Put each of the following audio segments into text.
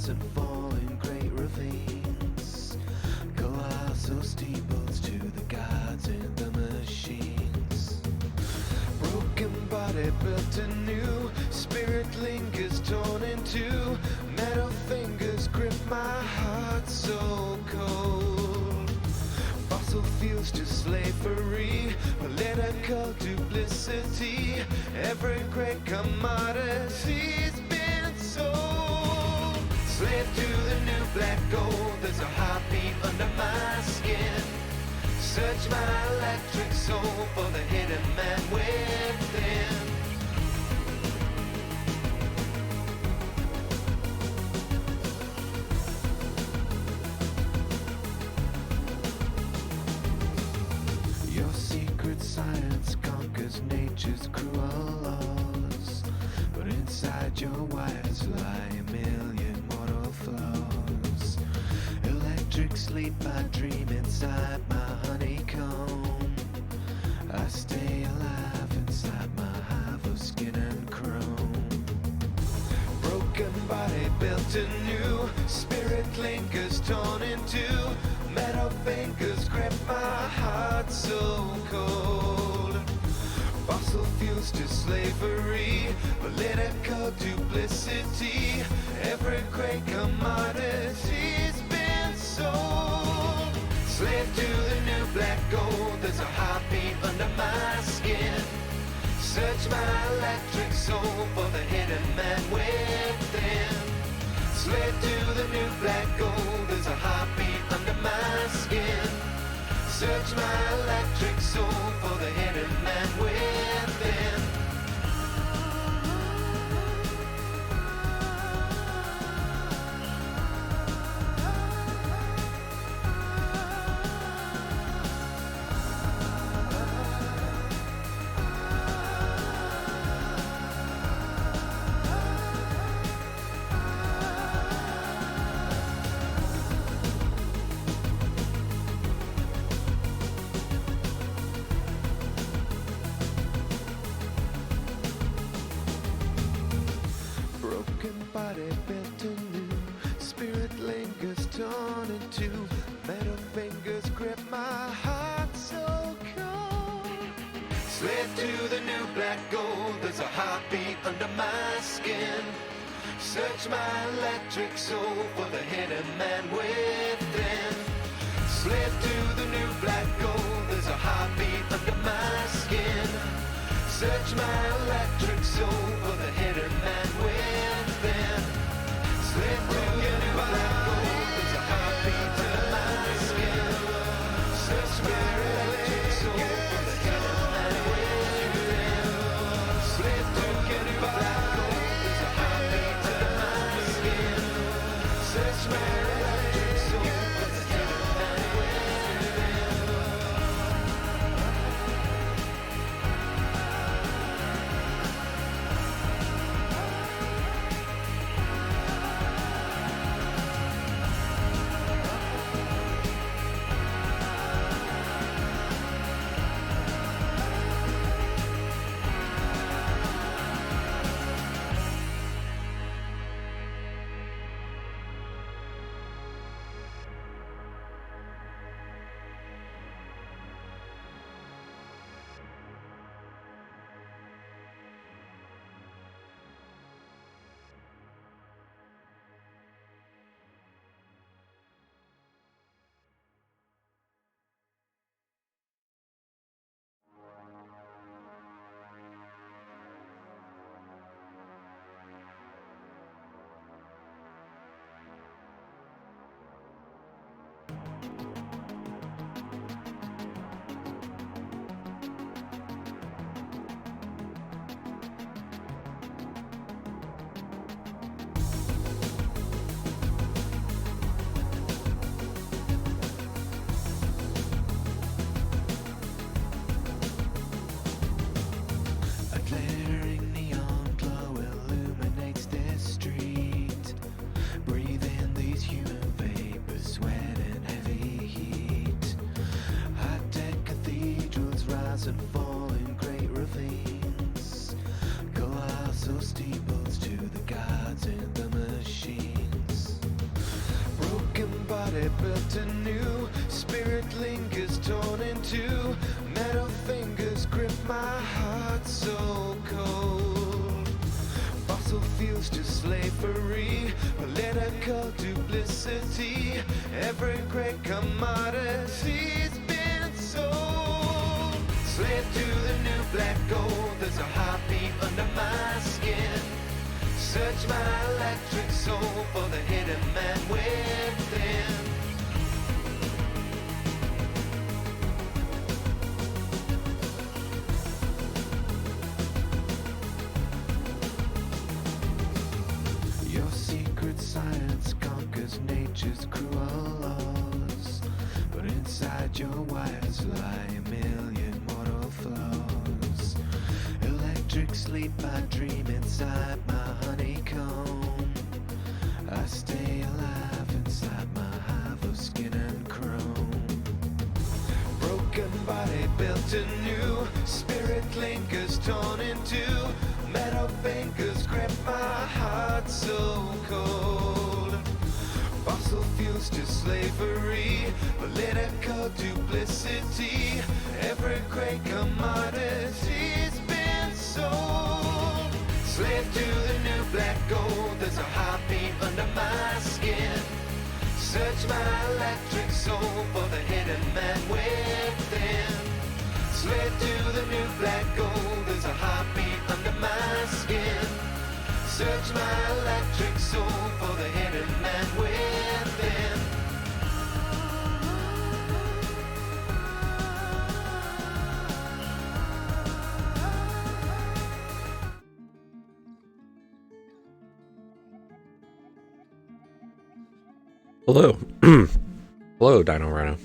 rise and fall in great ravines. Colossal steeples to the gods and the machines. Broken body built anew, spirit lingers torn in two. Metal fingers grip my heart so cold. Fossil fuels to slavery, political duplicity. Every great commodity's been sold. Slave to the new black gold, there's a heartbeat under my skin. Search my electric soul for the hidden man within. Your secret science conquers nature's cruel laws, but inside your wires lie a million mortal flaws. Electric sleep, I dream inside my honeycomb. I stay alive inside my hive of skin and chrome. Broken body built anew, spirit lingers torn in two. Metal fingers grip my heart so cold. Fossil fuels to slavery, political duplicity. Every great commodity's been sold. Slave to the new black gold, there's a heartbeat under my skin. Search my electric soul for the hidden man within. Slave to the new black gold, there's a heartbeat under my skin. Search my electric soul for the hidden man within. Body bent anew, spirit lingers torn in two. Metal fingers grip my heart so cold. Slave to the new black gold, there's a heartbeat under my skin. Search my electric soul for the hidden man within. Slave to the new black gold, there's a heartbeat under my skin. Search my electric soul for the hidden man within. Slave to the new black gold, there's a heartbeat under my skin. Search my electric soul for the hidden man within. Slave to the new black gold, there's a heartbeat under my skin. Search my electric soul for the hidden man within. So steeples to the gods and the machines. body built anew. Spirit lingers torn in two. Metal fingers grip my heart so cold. Fossil fuels to slavery, political duplicity. Every great commodity's been sold. Slave to the new black gold. There's a heartbeat under my skin. Search my electric soul for the hidden man within. Your secret science conquers nature's cruel laws, but inside your wires lie a million mortal flaws. Electric sleep, I dream inside my honeycomb. I stay alive inside my hive of skin and chrome. Broken body built anew. Spirit lingers torn in two. Metal fingers grip my heart so cold. Fossil fuels to slavery, political duplicity. Every great commodity's been sold. Slave to the new black gold. There's a heartbeat under my skin. Search my electric soul for the hidden man within. Slave to the new black gold. There's a heartbeat under my skin. Search my electric soul for the hidden man within. Hello. Hello, Dino Rhino.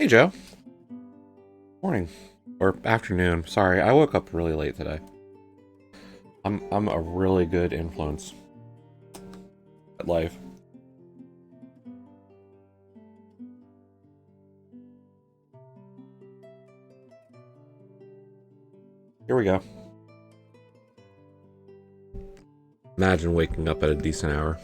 Hey, Joe. Morning. Or afternoon. Sorry, I woke up really late today. I'm a really good influence at life. Here we go. Imagine waking up at a decent hour.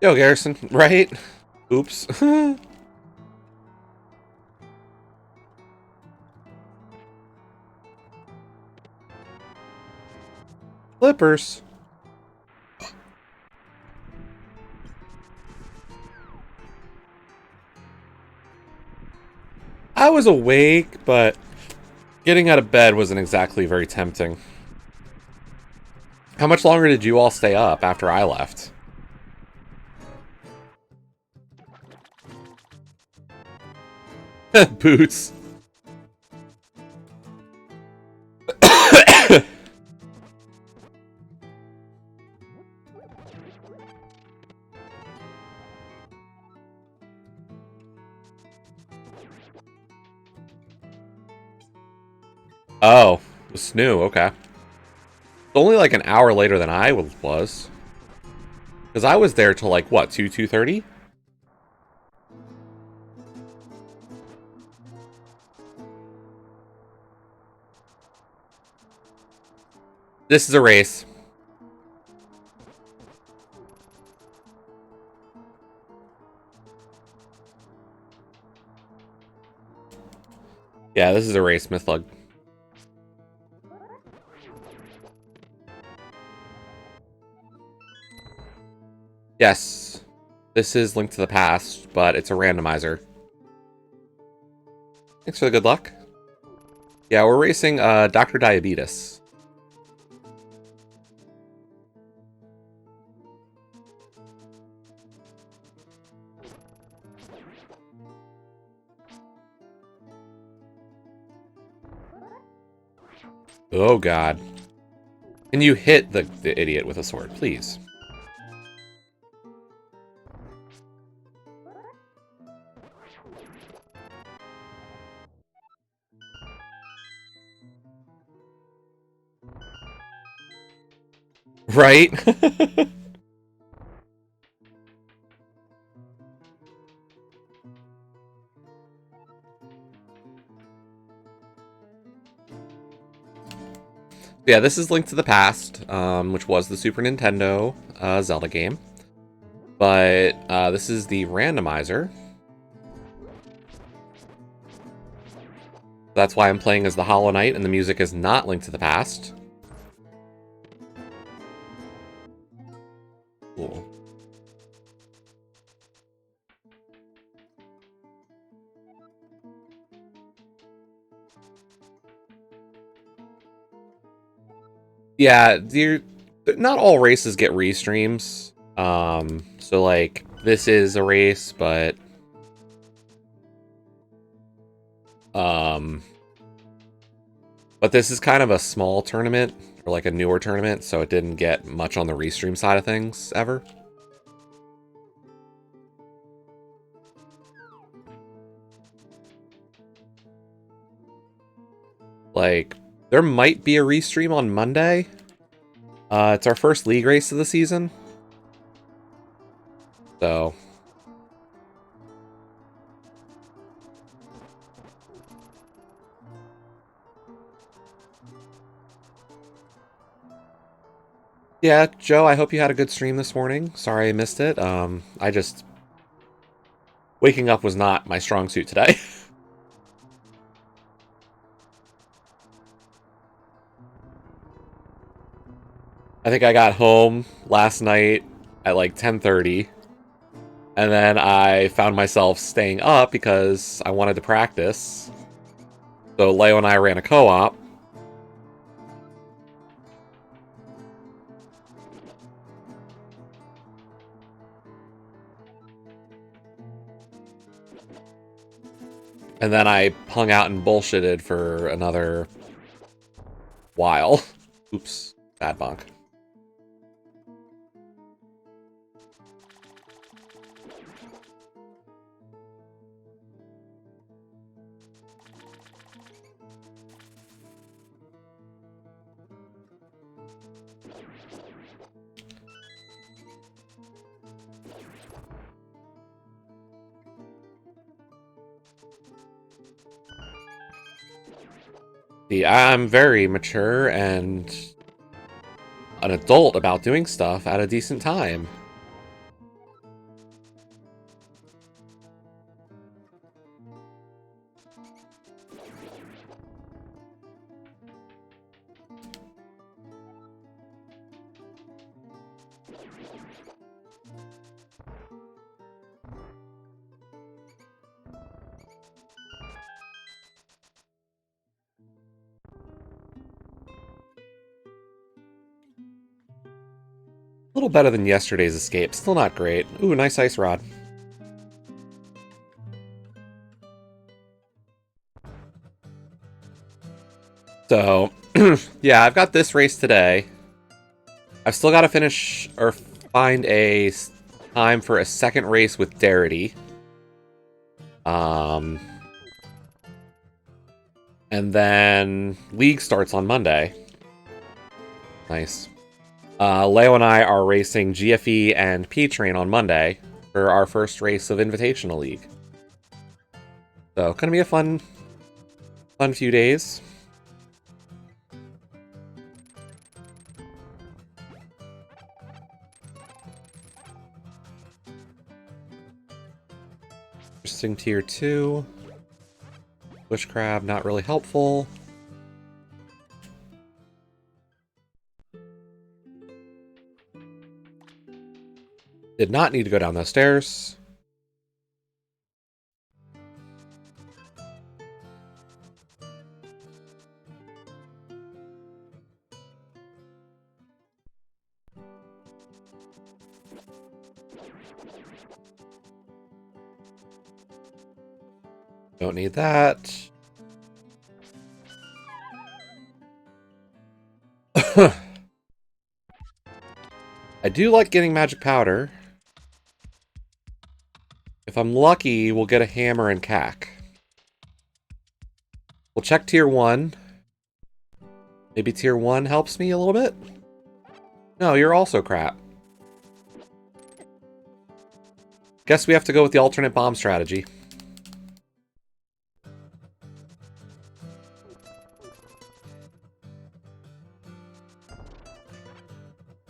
Yo, Garrison, right? Oops. Flippers. I was awake, but getting out of bed wasn't exactly very tempting. How much longer did you all stay up after I left? Boots. Oh, it was Snoo, okay. It's only like an hour later than I was. Because I was there till like, what, 2:30? This is a race. Yeah, this is a race, Mythlug. Yes, this is Link to the Past, but it's a randomizer. Thanks for the good luck. Yeah, we're racing DrDiabetus. Oh god. Can you hit the idiot with a sword, please? Right? Yeah, this is Link to the Past, which was the Super Nintendo Zelda game. But this is the randomizer. That's why I'm playing as the Hollow Knight, and the music is not Link to the Past. Cool. Yeah, not all races get restreams. So like this is a race, but this is kind of a small tournament, or like a newer tournament, so it didn't get much on the restream side of things ever. Like, there might be a restream on Monday. It's our first league race of the season. So... yeah, Joe, I hope you had a good stream this morning. Sorry I missed it. I just... waking up was not my strong suit today. I think I got home last night at like 10:30. And then I found myself staying up because I wanted to practice. So Leo and I ran a co-op. And then I hung out and bullshitted for another while. Oops, bad bonk. See, I'm very mature and an adult about doing stuff at a decent time. A little better than yesterday's escape. Still not great. Ooh, nice ice rod. So, yeah, I've got this race today. I've still got to finish or find a time for a second race with Darity. And then League starts on Monday. Nice. Leo and I are racing GFE and P-Train on Monday for our first race of Invitational League. So, gonna be a fun few days. Interesting tier 2. Bush crab, not really helpful. Did not need to go down those stairs. Don't need that. I do like getting magic powder. If I'm lucky, we'll get a hammer and cack. We'll check tier 1. Maybe tier 1 helps me a little bit? No, you're also crap. Guess we have to go with the alternate bomb strategy.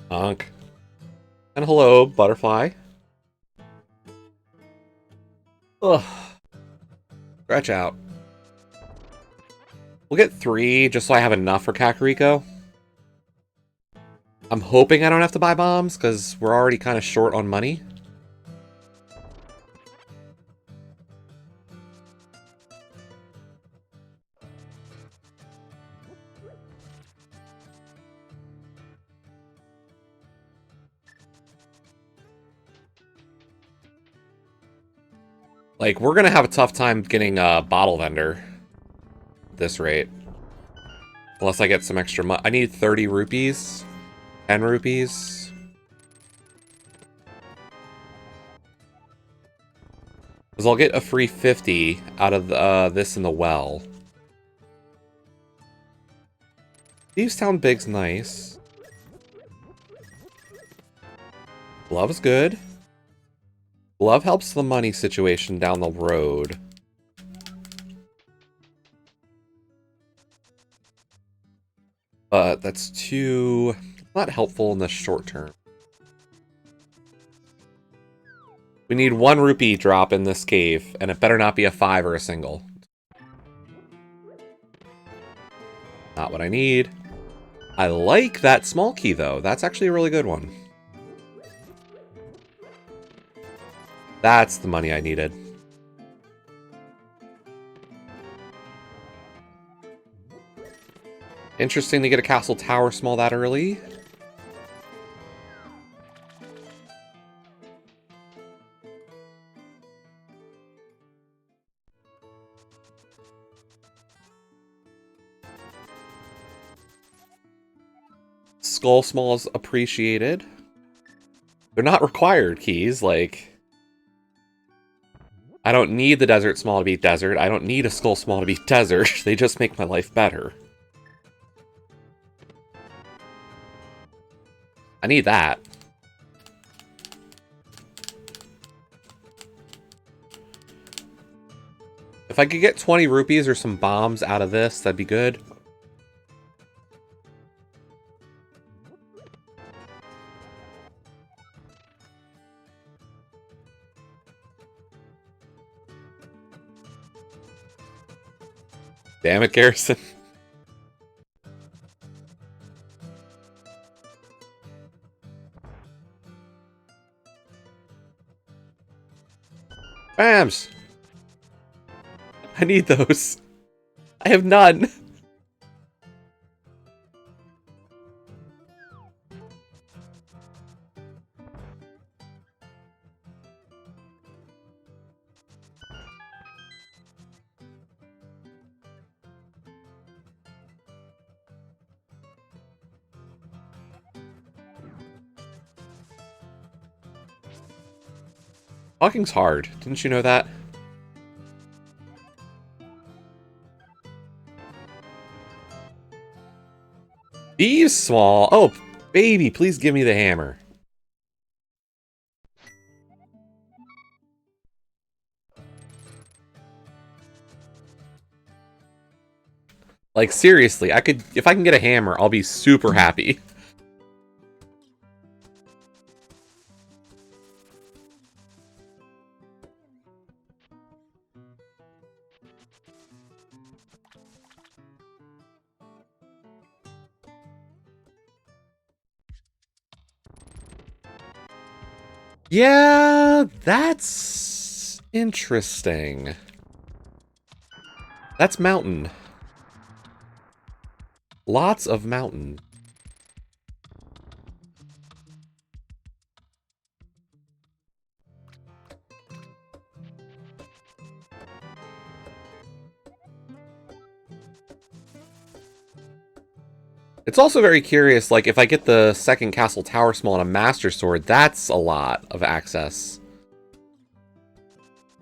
Honk. And hello, butterfly. Ugh. Stretch out. We'll get 3 just so I have enough for Kakariko. I'm hoping I don't have to buy bombs because we're already kind of short on money. Like, we're gonna have a tough time getting a bottle vendor at this rate. Unless I get some extra money. I need 30 rupees. 10 rupees. Because I'll get a free 50 out of this in the well. Thieves Town Big's nice. Love's good. Love helps the money situation down the road. But that's too... not helpful in the short term. We need 1 rupee drop in this cave, and it better not be a 5 or a single. Not what I need. I like that small key, though. That's actually a really good one. That's the money I needed. Interesting to get a castle tower small that early. Skull Small's appreciated. They're not required keys, like... I don't need the Desert Small to beat Desert. I don't need a Skull Small to beat Desert. They just make my life better. I need that. If I could get 20 rupees or some bombs out of this, that'd be good. Damn it, Garrison. Bams! I need those. I have none. Talking's hard. Didn't you know that? These small. Oh, baby, please give me the hammer. Like, seriously, if I can get a hammer, I'll be super happy. Yeah, that's interesting. That's mountain. Lots of mountain. It's also very curious, like, if I get the second Castle Tower Small and a Master Sword, that's a lot of access.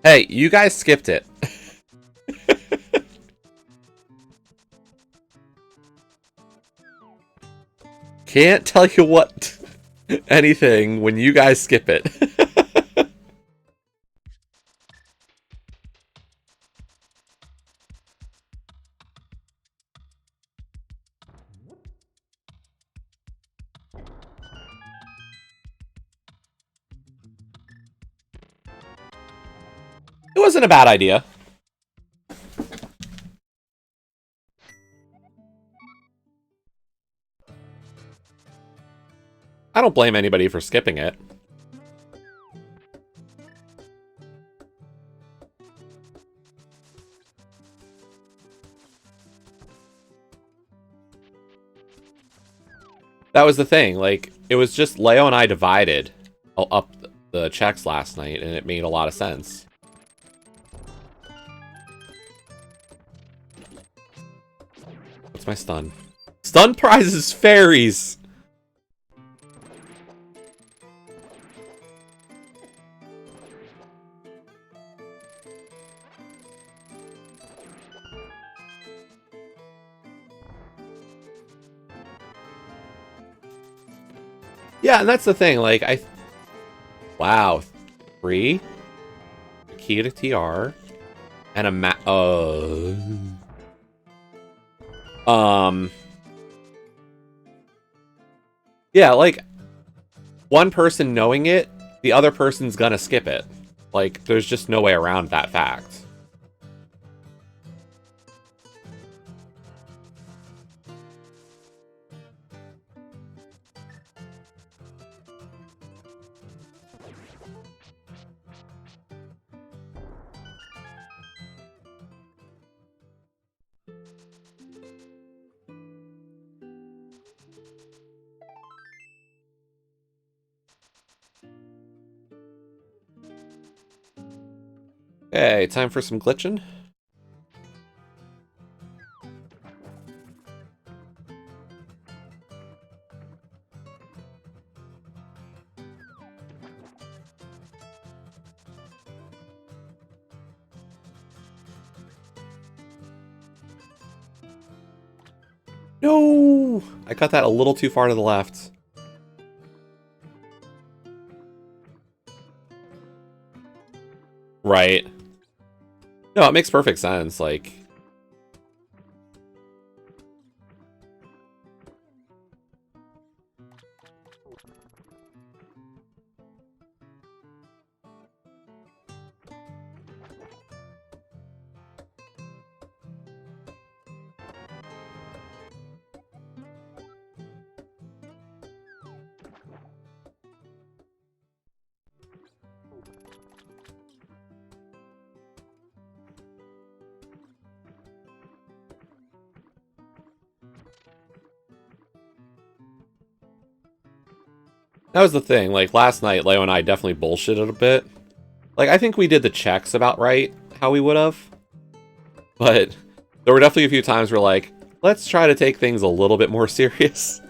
Hey, you guys skipped it. Can't tell you what anything when you guys skip it. It wasn't a bad idea. I don't blame anybody for skipping it. That was the thing, like, it was just Leo and I divided up the checks last night, and it made a lot of sense. What's my stun? Stun prizes fairies! Yeah, and that's the thing, like, wow, 3? Key to TR, and a yeah, like, one person knowing it, the other person's gonna skip it. Like, there's just no way around that fact. Okay, time for some glitching. No! I cut that a little too far to the left. Right. No, it makes perfect sense, like... That was the thing, like, last night, Leo and I definitely bullshitted a bit. Like, I think we did the checks about right, how we would have. But there were definitely a few times where, like, let's try to take things a little bit more serious.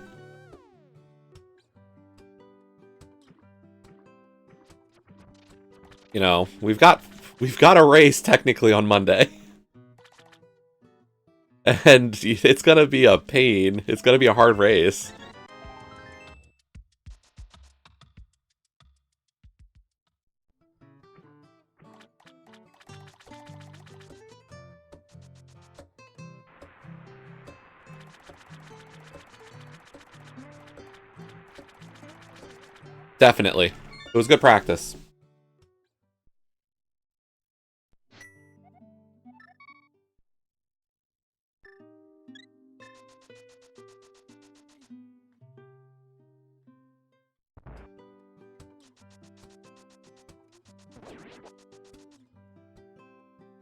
You know, we've got a race technically on Monday. And it's gonna be a pain. It's gonna be a hard race. Definitely. It was good practice.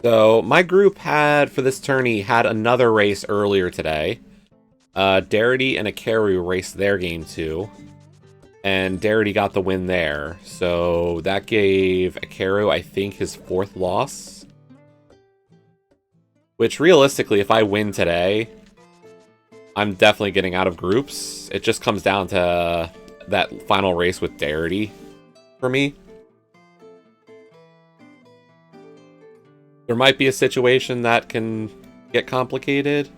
So, my group had, for this tourney, had another race earlier today. Darity and Akaru raced their game too. And Darity got the win there. So, that gave Akaru, I think, his 4th loss. Which, realistically, if I win today, I'm definitely getting out of groups. It just comes down to that final race with Darity for me. There might be a situation that can get complicated.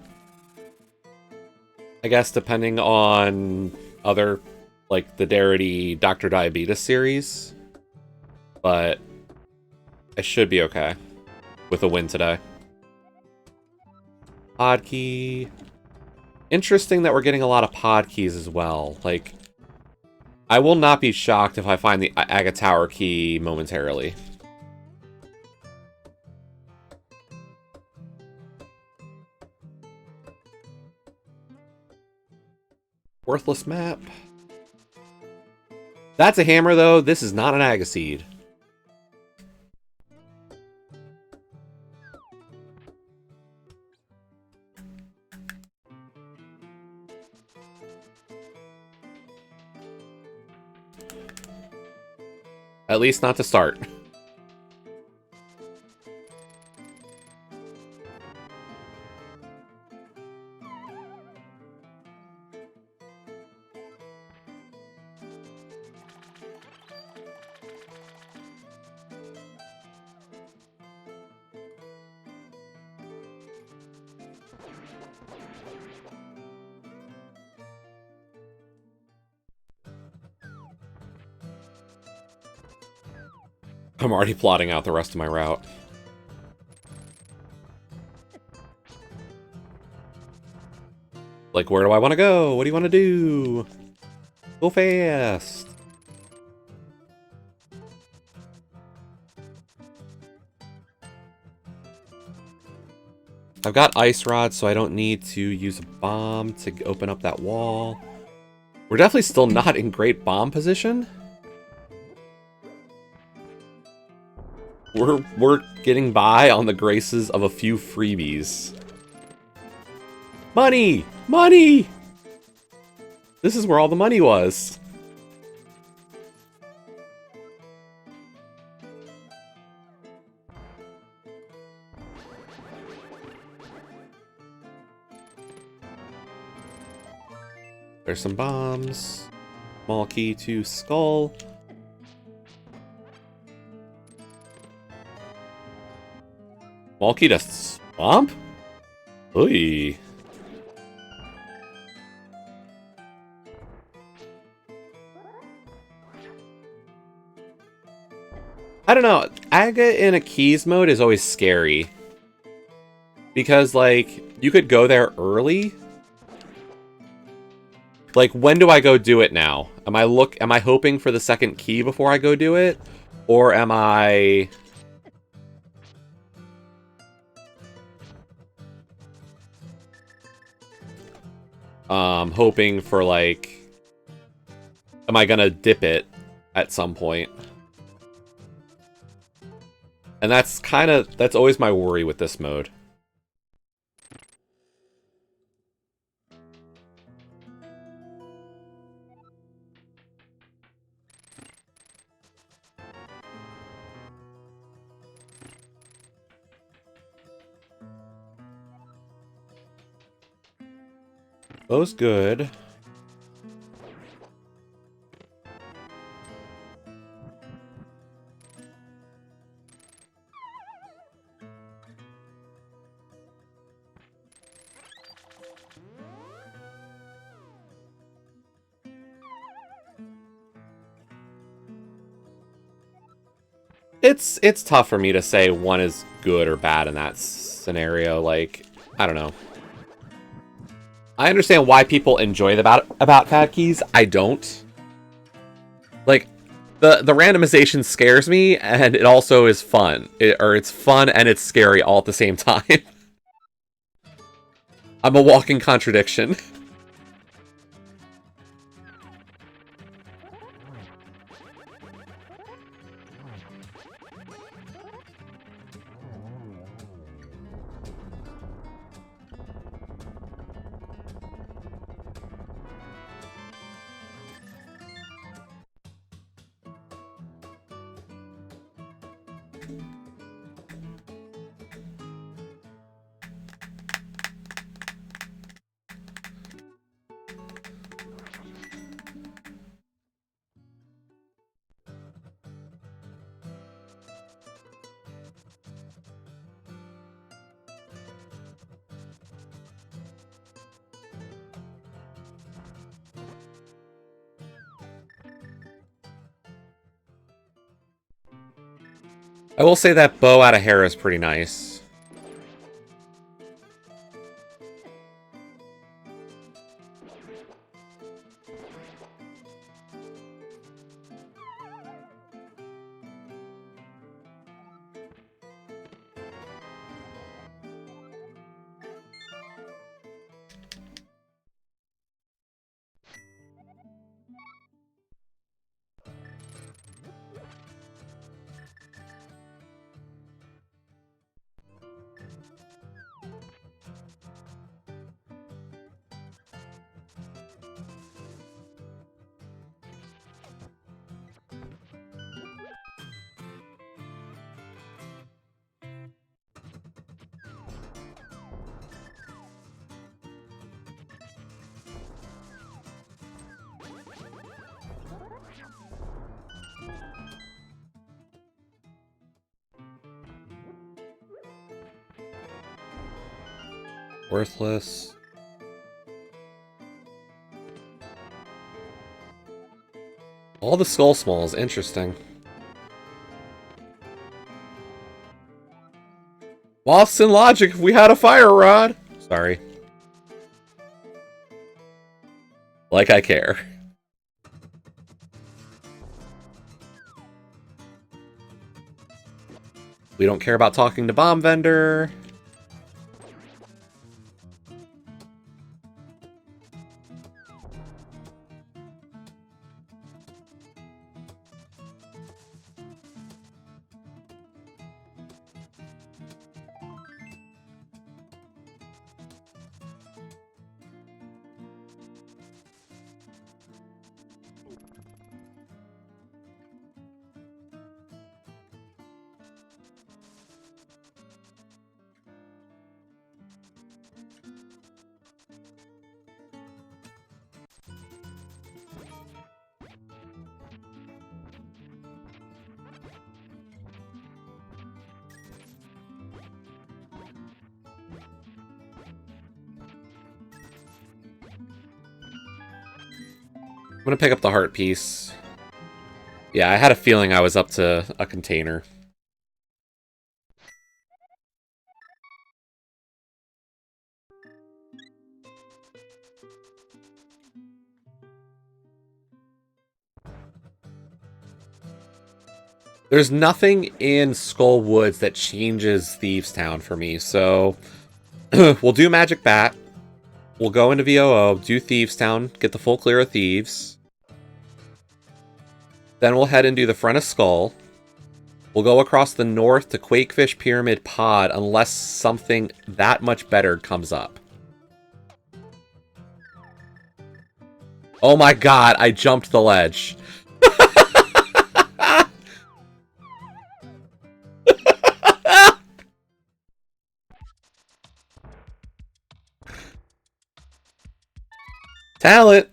I guess depending on other, like the Darity DrDiabetus series. But I should be okay with a win today. Pod key. Interesting that we're getting a lot of pod keys as well. Like, I will not be shocked if I find the Agate Tower key momentarily. Worthless map. That's a hammer, though. This is not an Agaseed. At least not to start. I'm already plotting out the rest of my route. Like, where do I want to go? What do you want to do? Go fast. I've got Ice Rod, so I don't need to use a bomb to open up that wall. We're definitely still not in great bomb position. We're getting by on the graces of a few freebies. Money! Money! This is where all the money was. There's some bombs. Small key to skull. Small key to swamp? Oy. I don't know. Aga in a keys mode is always scary. Because, like, you could go there early. Like, when do I go do it now? Am I hoping for the second key before I go do it? Or am I hoping for, like, am I gonna dip it at some point? And that's always my worry with this mode. Those good. It's tough for me to say one is good or bad in that scenario. Like, I don't know. I understand why people enjoy the about pad keys. I don't. Like, the randomization scares me, and it also is fun. It's fun and it's scary all at the same time. I'm a walking contradiction. I will say that bow out of hair is pretty nice. Worthless. All the skull smalls, interesting. Lost in logic if we had a fire rod. Sorry. Like I care. We don't care about talking to Bomb Vendor. I'm gonna pick up the heart piece. Yeah, I had a feeling I was up to a container. There's nothing in Skull Woods that changes Thieves Town for me, so we'll do Magic Bat. We'll go into VOO, do Thieves Town, get the full clear of Thieves. Then we'll head and do the front of Skull. We'll go across the north to Quakefish Pyramid Pod unless something that much better comes up. Oh my god, I jumped the ledge. Talent!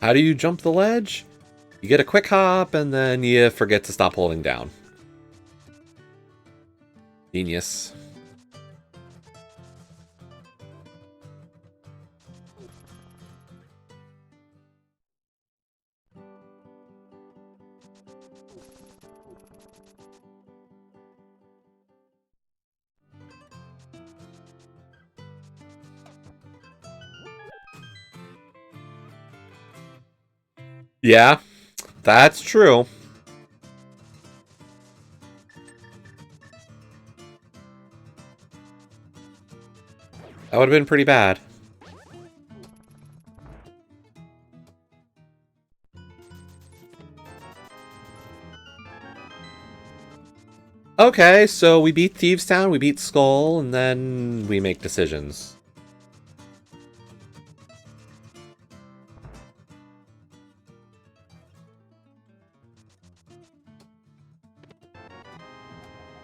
How do you jump the ledge? You get a quick hop, and then you forget to stop holding down. Genius. Yeah, that's true. That would have been pretty bad. Okay, so we beat Thieves Town, we beat Skull, and then we make decisions.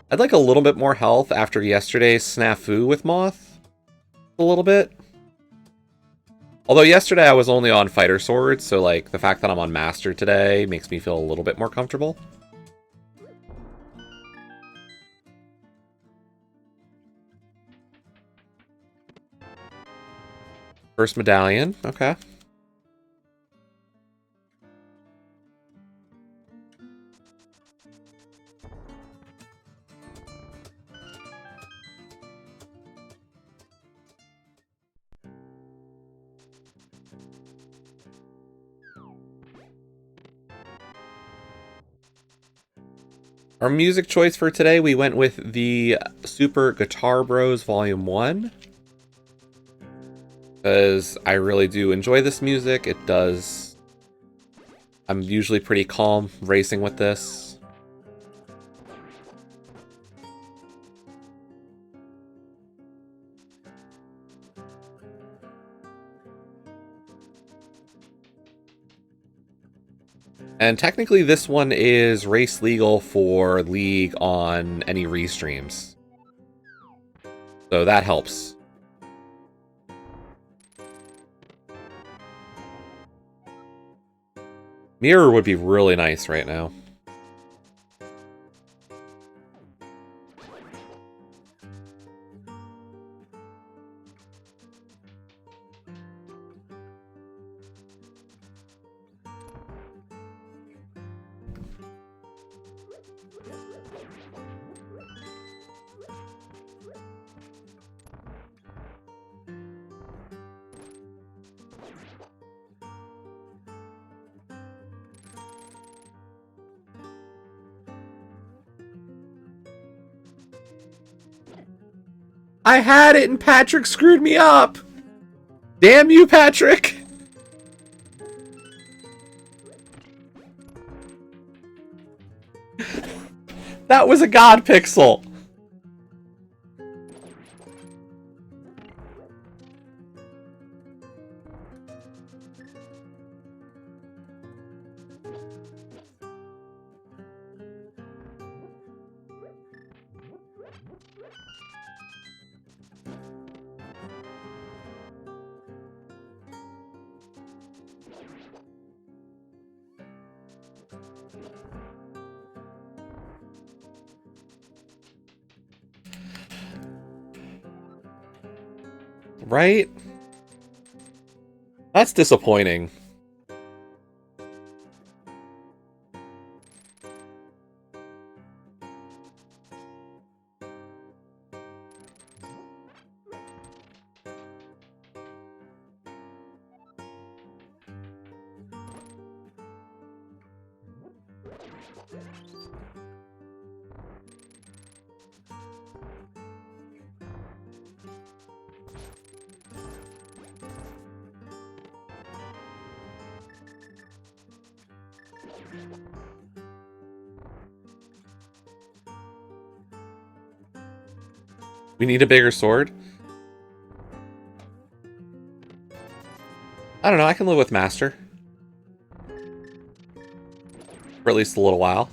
I'd like a little bit more health after yesterday's snafu with Moth. A little bit. Although yesterday I was only on Fighter Sword, so like the fact that I'm on Master today makes me feel a little bit more comfortable. First medallion, okay. Our music choice for today, we went with the Super Guitar Bros Volume 1. Because I really do enjoy this music. It does... I'm usually pretty calm racing with this. And technically this one is race legal for League on any restreams. So that helps. Mirror would be really nice right now. I had it and Patrick screwed me up! Damn you, Patrick! That was a god pixel! Right? That's disappointing. We need a bigger sword? I don't know, I can live with Master. For at least a little while.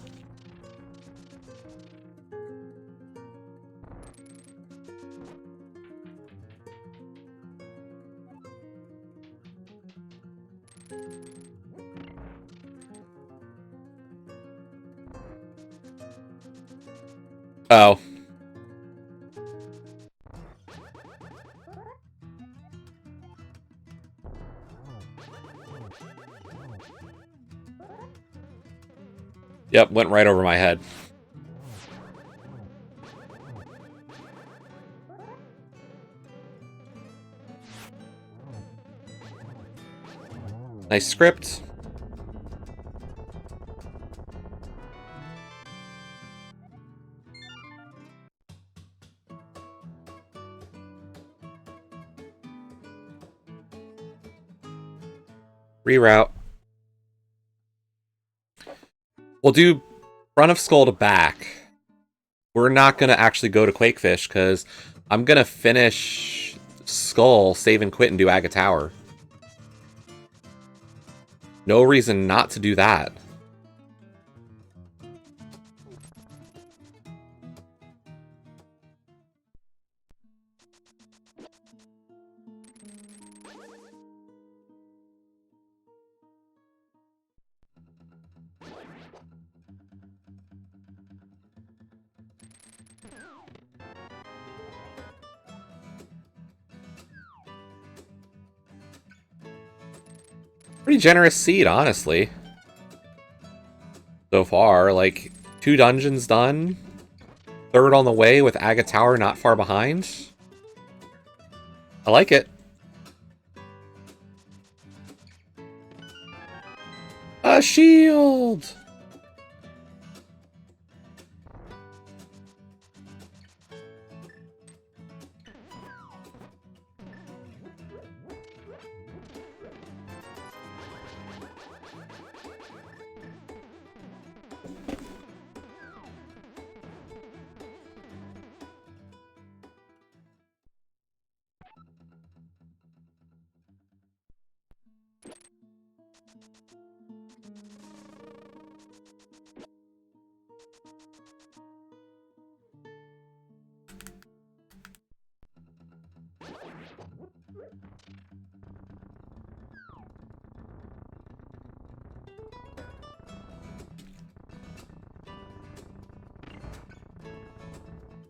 Oh. Yep, went right over my head. Nice script. Reroute. We'll do front of skull to back. We're not going to actually go to Quakefish because I'm going to finish skull, save and quit, and do Aga Tower. No reason not to do that. Pretty generous seed, honestly. So far, like, 2 dungeons done. 3rd on the way with Aga Tower not far behind. I like it. A shield!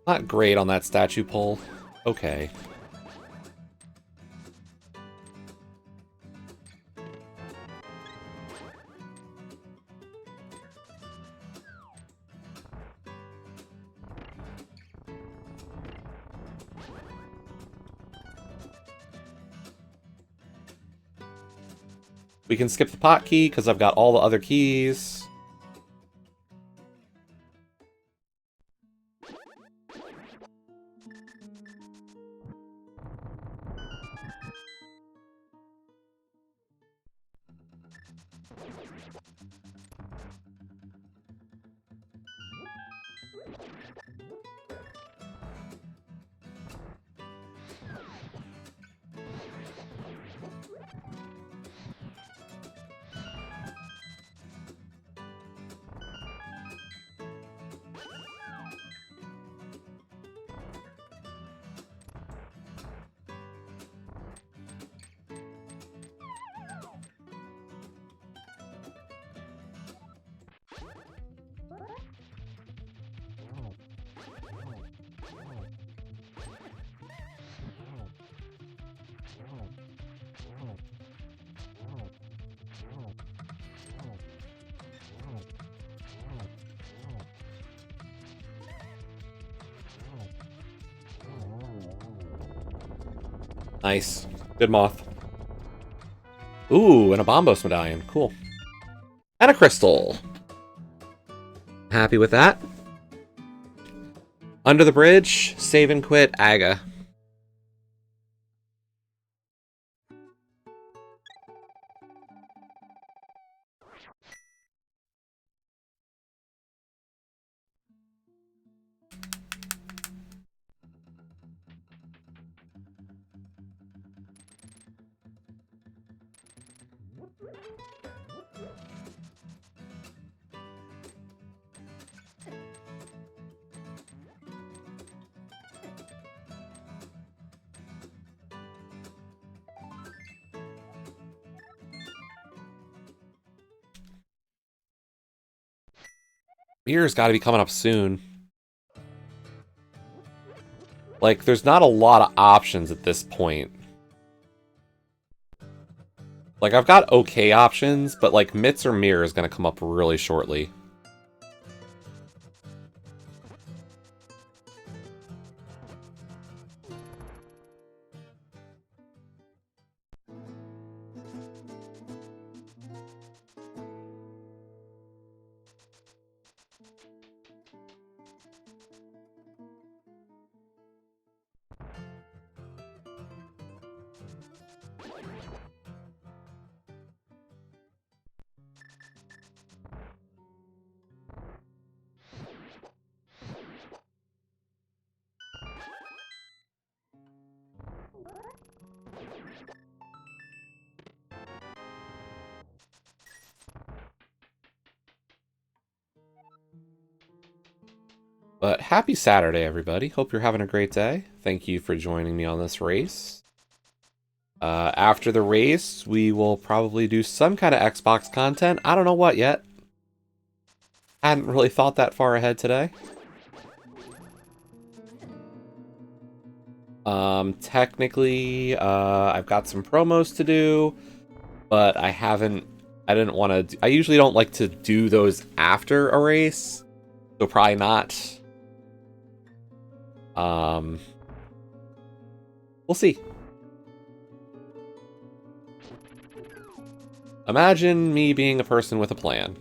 Not great on that statue pull. Okay. We can skip the pot key because I've got all the other keys. Nice. Good moth. Ooh, and a Bombos medallion. Cool. And a crystal. Happy with that. Under the bridge, save and quit, Aga. Beer's got to be coming up soon. Like, there's not a lot of options at this point. Like, I've got okay options, but, like, Mitts or Mirror is going to come up really shortly. But happy Saturday, everybody. Hope you're having a great day. Thank you for joining me on this race. After the race, we will probably do some kind of Xbox content. I don't know what yet. I hadn't really thought that far ahead today. Technically, I've got some promos to do. but I didn't want to. I usually don't like to do those after a race, so probably not. We'll see. Imagine me being a person with a plan.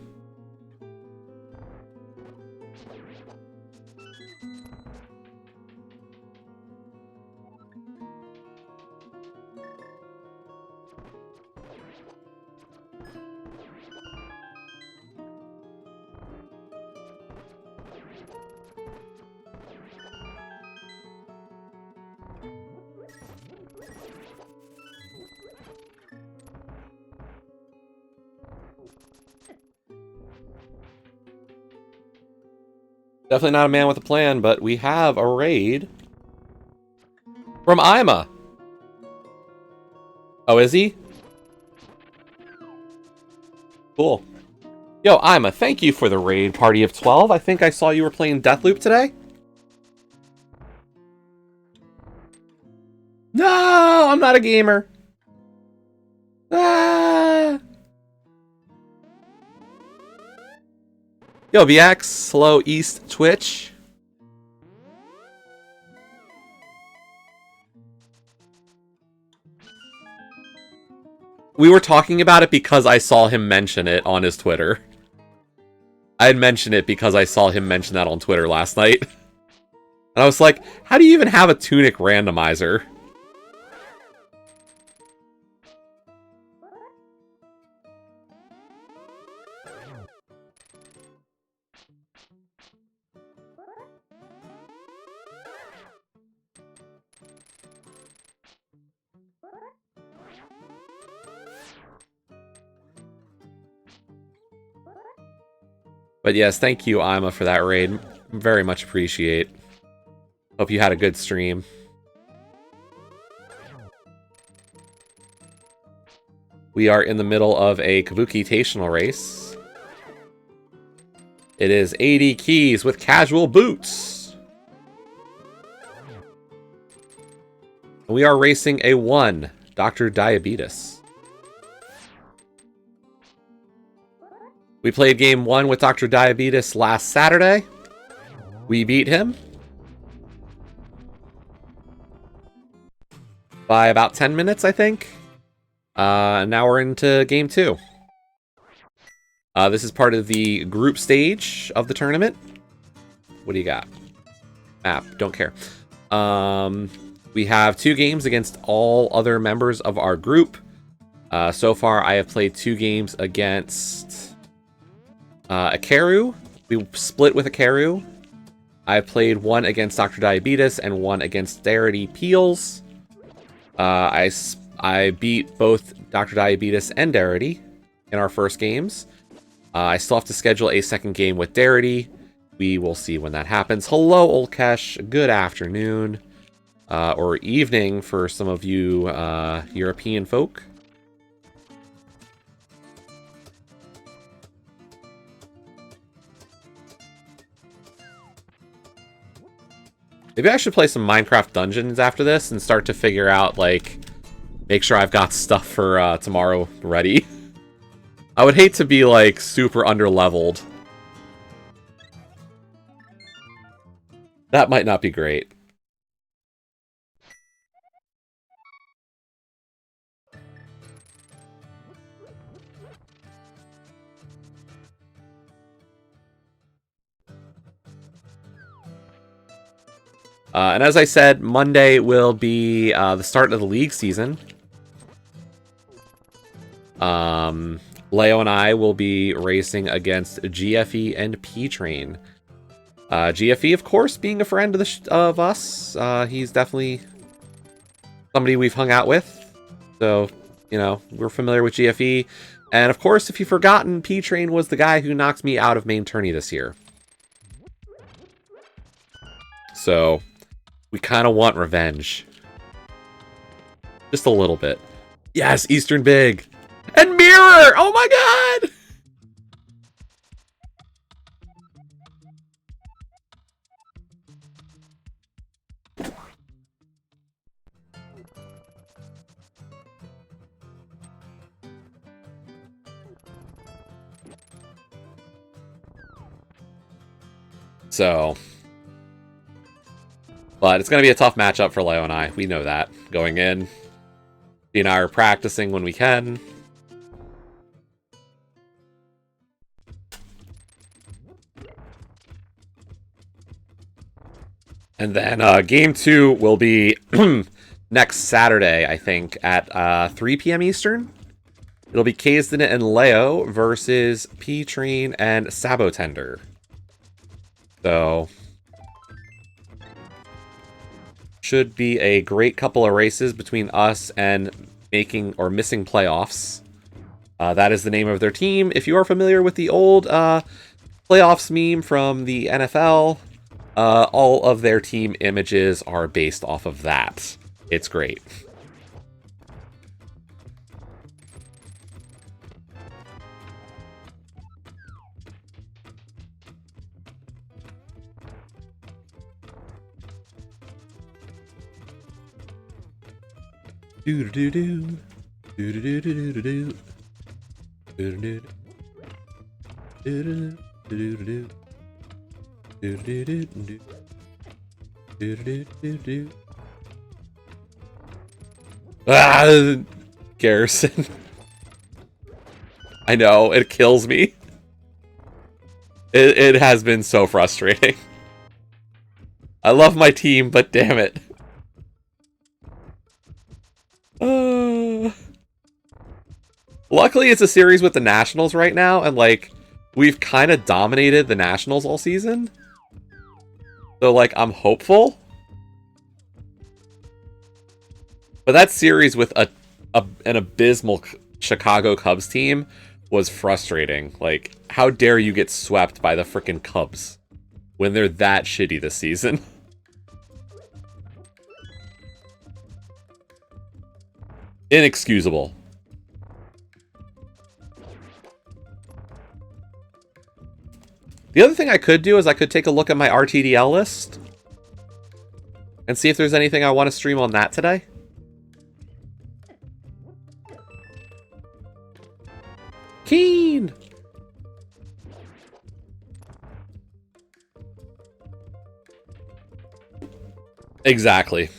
Definitely not a man with a plan, but we have a raid from Ima. Oh, is he? Cool. Yo, Ima, thank you for the raid, Party of 12. I think I saw you were playing Deathloop today. No, I'm not a gamer. Ah. Yo, VX, hello, East Twitch. We were talking about it because I saw him mention it on his Twitter. I had mentioned it because I saw him mention that on Twitter last night. And I was like, how do you even have a tunic randomizer? But yes, thank you, Ima, for that raid. Very much appreciate. Hope you had a good stream. We are in the middle of a Cabookeytational race. It is 80 keys with casual boots. We are racing a 1, DrDiabetus. We played game 1 with DrDiabetus last Saturday. We beat him by about 10 minutes, I think. Now we're into game 2. This is part of the group stage of the tournament. What do you got? Map, don't care. We have 2 games against all other members of our group. So far, I have played 2 games against Akaru. We split with Akaru. I played 1 against DrDiabetus and 1 against Darity Peels. I beat both DrDiabetus and Darity in our first games. I still have to schedule a second game with Darity. We will see when that happens. Hello, Olkesh. Good afternoon. Or evening for some of you European folk. Maybe I should play some Minecraft Dungeons after this and start to figure out, like, make sure I've got stuff for tomorrow ready. I would hate to be, like, super underleveled. That might not be great. And as I said, Monday will be the start of the league season. Leo and I will be racing against GFE and P-Train. GFE, of course, being a friend of us. He's definitely somebody we've hung out with. So, you know, we're familiar with GFE. And of course, if you've forgotten, P-Train was the guy who knocked me out of main tourney this year. So we kind of want revenge. Just a little bit. Yes, Eastern Big. And Mirror! Oh my god! So, but it's going to be a tough matchup for Leo and I. We know that going in. He and I are practicing when we can. And then game 2 will be next Saturday, I think, at 3 p.m. Eastern. It'll be Kazdin and Leo versus P-Train and Sabotender. So, should be a great couple of races between us and making or missing playoffs. That is the name of their team. If you are familiar with the old playoffs meme from the NFL, all of their team images are based off of that. It's great. Do do do do do do do do do do do do do do. Ah, Garrison. I know, it kills me. It has been so frustrating. I love my team, but damn it. Luckily, it's a series with the Nationals right now, and, like, we've kind of dominated the Nationals all season. So, like, I'm hopeful. But that series with an abysmal Chicago Cubs team was frustrating. Like, how dare you get swept by the frickin' Cubs when they're that shitty this season? Inexcusable. The other thing I could do is I could take a look at my RTDL list and see if there's anything I want to stream on that today. Keen! Exactly.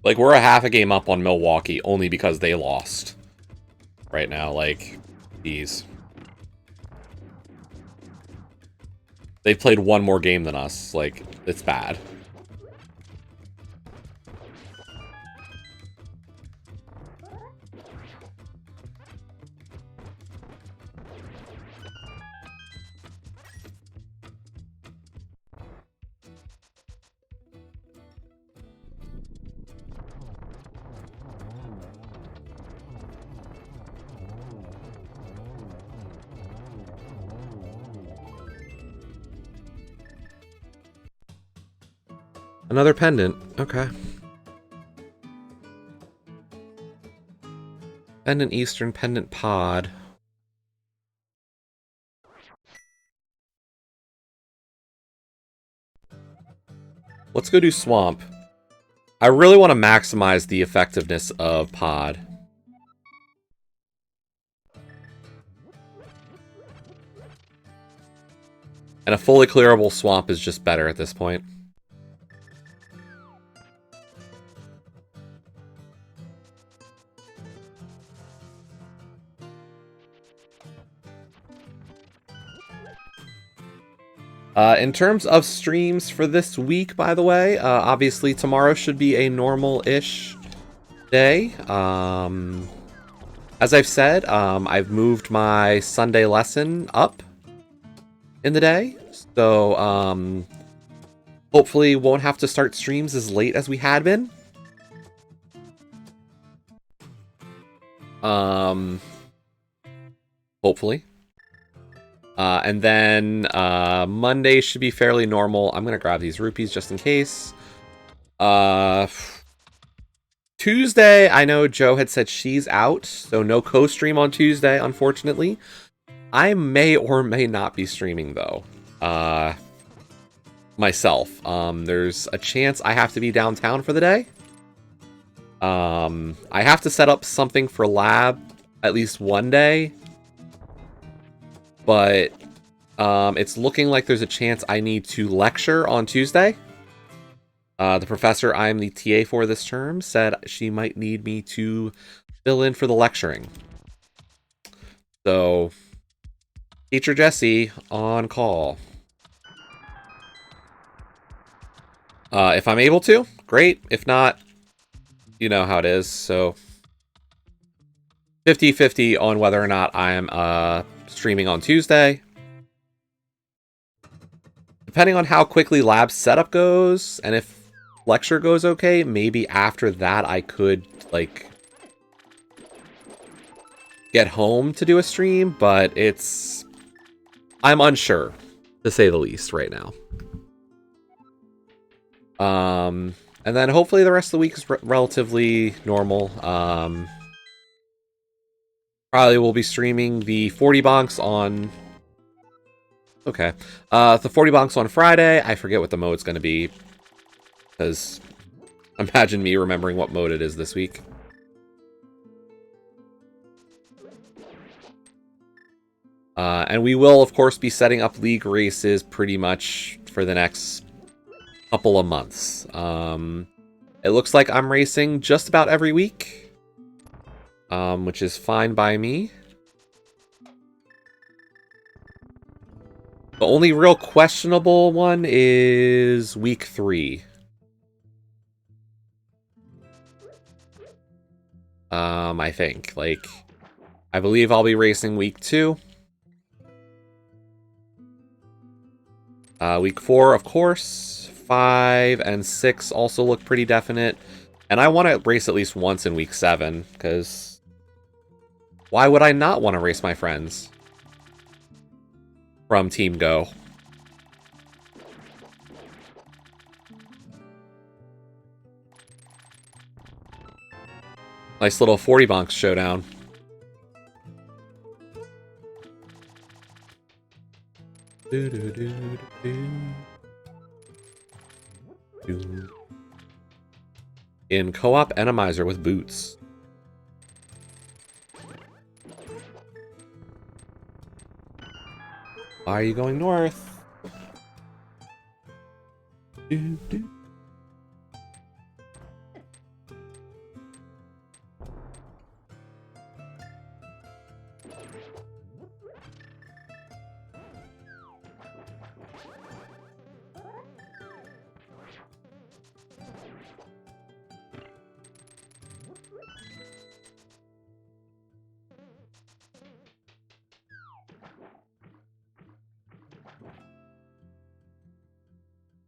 Like, we're a half a game up on Milwaukee only because they lost. Right now, like, geez. They've played one more game than us. Like, it's bad. Another pendant. Okay. Pendant Eastern, pendant pod. Let's go do Swamp. I really want to maximize the effectiveness of pod. And a fully clearable Swamp is just better at this point. In terms of streams for this week, by the way, obviously tomorrow should be a normal-ish day. As I've said, I've moved my Sunday lesson up in the day, so hopefully won't have to start streams as late as we had been. Hopefully. And then Monday should be fairly normal. I'm going to grab these rupees just in case. Tuesday, I know Joe had said she's out, so no co-stream on Tuesday, unfortunately. I may or may not be streaming, though. Myself. There's a chance I have to be downtown for the day. I have to set up something for lab at least one day. But it's looking like there's a chance I need to lecture on Tuesday. The professor I'm the TA for this term said she might need me to fill in for the lecturing. So, Teacher Jessie on call. If I'm able to, great. If not, you know how it is. So, 50-50 on whether or not I'm streaming on Tuesday. Depending on how quickly lab setup goes, and if lecture goes okay, maybe after that I could, like, get home to do a stream, but I'm unsure, to say the least, right now. And then hopefully the rest of the week is relatively normal. Probably will be streaming the 40 bonks on... Okay. The 40 bonks on Friday. I forget what the mode's going to be, because imagine me remembering what mode it is this week. And we will, of course, be setting up league races pretty much for the next couple of months. It looks like I'm racing just about every week, which is fine by me. The only real questionable one is week 3. I think. Like, I believe I'll be racing week 2. Week 4, of course. 5 and 6 also look pretty definite. And I want to race at least once in week 7, because why would I not want to race my friends from Team Go? Nice little 40 bonks showdown. In co-op Enemizer with boots. Why are you going north?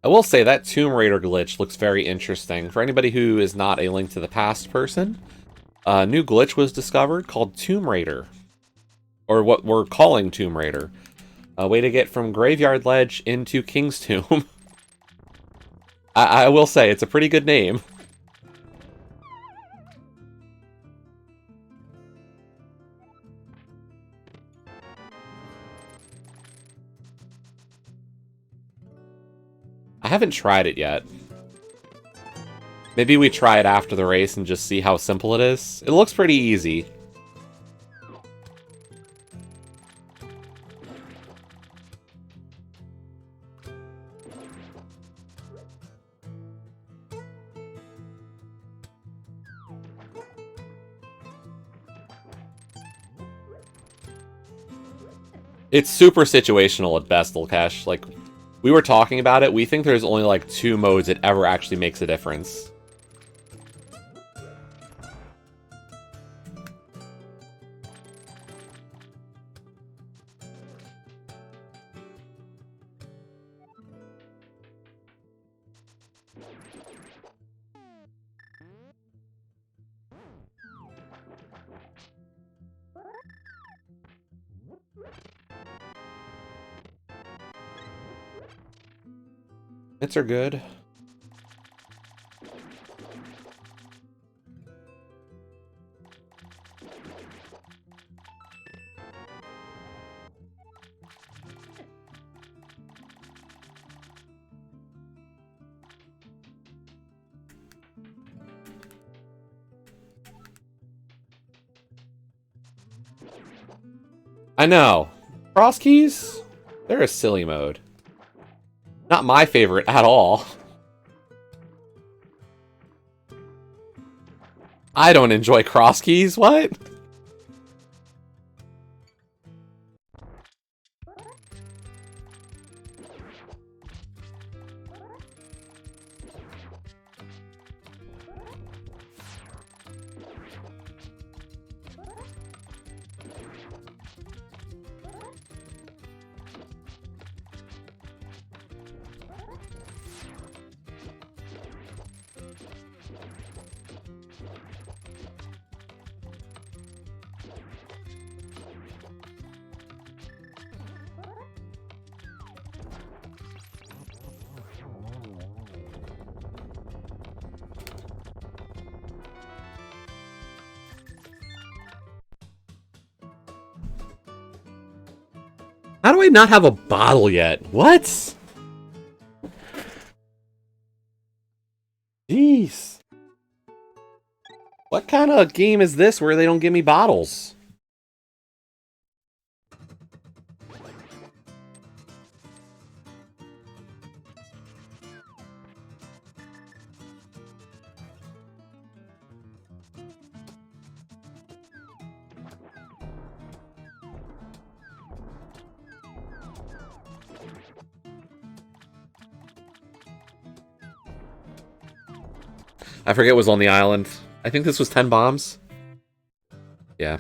I will say that Tomb Raider glitch looks very interesting. For anybody who is not a Link to the Past person, a new glitch was discovered called Tomb Raider. Or what we're calling Tomb Raider. A way to get from Graveyard Ledge into King's Tomb. I will say, it's a pretty good name. I haven't tried it yet. Maybe we try it after the race and just see how simple it is. It looks pretty easy. It's super situational at best, Lilkesh. Like, we were talking about it. We think there's only like 2 modes that ever actually makes a difference. Hits are good. I know. Cross keys? They're a silly mode. Not my favorite at all. I don't enjoy cross keys. What? How do I not have a bottle yet? What? Jeez. What kind of game is this where they don't give me bottles? I forget what was on the island. I think this was 10 bombs. Yeah.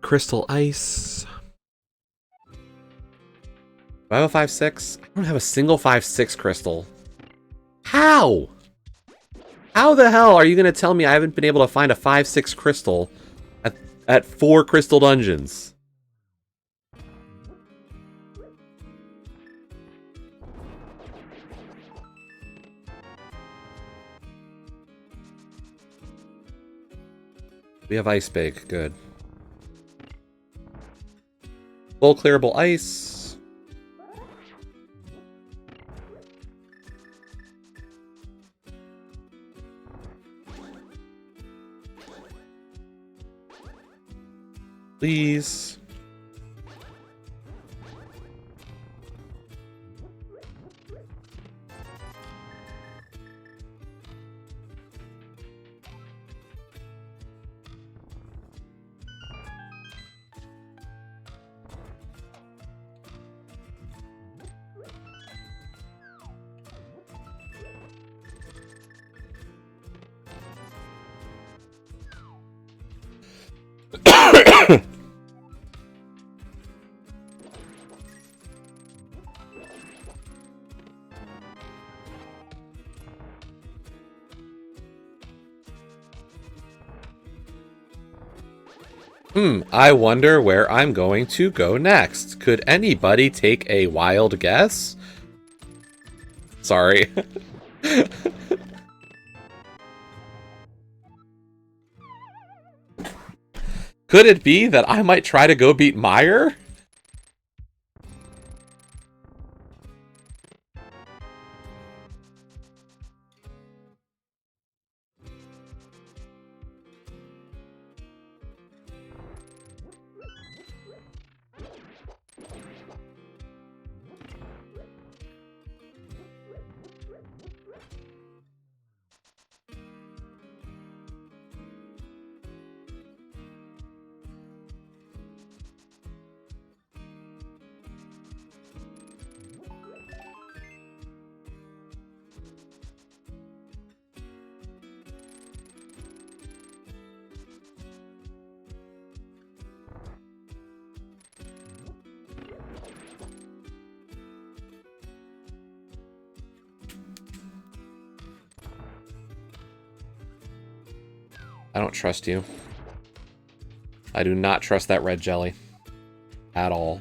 Crystal ice. Do I have a 5-6? I don't have a single 5-6 crystal. How? How the hell are you going to tell me I haven't been able to find a 5-6 crystal at 4 crystal dungeons? We have ice bake. Good. Full clearable ice. Please. I wonder where I'm going to go next. Could anybody take a wild guess? Sorry. Could it be that I might try to go beat Meyer? I don't trust you. I do not trust that red jelly. At all.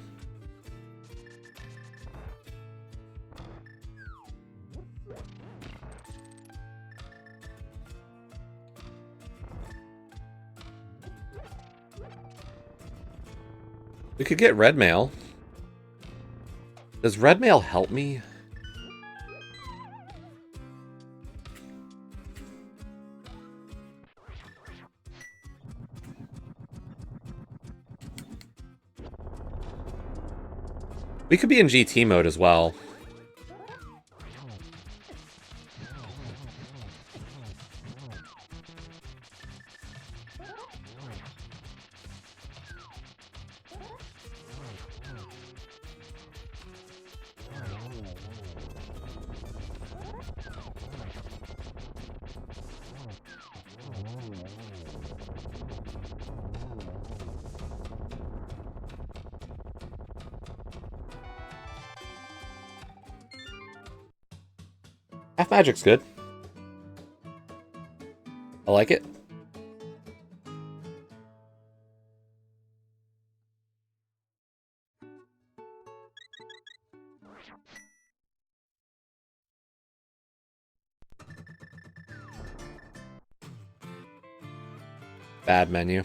We could get red mail. Does red mail help me? We could be in GT mode as well. Half magic's good. I like it. Bad menu.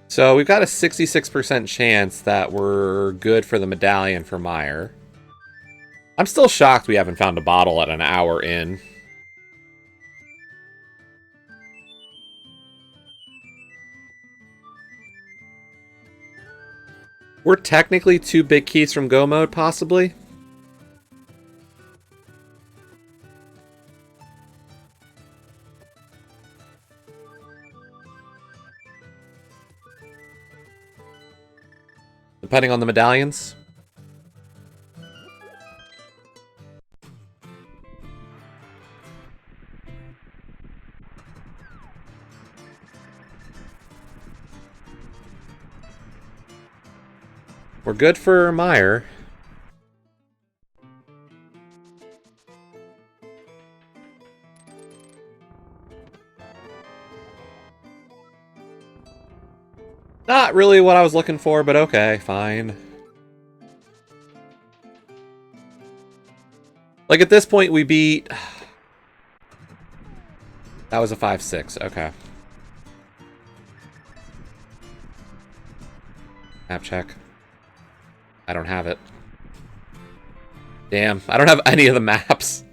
So we've got a 66% chance that we're good for the medallion for Meyer. I'm still shocked we haven't found a bottle at an hour in. We're technically 2 big keys from go mode, possibly. Depending on the medallions. We're good for Meyer. Not really what I was looking for, but okay, fine. Like, at this point, we beat... That was a 5-6, okay. Map check. I don't have it. Damn, I don't have any of the maps.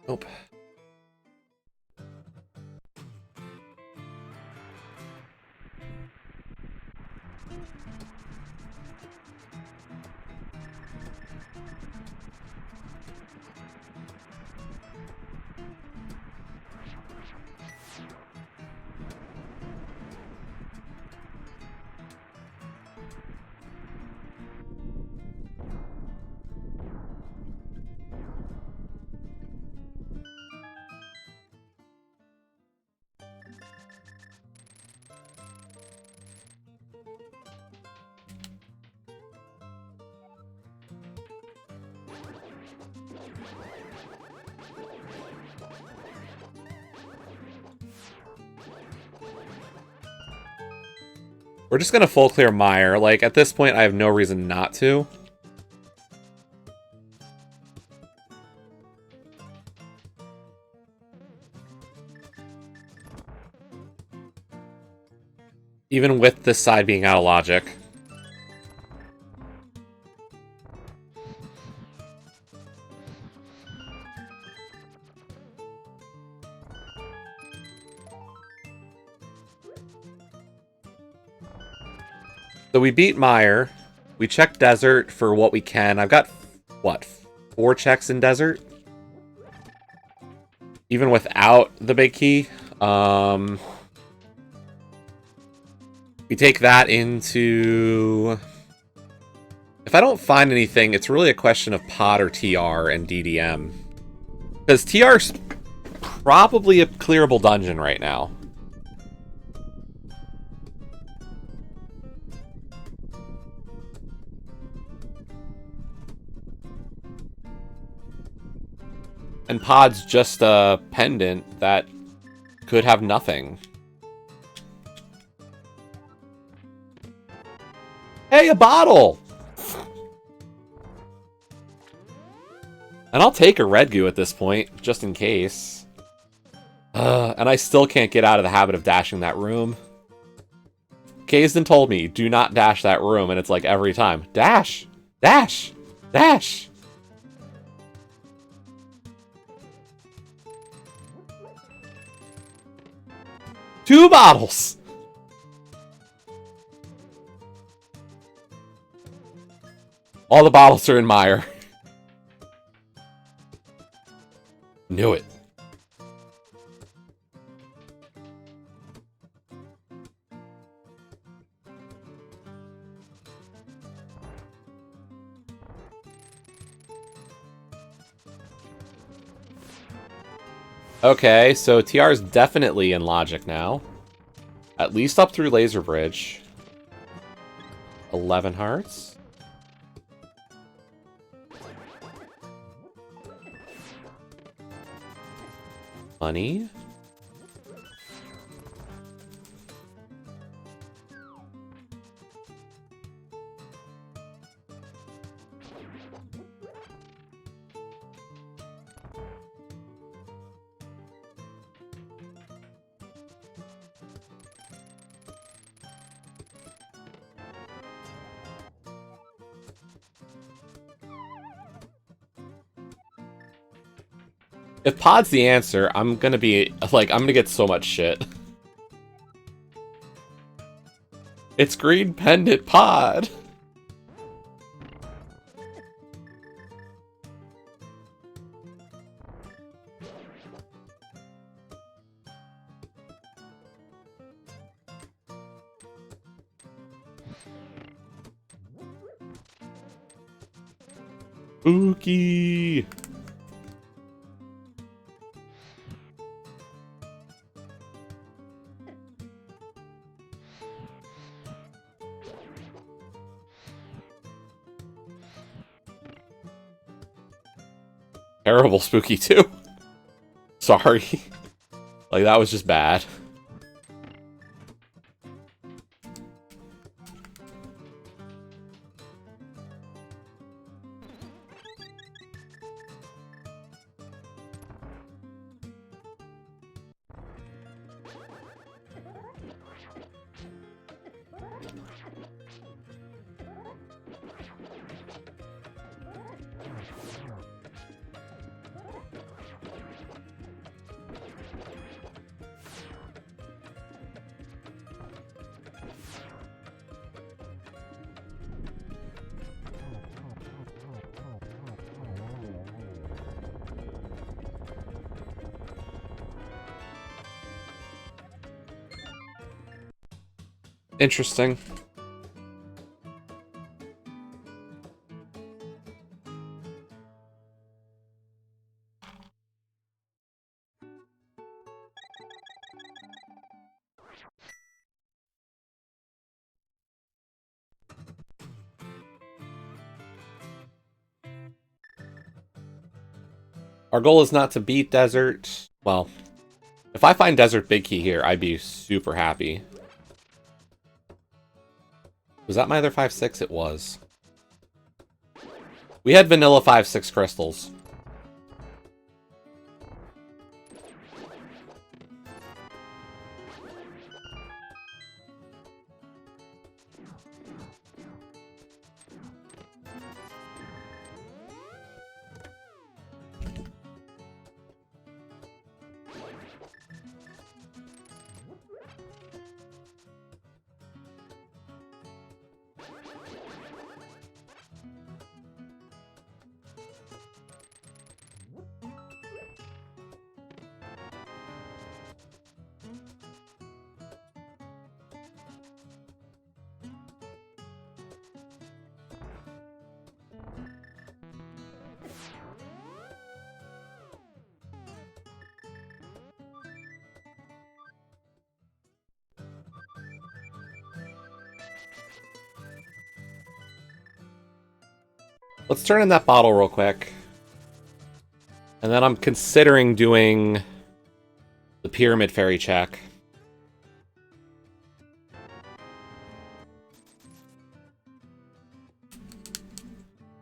Nope. We're just gonna full clear Meyer. Like, at this point, I have no reason not to. Even with this side being out of logic. So we beat Meyer. We checked Desert for what we can. I've got, what, 4 checks in Desert? Even without the big key. We take that into... If I don't find anything, it's really a question of pot or TR and DDM. Because TR's probably a clearable dungeon right now. And Pod's just a pendant that could have nothing. Hey, a bottle! And I'll take a red goo at this point, just in case. And I still can't get out of the habit of dashing that room. Kaysden told me, do not dash that room, and it's like every time. Dash! Dash! Dash! Two bottles! All the bottles are in mire. Knew it. Okay, so TR's definitely in logic now. At least up through Laser Bridge. 11 hearts. Money. If Pod's the answer, I'm gonna be, like, I'm gonna get so much shit. It's Green Pendant Pod! Spooky! Terrible Spooky too. Sorry. Like, that was just bad. Interesting. Our goal is not to beat Desert. Well, if I find Desert Big Key here, I'd be super happy. Was that my other 5-6? It was. We had vanilla 5-6 crystals. Let's turn in that bottle real quick. And then I'm considering doing the Pyramid Fairy check.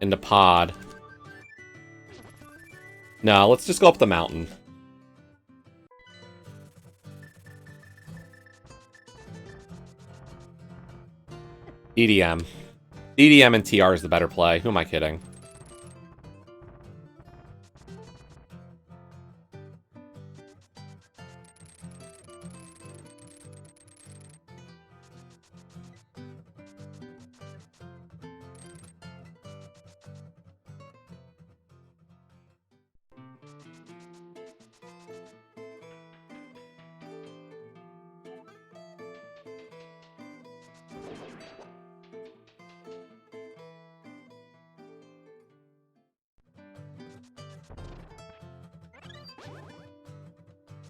Into pod. No, let's just go up the mountain. EDM. EDM and TR is the better play. Who am I kidding?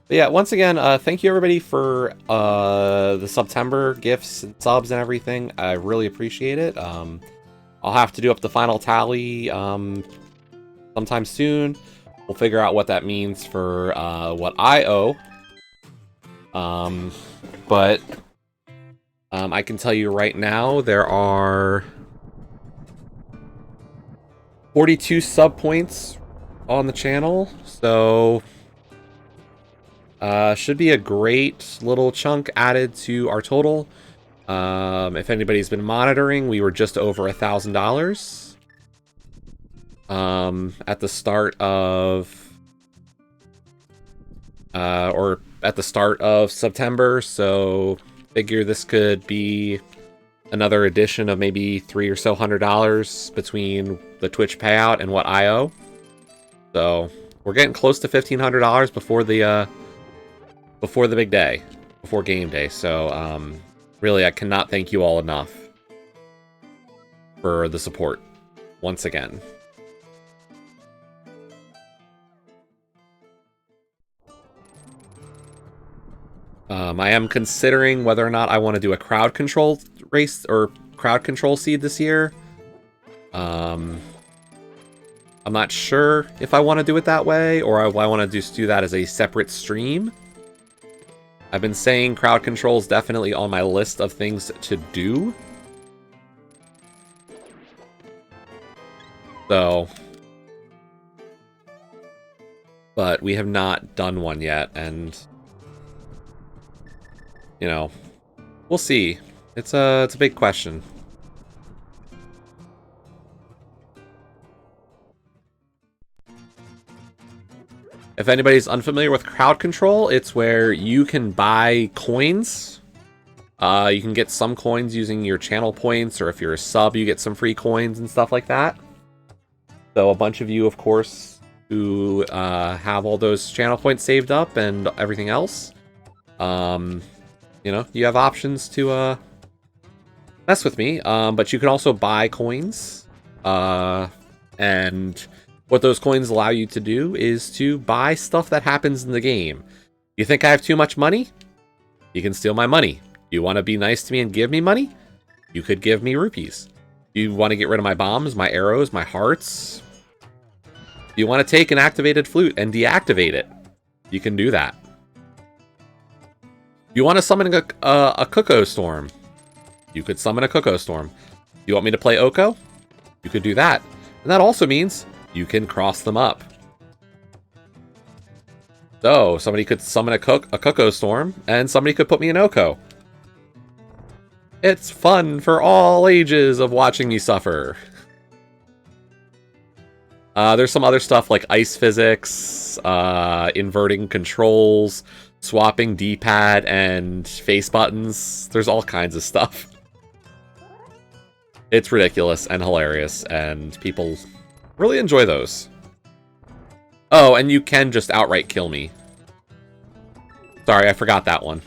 But yeah, once again, thank you everybody for the September gifts and subs and everything. I really appreciate it. I'll have to do up the final tally sometime soon. We'll figure out what that means for what I owe. But I can tell you right now, there are 42 sub points on the channel, so should be a great little chunk added to our total. If anybody's been monitoring, we were just over $1,000 at the start of September, so figure this could be another addition of maybe $300 or so between the Twitch payout and what I owe. So we're getting close to $1,500 before the big day, before game day. So really, I cannot thank you all enough for the support once again. I am considering whether or not I want to do a crowd control race or crowd control seed this year. I'm not sure if I want to do it that way, or I want to just do that as a separate stream. I've been saying crowd control is definitely on my list of things to do. So, but we have not done one yet, and you know, we'll see. It's a big question. If anybody's unfamiliar with crowd control, it's where you can buy coins. You can get some coins using your channel points, or if you're a sub, you get some free coins and stuff like that. So a bunch of you, of course, who have all those channel points saved up and everything else, you know, you have options to mess with me. But you can also buy coins, and what those coins allow you to do is to buy stuff that happens in the game. You think I have too much money? You can steal my money. You want to be nice to me and give me money? You could give me rupees. You want to get rid of my bombs, my arrows, my hearts? You want to take an activated flute and deactivate it? You can do that. You want to summon a Cuckoo Storm? You could summon a Cuckoo Storm. You want me to play Oko? You could do that. And that also means you can cross them up. So, somebody could summon a Cuckoo Storm, and somebody could put me in Oko. It's fun for all ages of watching me suffer. There's some other stuff like ice physics, inverting controls, swapping D-pad and face buttons. There's all kinds of stuff. It's ridiculous and hilarious, and people really enjoy those. Oh, and you can just outright kill me. Sorry, I forgot that one.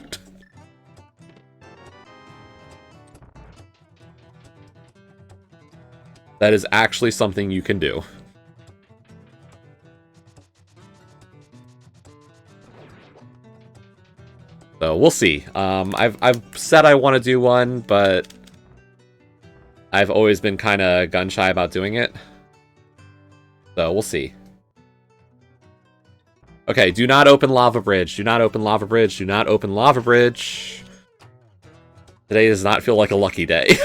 That is actually something you can do. So we'll see. I've said I want to do one, but I've always been kind of gun shy about doing it. So we'll see. Okay, do not open Lava Bridge. Do not open Lava Bridge. Do not open Lava Bridge. Today does not feel like a lucky day.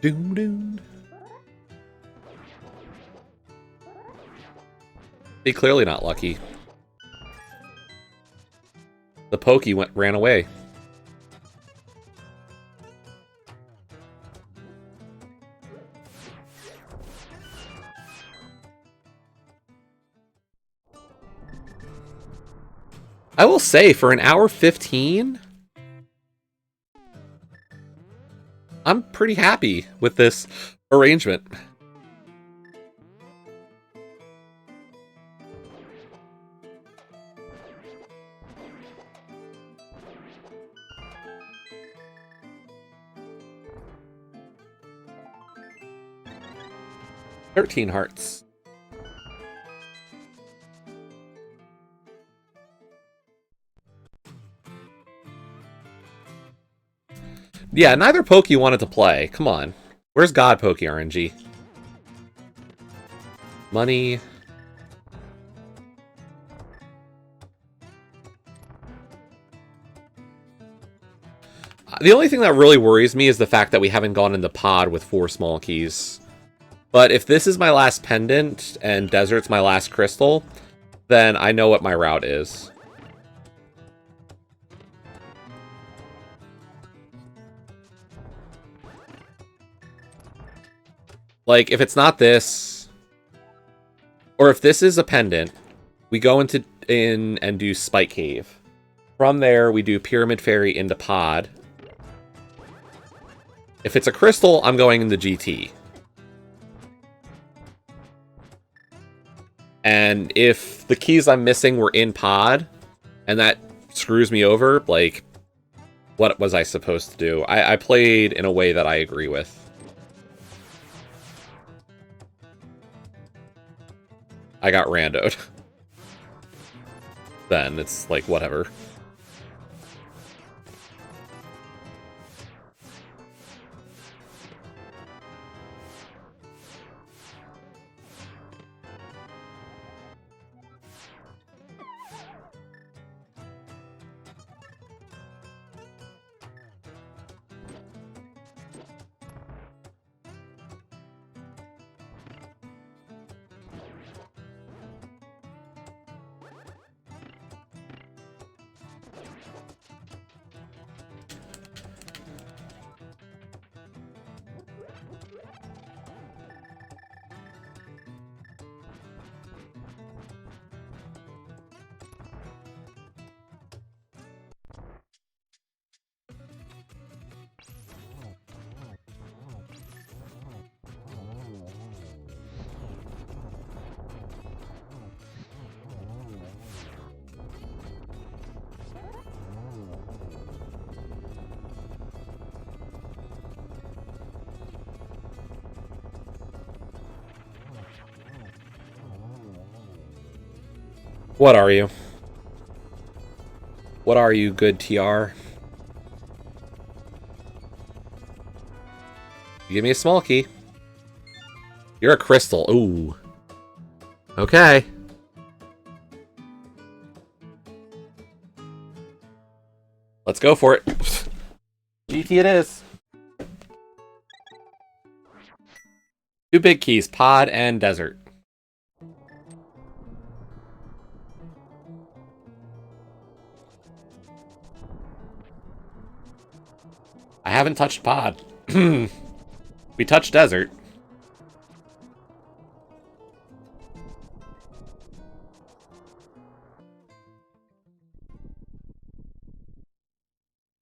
Doom doom. Be clearly not lucky. The Pokey ran away. I will say, for an hour 15, I'm pretty happy with this arrangement. $13 hearts. Yeah, neither Pokey wanted to play. Come on. Where's God Pokey RNG? Money. The only thing that really worries me is the fact that we haven't gone into pod with 4 small keys. But if this is my last pendant and Desert's my last crystal, then I know what my route is. Like, if it's not this, or if this is a pendant, we go in and do Spike Cave. From there, we do Pyramid Fairy into pod. If it's a crystal, I'm going into GT. And if the keys I'm missing were in pod, and that screws me over, like, what was I supposed to do? I played in a way that I agree with. I got randoed. Then it's like, whatever. What are you? What are you, good TR? Give me a small key. You're a crystal. Ooh. Okay. Let's go for it. GT it is. 2 big keys, pod and desert. I haven't touched pod. We touched desert.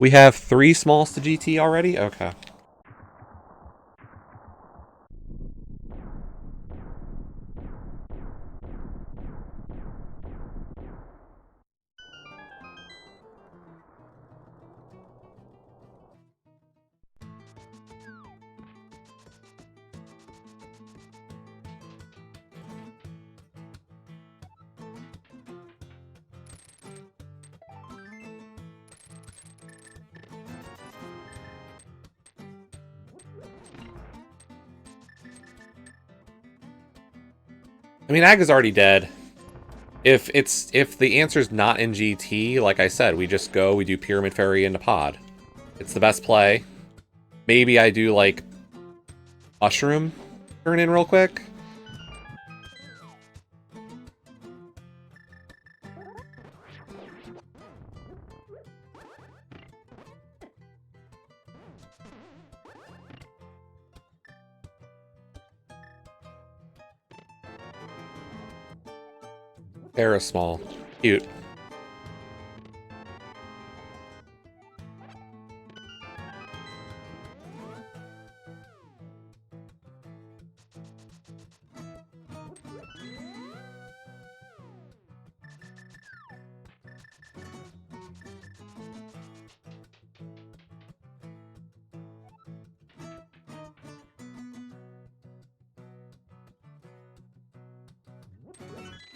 We have 3 smalls to GT already? Okay. I mean, Ag is already dead. If the answer's not in GT, like I said, we just go, we do Pyramid Fairy into Pod. It's the best play. Maybe I do, like, Mushroom turn in real quick. Small. Cute.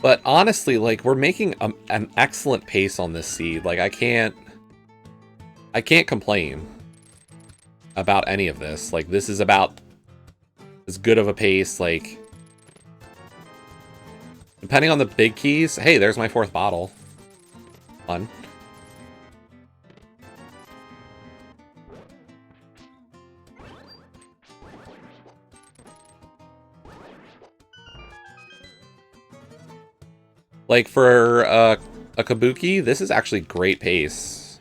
But honestly, like, we're making an excellent pace on this seed. Like, I can't complain about any of this. Like, this is about as good of a pace. Like, depending on the big keys. Hey, there's my 4th bottle. Fun. Like, for a Kabuki, this is actually great pace.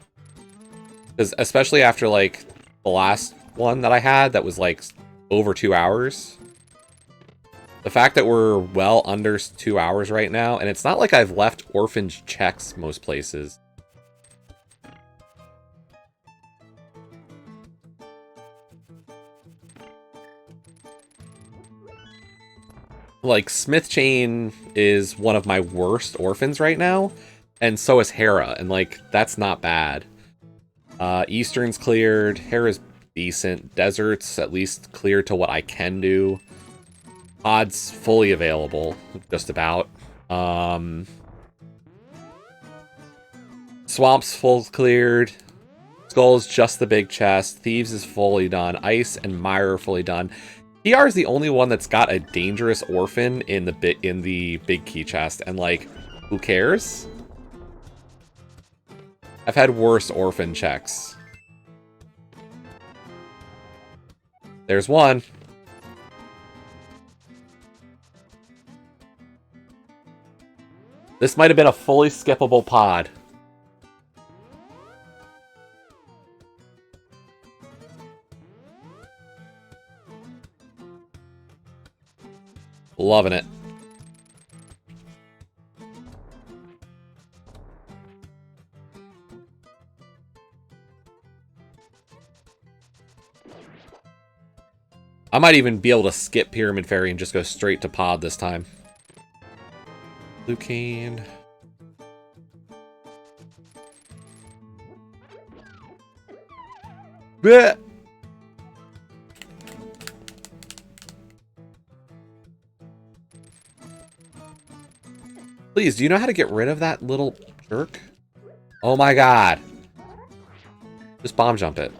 Because especially after, like, the last one that I had that was, like, over 2 hours. The fact that we're well under 2 hours right now, and it's not like I've left orphaned checks most places. Like, Smith Chain is one of my worst orphans right now, and so is Hera, and, like, that's not bad. Eastern's cleared, Hera's decent, Desert's at least cleared to what I can do. Pod's fully available, just about. Swamp's full cleared. Skull's just the big chest. Thieves is fully done. Ice and Mire are fully done. PR is the only one that's got a dangerous orphan in the big key chest, and, like, who cares? I've had worse orphan checks. There's one. This might have been a fully skippable pod. Loving it. I might even be able to skip Pyramid Fairy and just go straight to pod this time. Blue Cane. Blech! Please, do you know how to get rid of that little jerk? Oh my god. Just bomb jump it.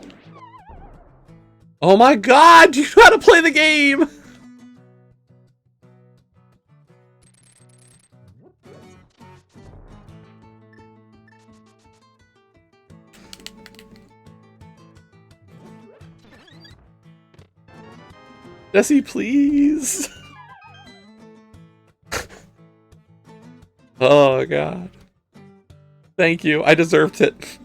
Oh my god, do you know how to play the game? Jesse, please. Oh god. Thank you, I deserved it.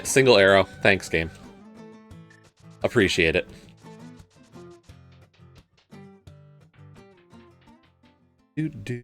Single arrow. Thanks, game. Appreciate it. Do.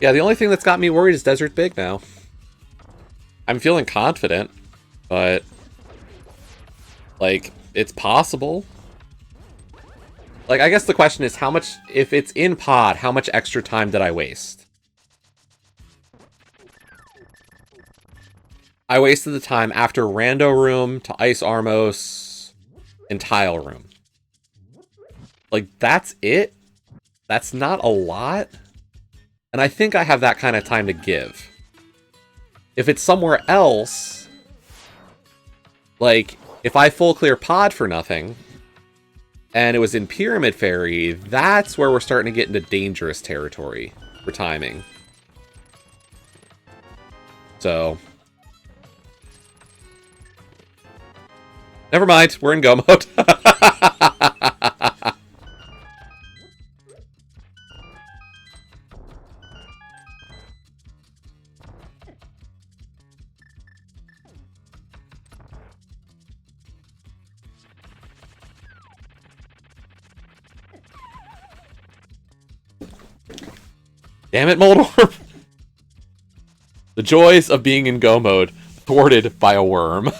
Yeah, the only thing that's got me worried is Desert Big now. I'm feeling confident, but like, it's possible. Like, I guess the question is how much, if it's in pod, how much extra time did I waste? I wasted the time after Rando Room to Ice Armos and Tile Room. Like, that's it? That's not a lot? And I think I have that kind of time to give. If it's somewhere else, like, if I full clear pod for nothing, and it was in Pyramid Fairy, that's where we're starting to get into dangerous territory for timing. So, never mind, we're in go mode. Damn it, Moldorm! The joys of being in go mode, thwarted by a worm.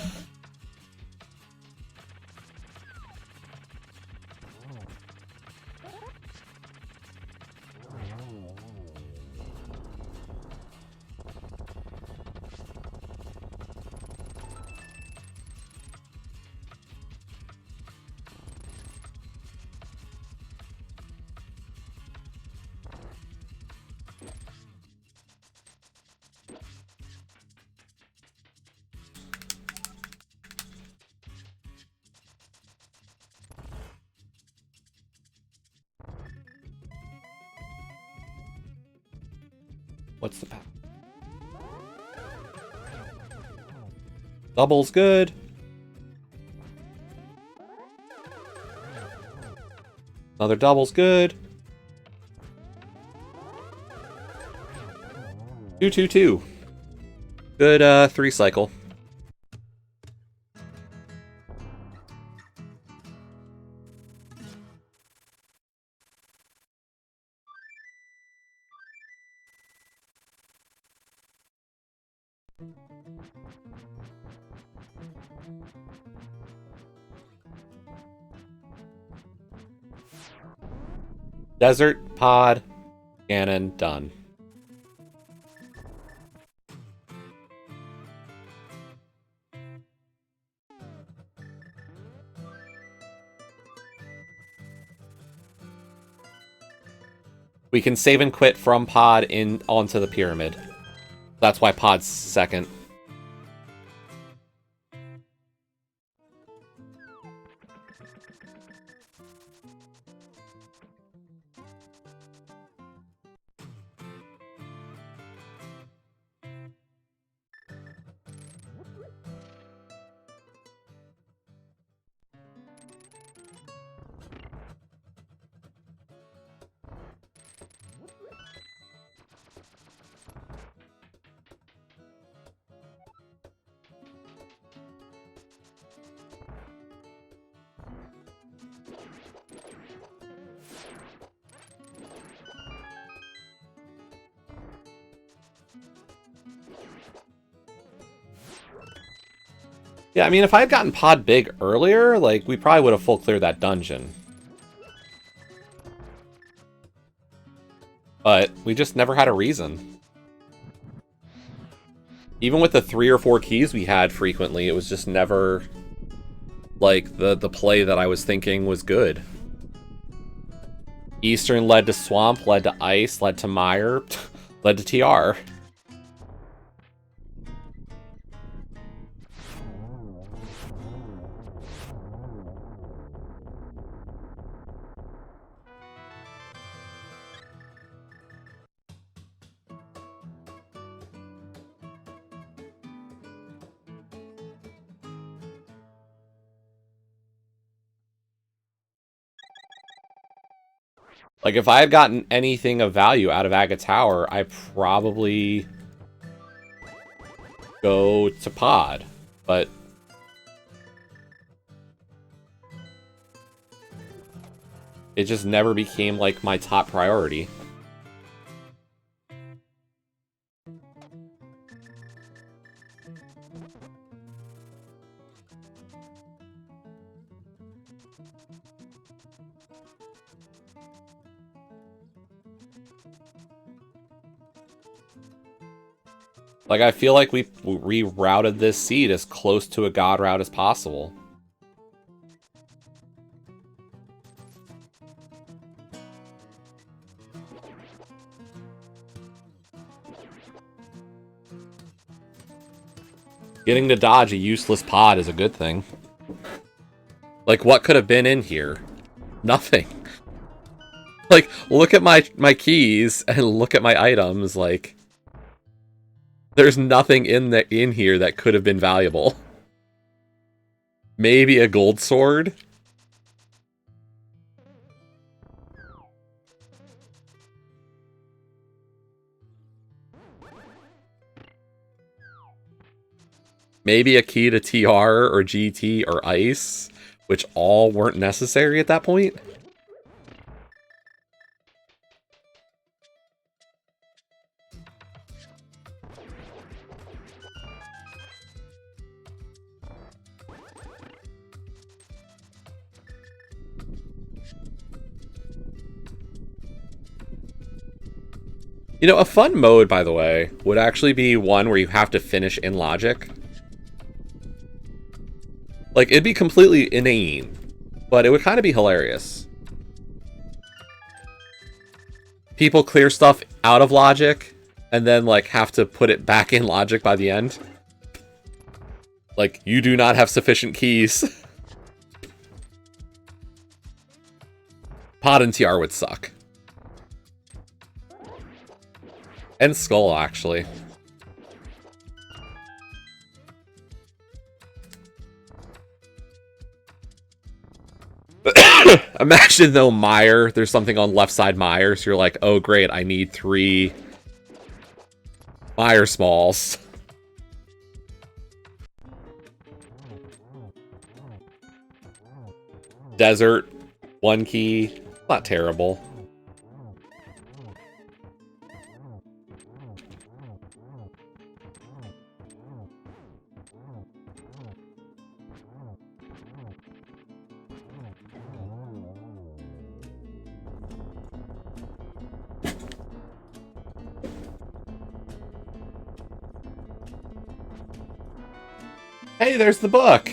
What's the path? Double's good. Another double's good. 2-2-2. Good 3 cycle. Desert, pod, Ganon, done. We can save and quit from pod in onto the pyramid. That's why pod's second. Yeah, I mean, if I had gotten pod big earlier, like, we probably would have full cleared that dungeon. But we just never had a reason. Even with the 3 or 4 keys we had frequently, it was just never, like, the play that I was thinking was good. Eastern led to Swamp, led to Ice, led to Mire, led to TR. Like, if I had gotten anything of value out of Aga Tower, I probably go to pod, but it just never became, like, my top priority. Like, I feel like we rerouted this seed as close to a god route as possible. Getting to dodge a useless pod is a good thing. Like, what could have been in here? Nothing. Like, look at my keys and look at my items, like... There's nothing in here that could have been valuable. Maybe a gold sword? Maybe a key to TR or GT or Ice, which all weren't necessary at that point? You know, a fun mode, by the way, would actually be one where you have to finish in logic. Like, it'd be completely inane, but it would kind of be hilarious. People clear stuff out of logic, and then, like, have to put it back in logic by the end. Like, you do not have sufficient keys. Pod and TR would suck. And Skull, actually. Imagine, though, Mire. There's something on left side Mire, so you're like, oh, great, I need 3 Mire Smalls. Desert, 1 key. Not terrible. Hey, there's the book!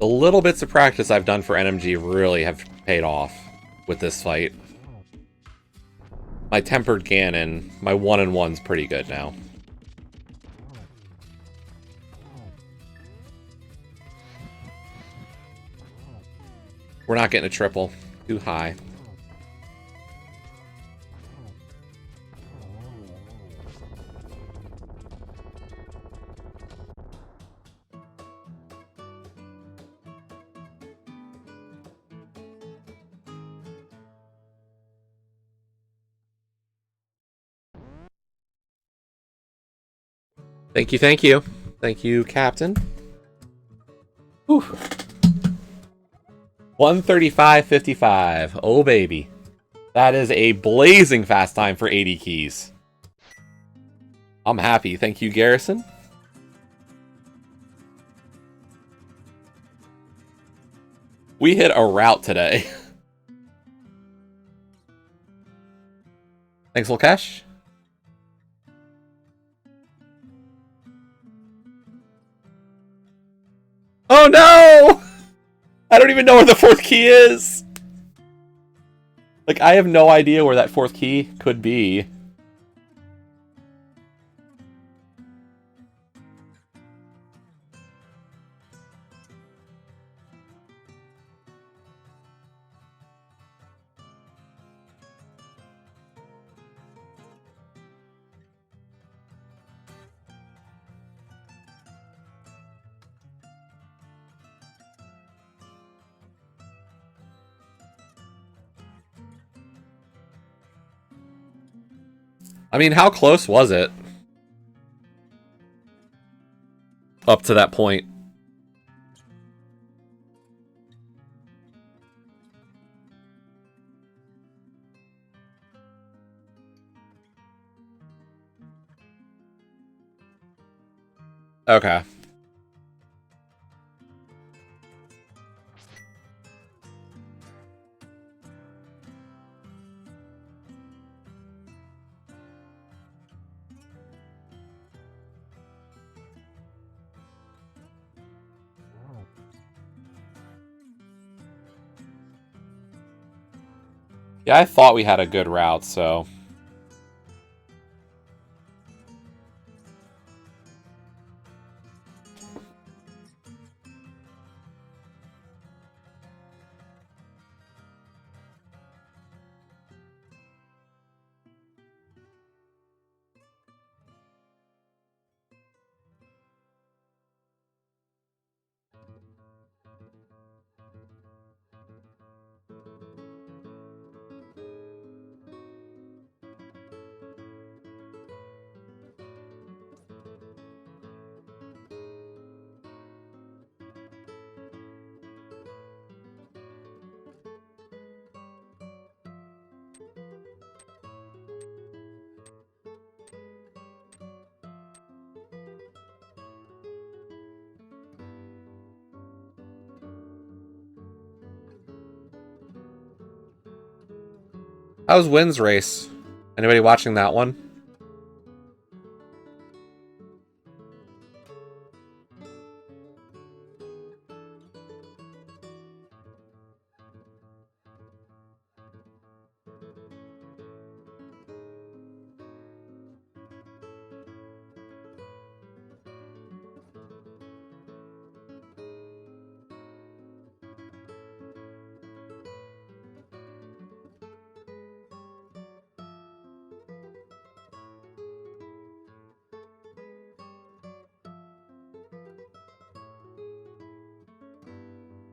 The little bits of practice I've done for NMG really have paid off with this fight. My Tempered Ganon, my 1-in-1's pretty good now. We're not getting a triple. Too high. Thank you, thank you. Thank you, Captain. Whew. 135.55. Oh, baby. That is a blazing fast time for 80 keys. I'm happy. Thank you, Garrison. We hit a route today. Thanks, Lakesh. Oh no! I don't even know where the fourth key is! Like, I have no idea where that fourth key could be. I mean, how close was it? Up to that point. Okay. Yeah, I thought we had a good route, so... How's Wynn's race? Anybody watching that one?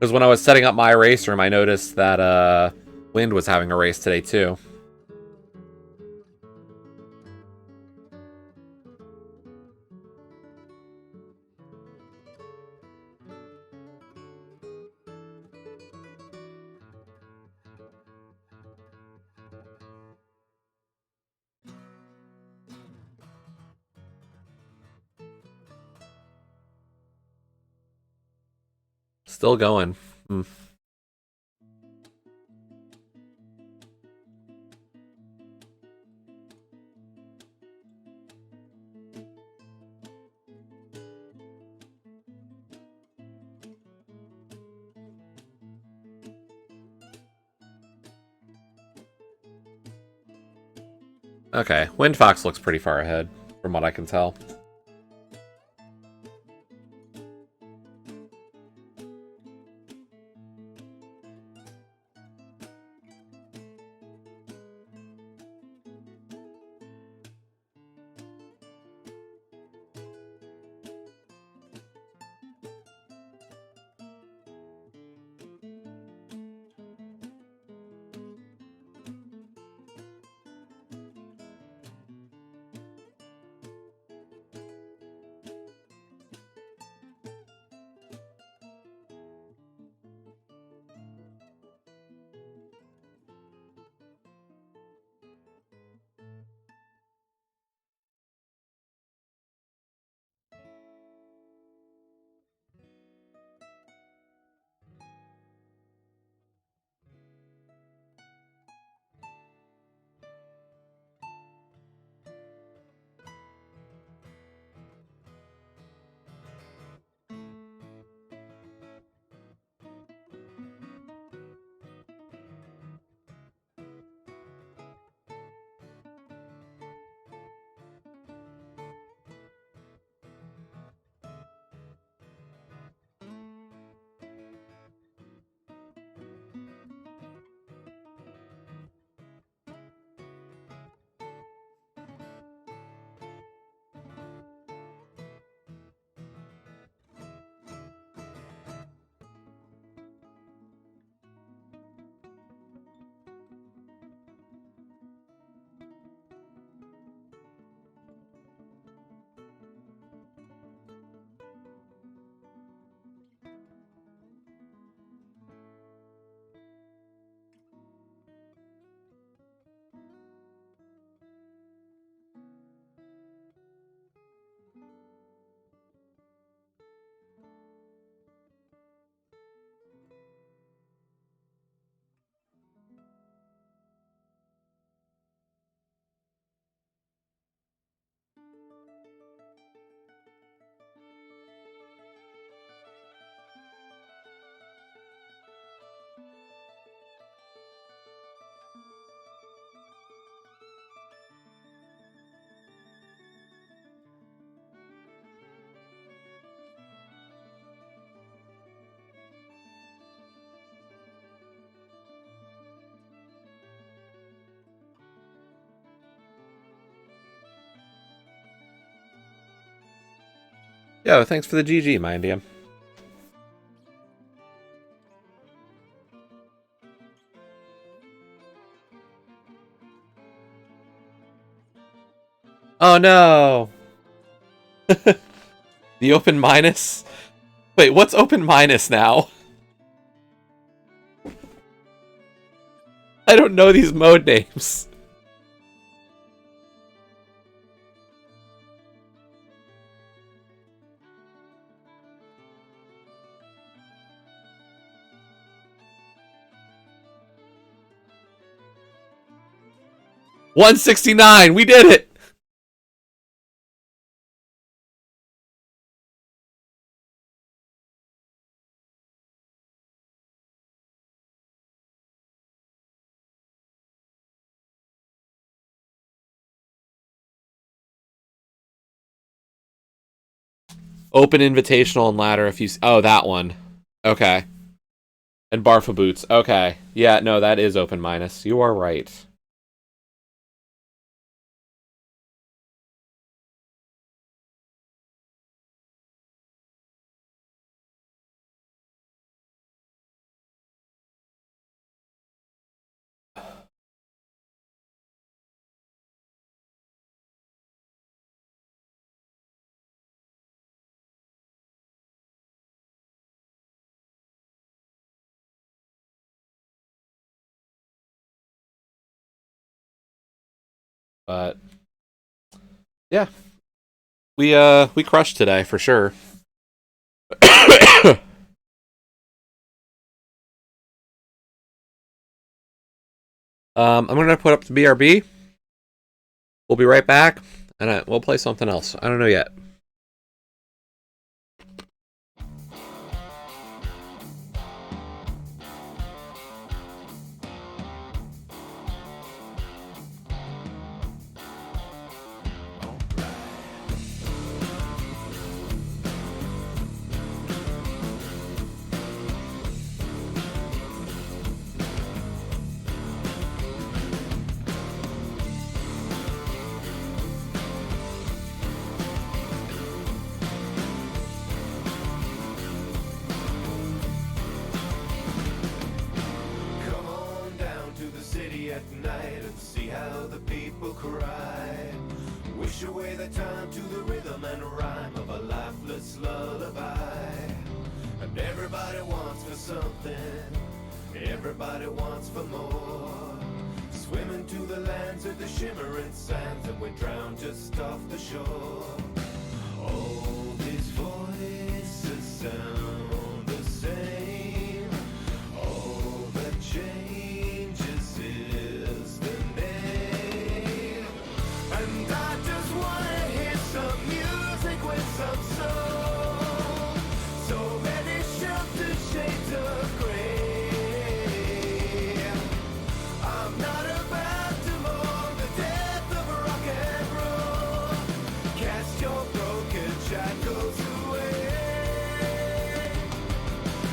Because when I was setting up my race room, I noticed that Wind was having a race today too. Still going. Okay, Windfox looks pretty far ahead, from what I can tell. Yo, thanks for the GG, my Indian. Oh no! The open minus? Wait, what's open minus now? I don't know these mode names. $169! We did it! Open invitational and ladder if you... Oh, that one. Okay. And Barfa boots. Okay. Yeah, no, that is open minus. You are right. But yeah, we crushed today for sure. I'm gonna put up the BRB. We'll be right back, and we'll play something else. I don't know yet. At night and see how the people cry. Wish away the time to the rhythm and rhyme of a lifeless lullaby. And everybody wants for something, everybody wants for more. Swimming to the lands of the shimmering sands, and we drown just off the shore. All these voices sound the same. All that changes is the name. And I just wanna hear some music with some soul. So many sheltered shades of gray. I'm not about to mourn the death of rock and roll. Cast your broken shackles away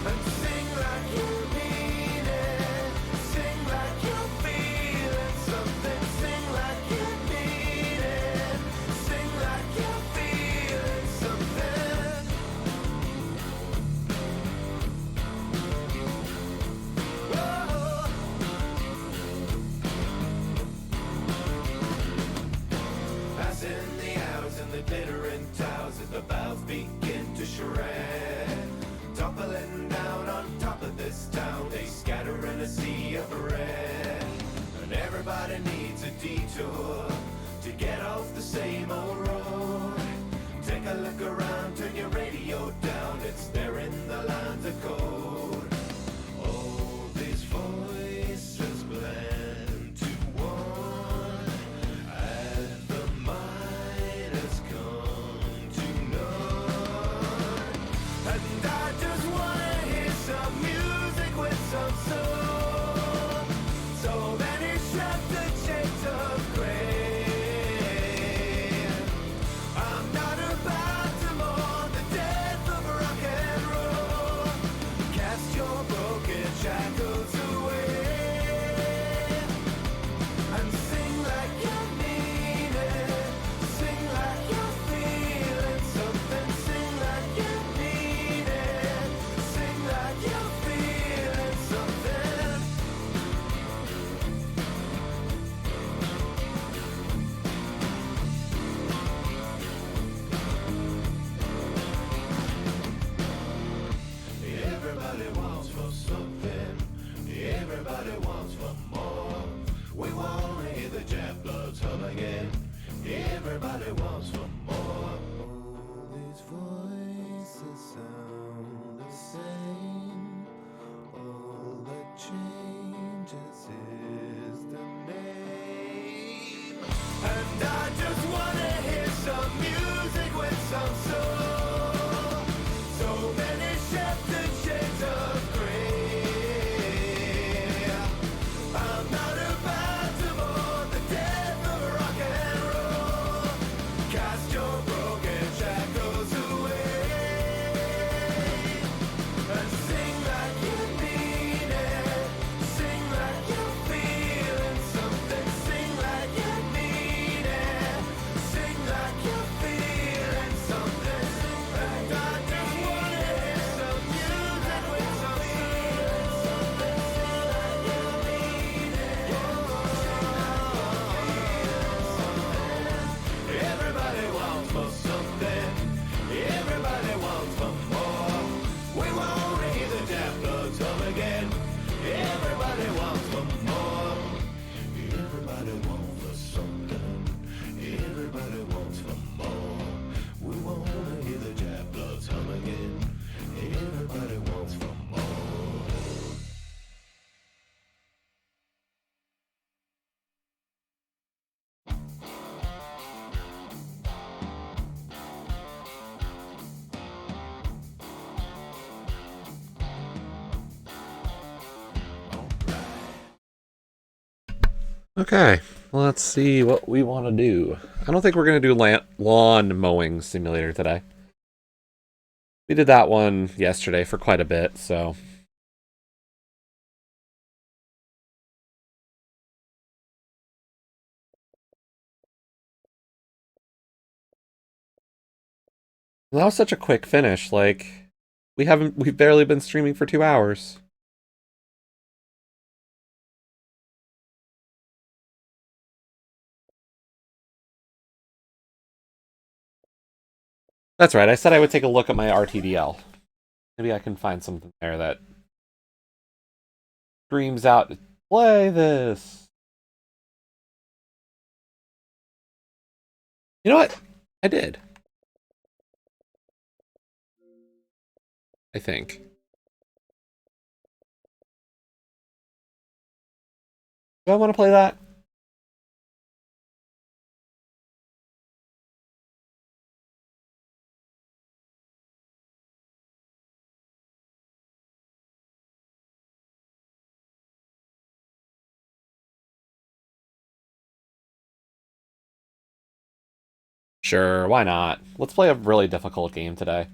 and sing like you mean it. Sing like you're feeling something. Sing like you mean it. Sing like you're feeling something. Whoa. Passing the hours and the glittering towers as the valves begin to shred. Toppling down on top of this town, they scatter in a sea of red. And everybody needs a detour to get off the same old road. Take a look around, turn your radio down, it's there in the lines of code. All these voices blend to one as the mind has come to none. And I just wanna hear some music with some soul. So many sheltered shades of gray. I'm not about to mourn Okay, let's see what we want to do. I don't think we're going to do lawn mowing simulator today. We did that one yesterday for quite a bit, so... That was such a quick finish, like... We've barely been streaming for 2 hours. That's right, I said I would take a look at my RTDL. Maybe I can find something there that screams out, play this! You know what? I did. I think. Do I want to play that? Sure, why not? Let's play a really difficult game today.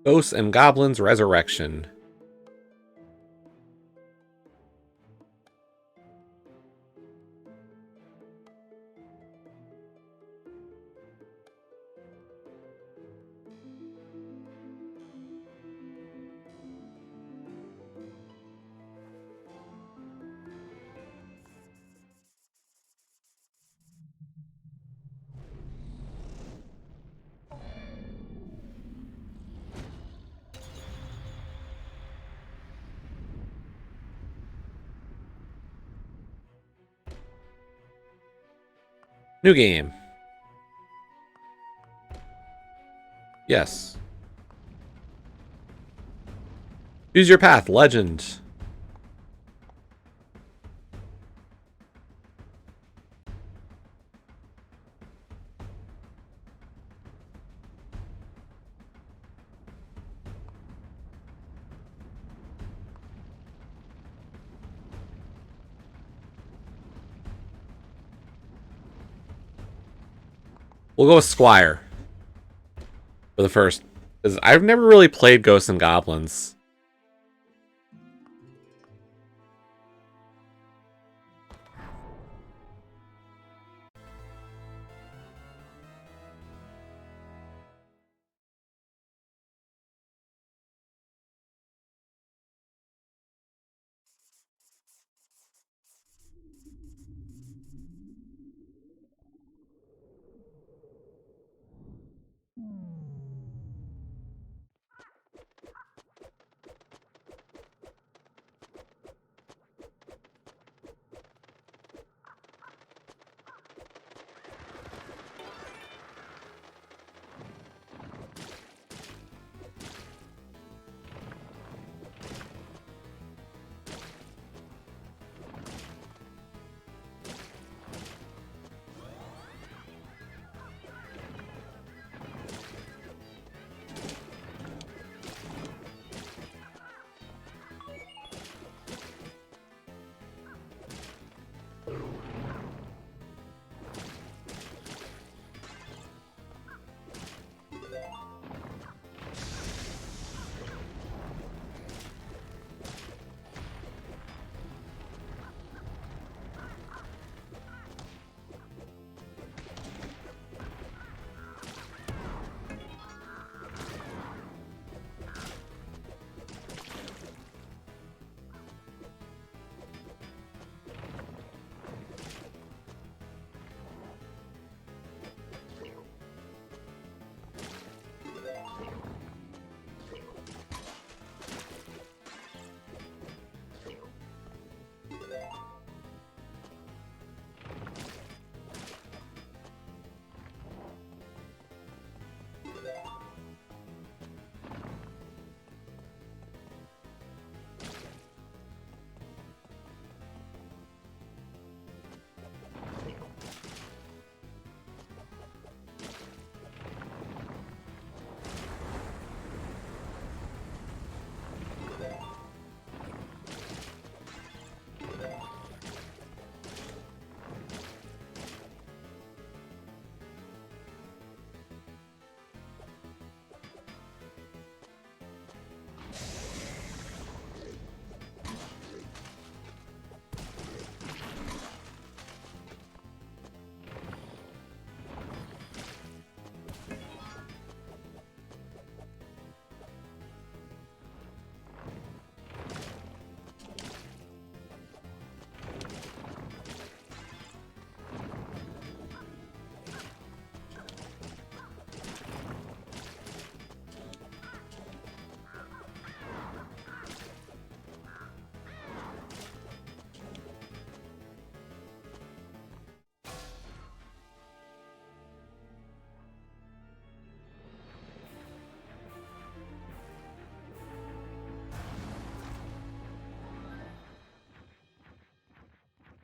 Ghosts and Goblins Resurrection. New game. Yes. Choose your path, legend. We'll go with Squire for the first. Because I've never really played Ghosts and Goblins.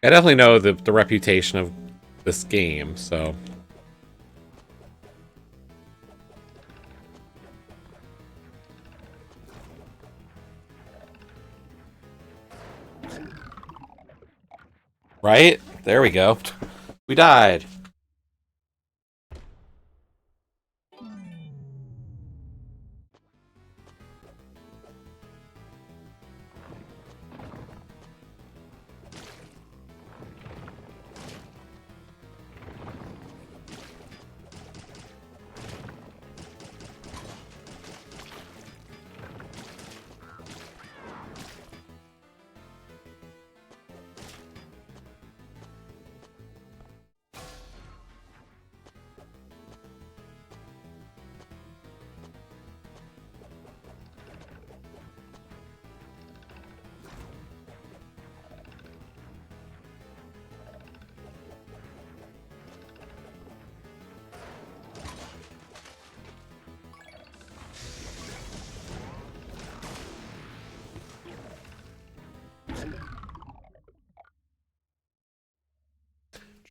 I definitely know the reputation of this game, so... Right? There we go. We died.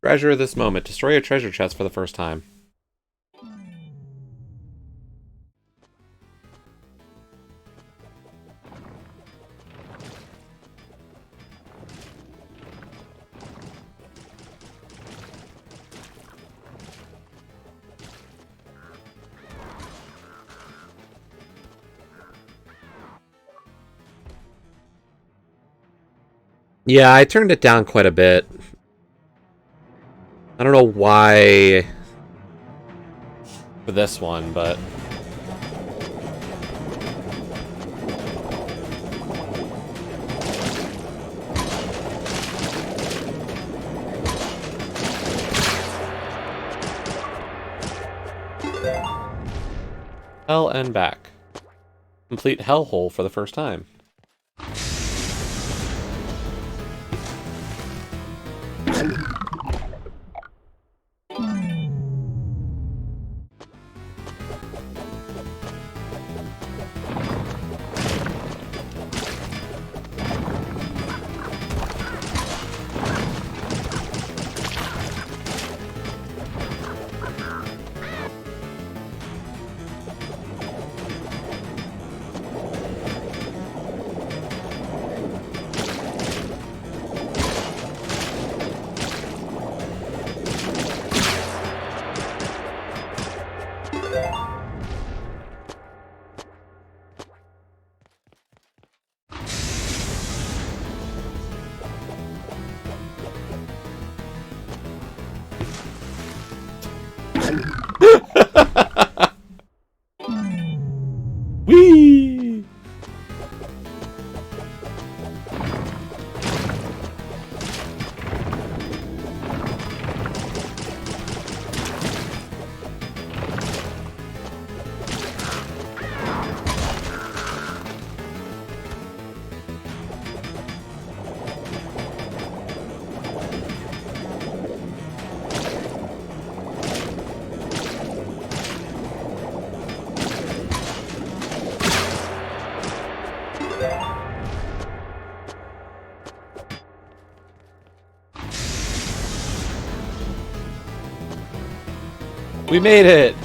Treasure this moment. Destroy a treasure chest for the first time. Yeah, I turned it down quite a bit. I don't know why for this one, but... Hell and back. Complete hellhole for the first time. Whee! We made it!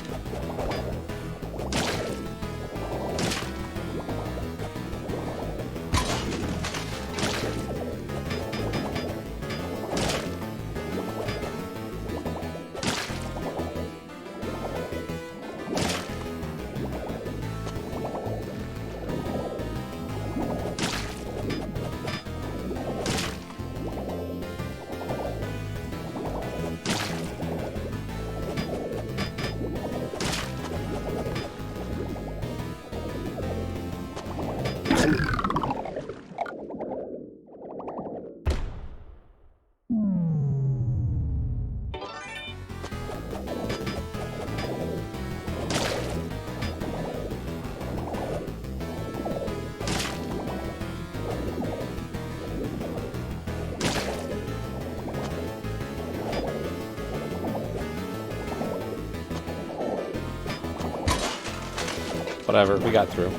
Whatever, we got through.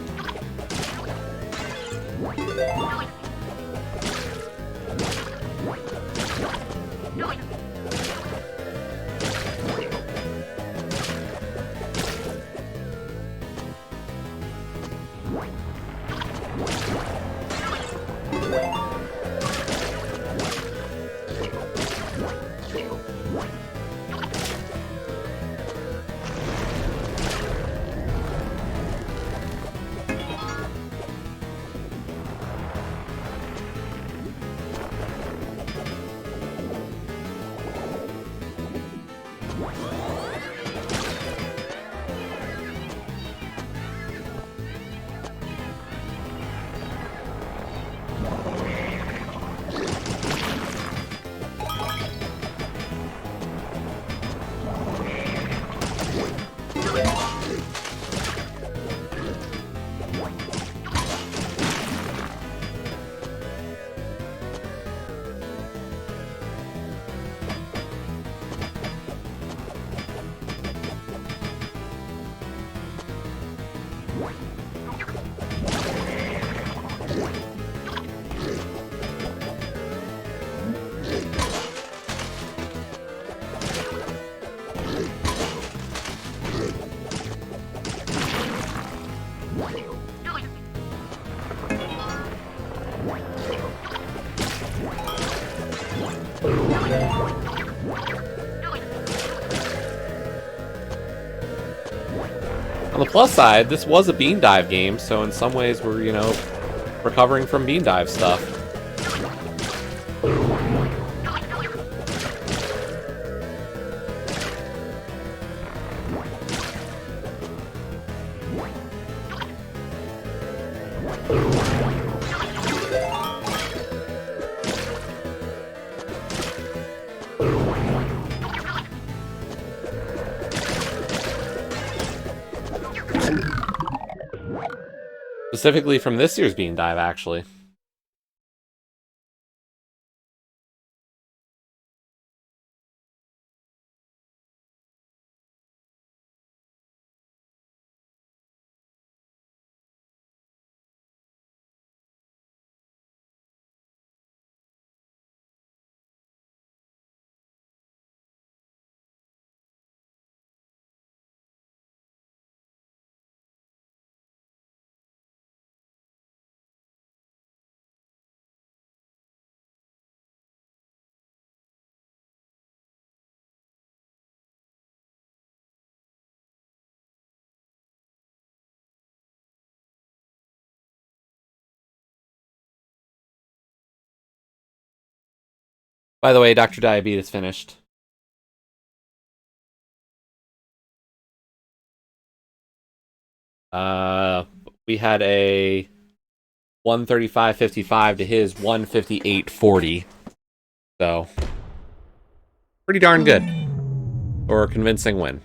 On the plus side, this was a bean dive game, so in some ways we're, you know, recovering from bean dive stuff. Specifically from this year's bean dive, actually. By the way, DrDiabetus finished. We had a 135.55 to his 158.40. So, pretty darn good. Or a convincing win.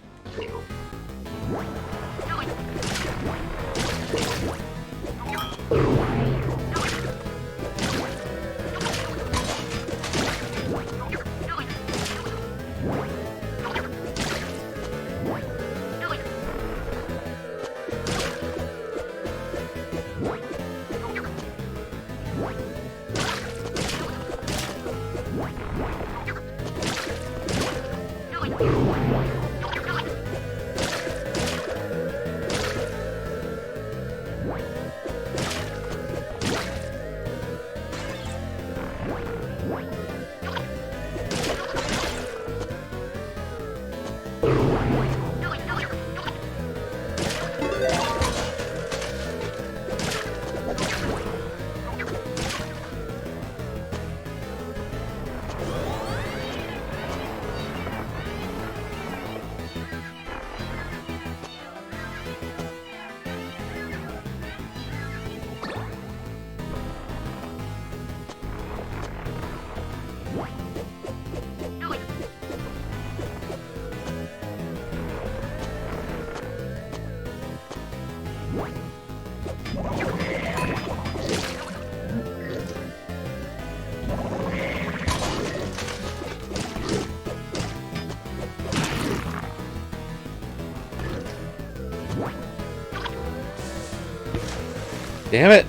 Damn it!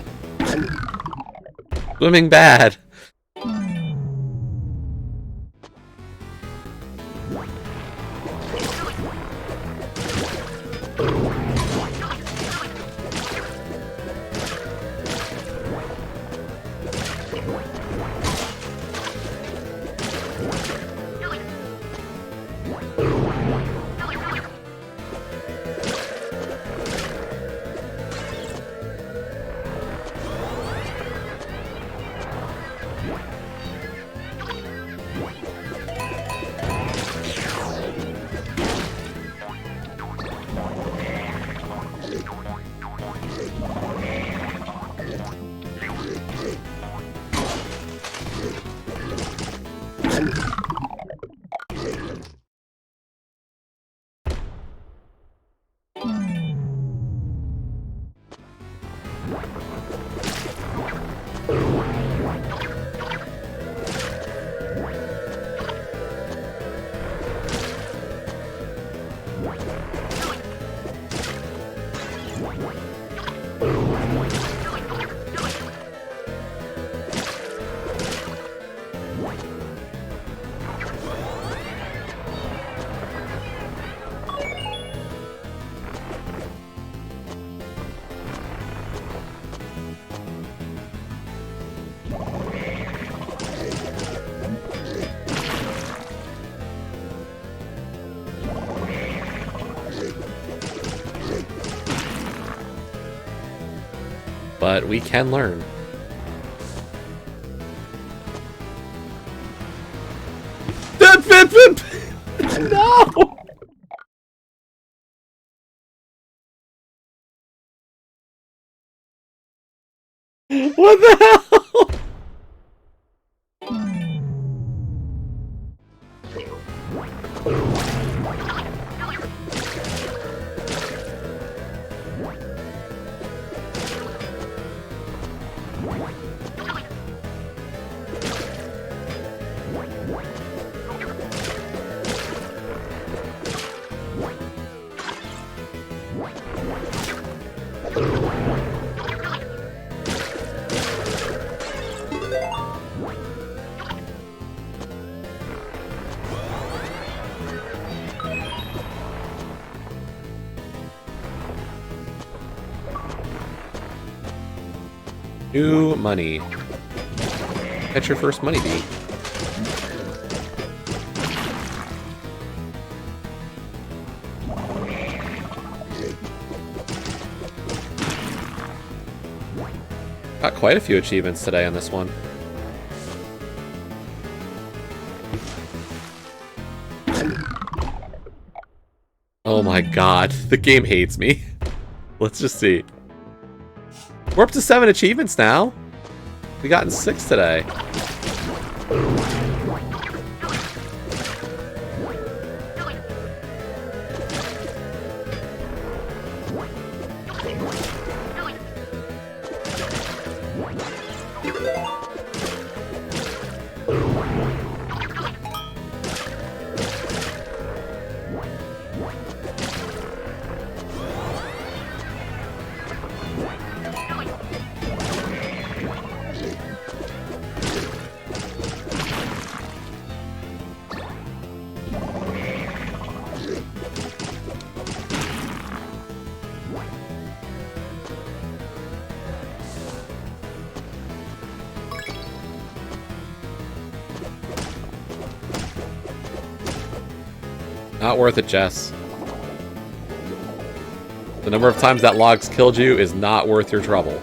Swimming bad. But we can learn. No! What the hell? New money. Catch your first money beat. Got quite a few achievements today on this one. Oh my god, the game hates me. Let's just see. We're up to 7 achievements now. We gotten 6 today. Not worth it, Jess. The number of times that log's killed you is not worth your trouble.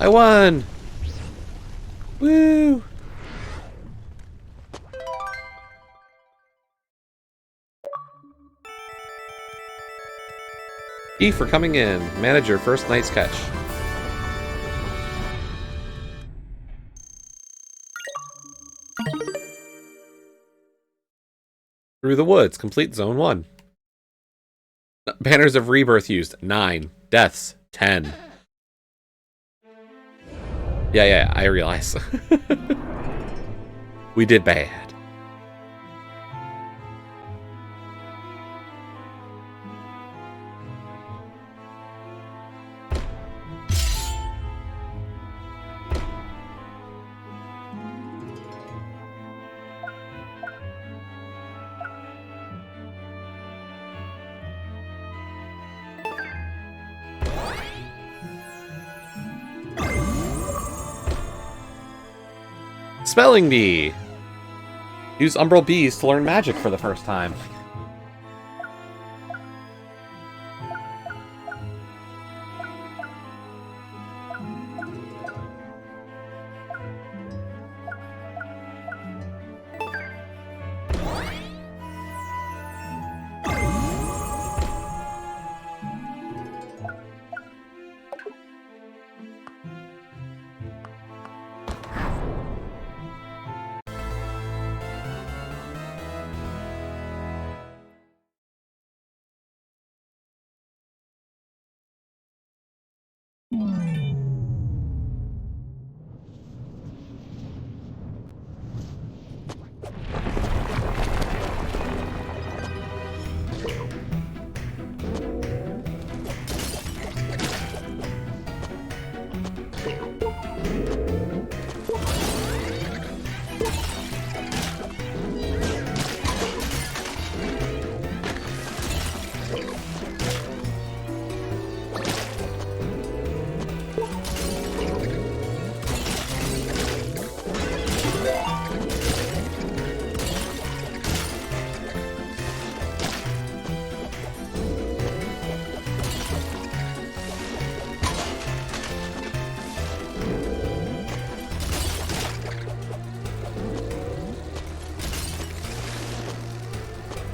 I won! Woo! E for coming in. Manage your first night's catch. Through the woods. Complete zone 1. Banners of rebirth used. 9. Deaths. 10. Yeah, I realize. We did bad. Spelling Bee! Use Umbral Bees to learn magic for the first time.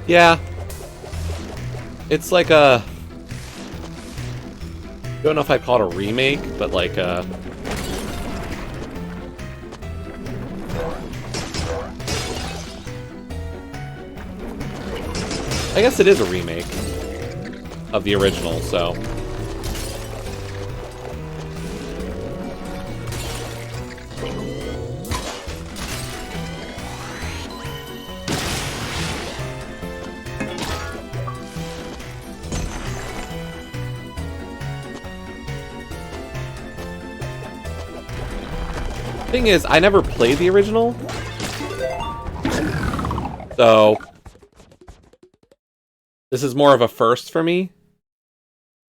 Yeah. It's like a... I don't know if I'd call it a remake, but like a... I guess it is a remake of the original, so... Thing is, I never played the original, so this is more of a first for me,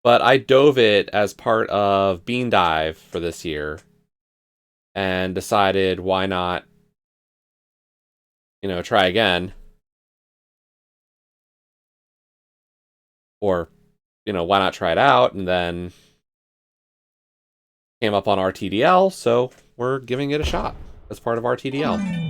but I dove it as part of Bean Dive for this year, and decided why not, try again, or, why not try it out, and then came up on RTDL, so we're giving it a shot as part of RTDL.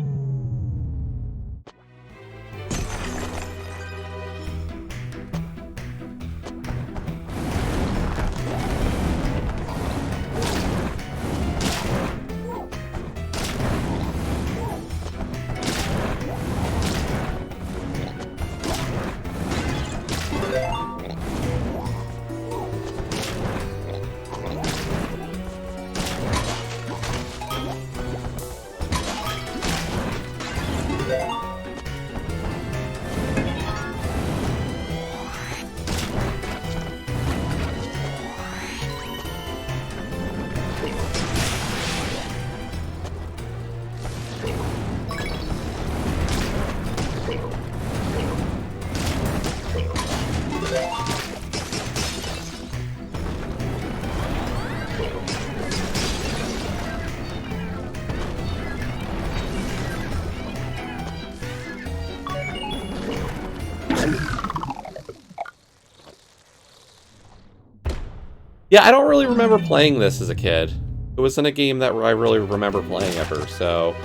Yeah, I don't really remember playing this as a kid. It wasn't a game that I really remember playing ever, so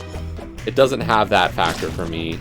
it doesn't have that factor for me.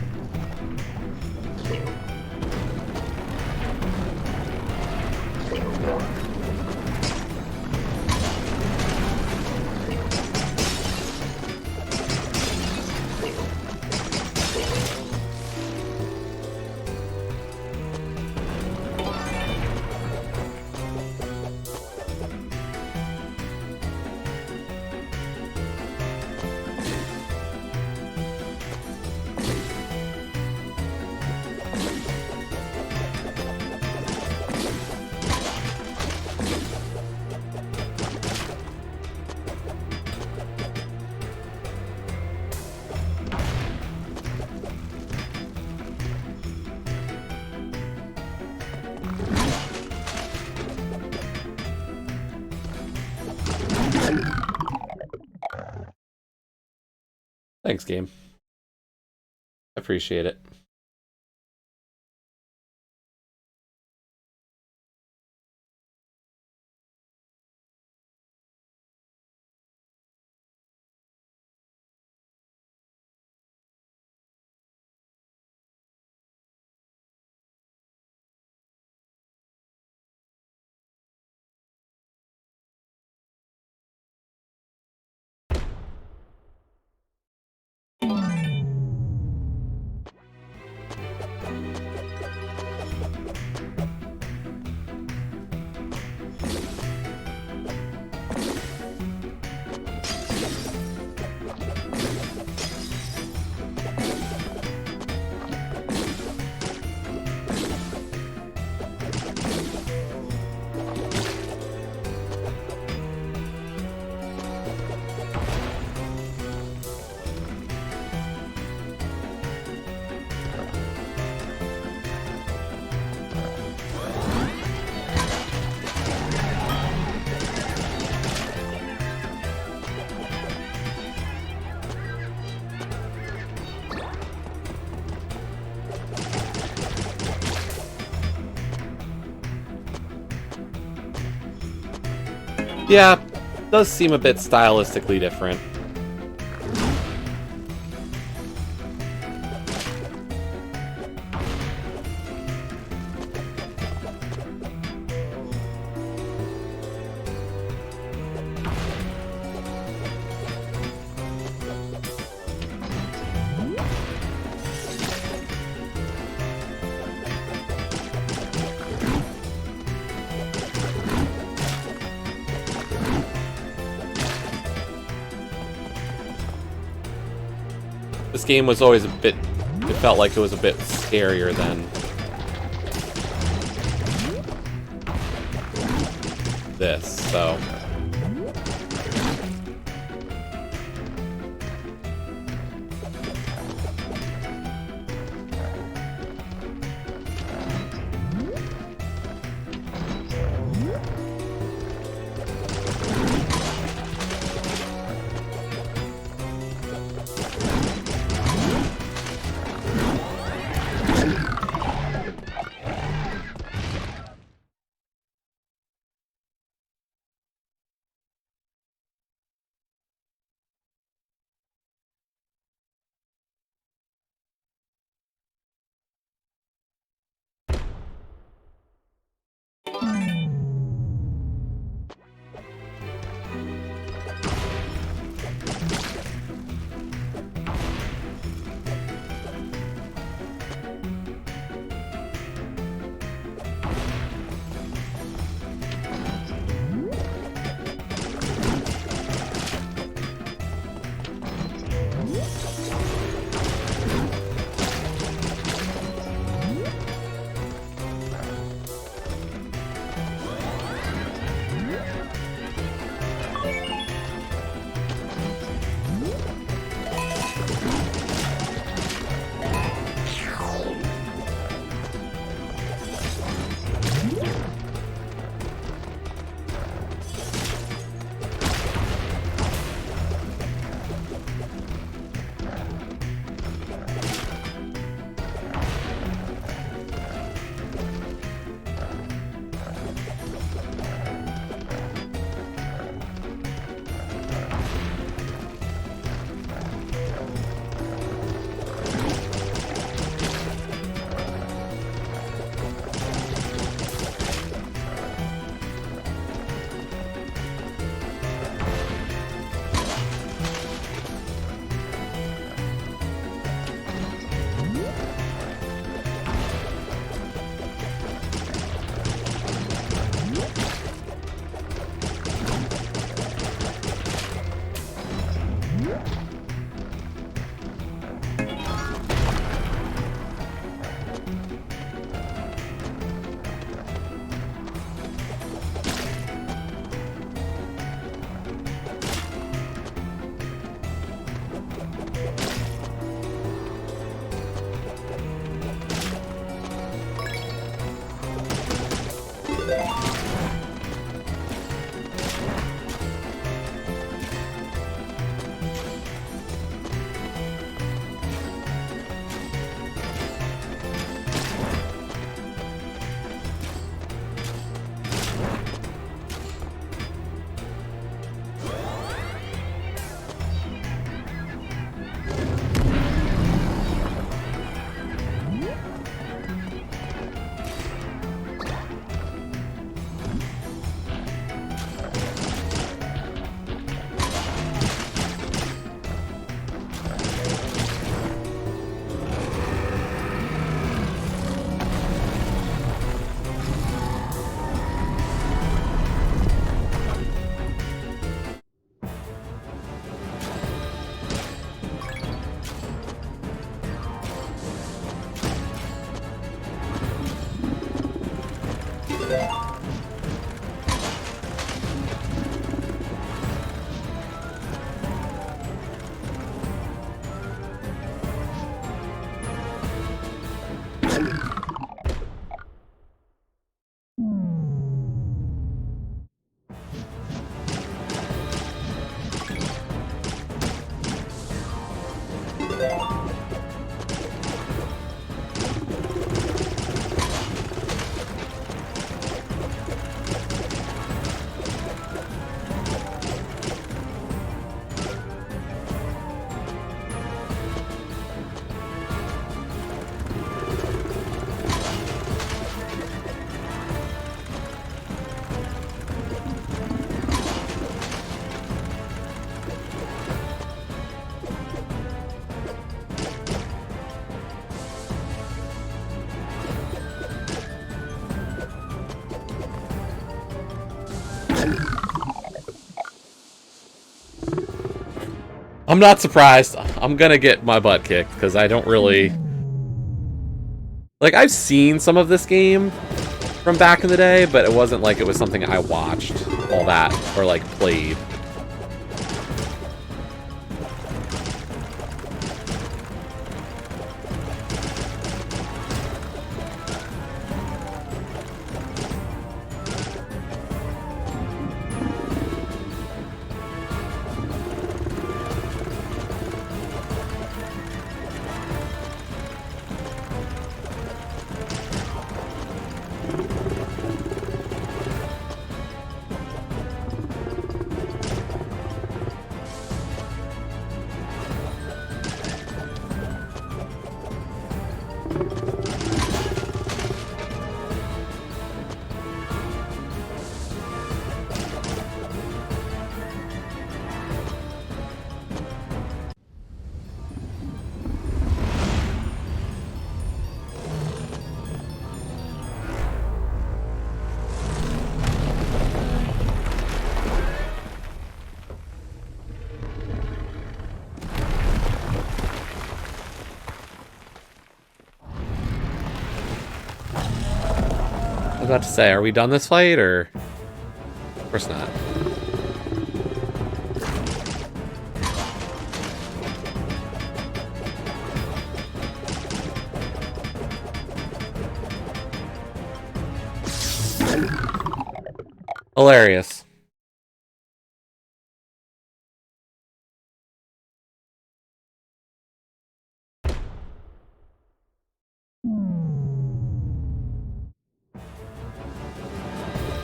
Thanks, game. I appreciate it. Yeah, does seem a bit stylistically different. This game was always a bit, it felt like it was a bit scarier than this, so. I'm not surprised. I'm gonna get my butt kicked, because I don't really... Like, I've seen some of this game from back in the day, but it wasn't like it was something I watched all that, or like, played. I was about to say, are we done this fight, or... Of course not. Hilarious.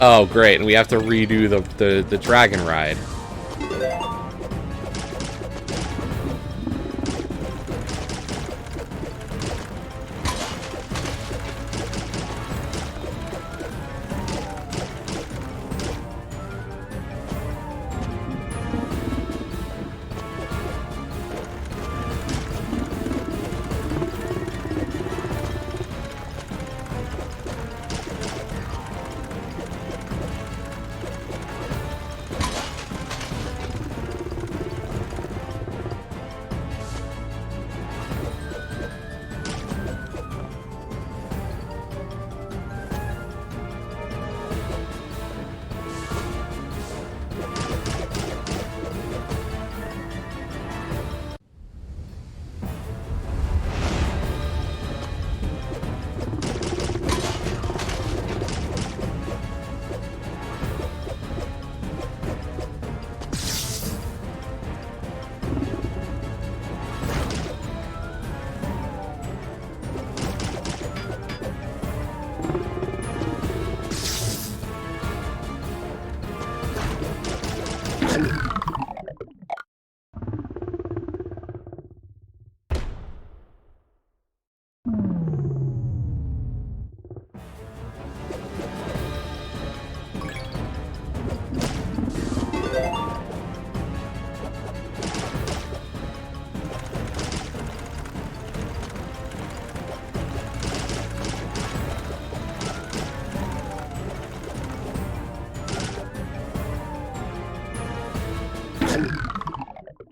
Oh, great, and we have to redo the dragon ride.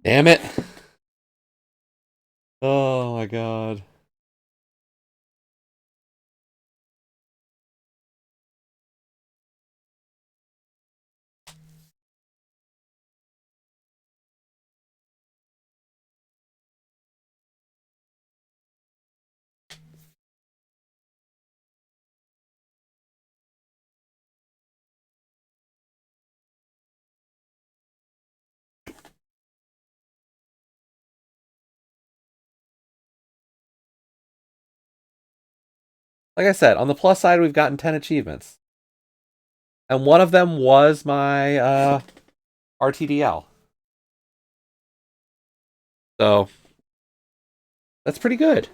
Damn it. Oh my god. Like I said, on the plus side, we've gotten 10 achievements. And one of them was my RTDL. So, that's pretty good.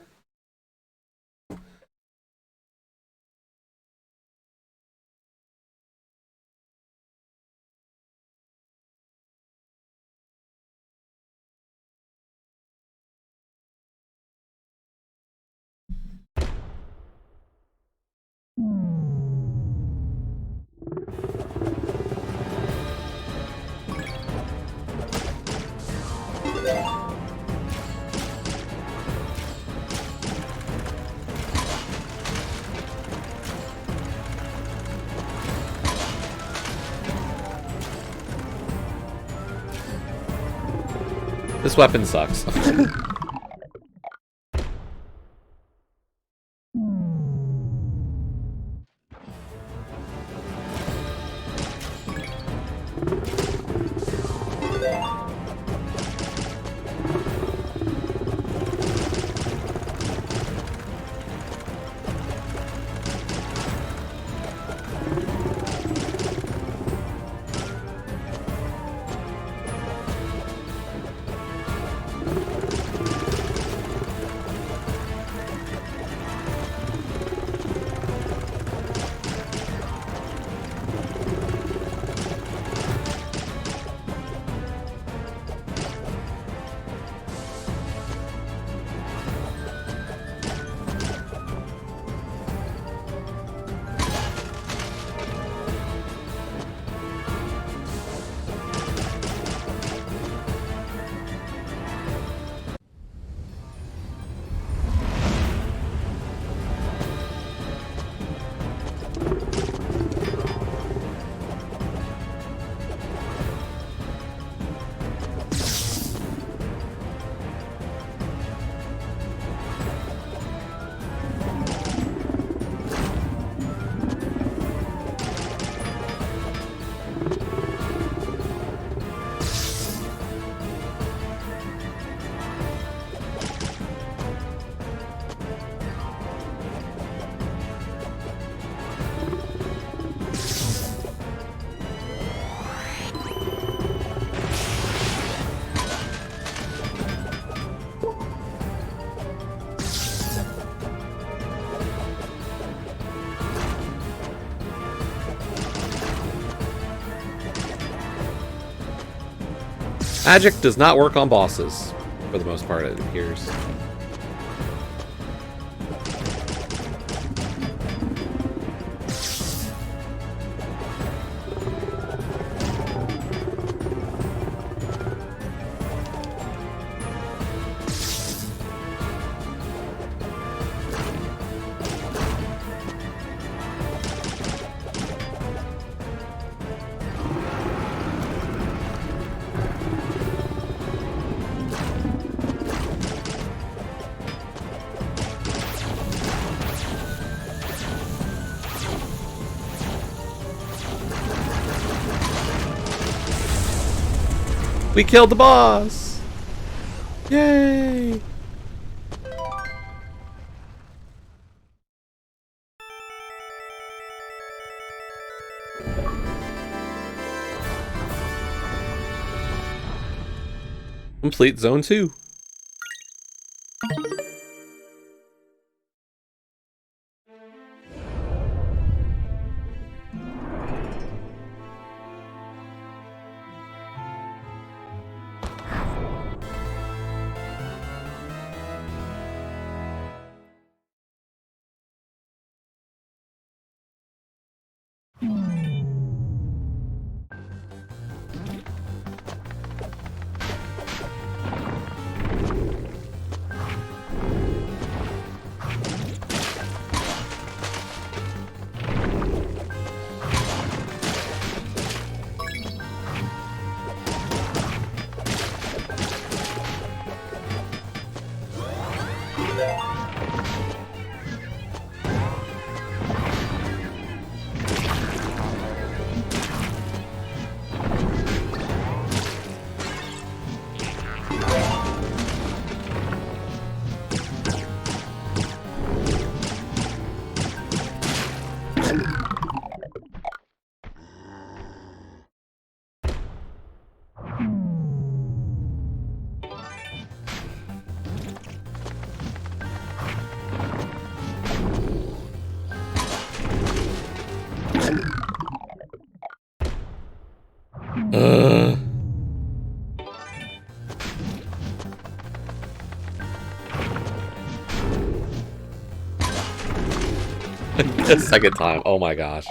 This weapon sucks. Magic does not work on bosses, for the most part, it appears. We killed the boss! Yay! Complete Zone 2. Second time. Oh my gosh.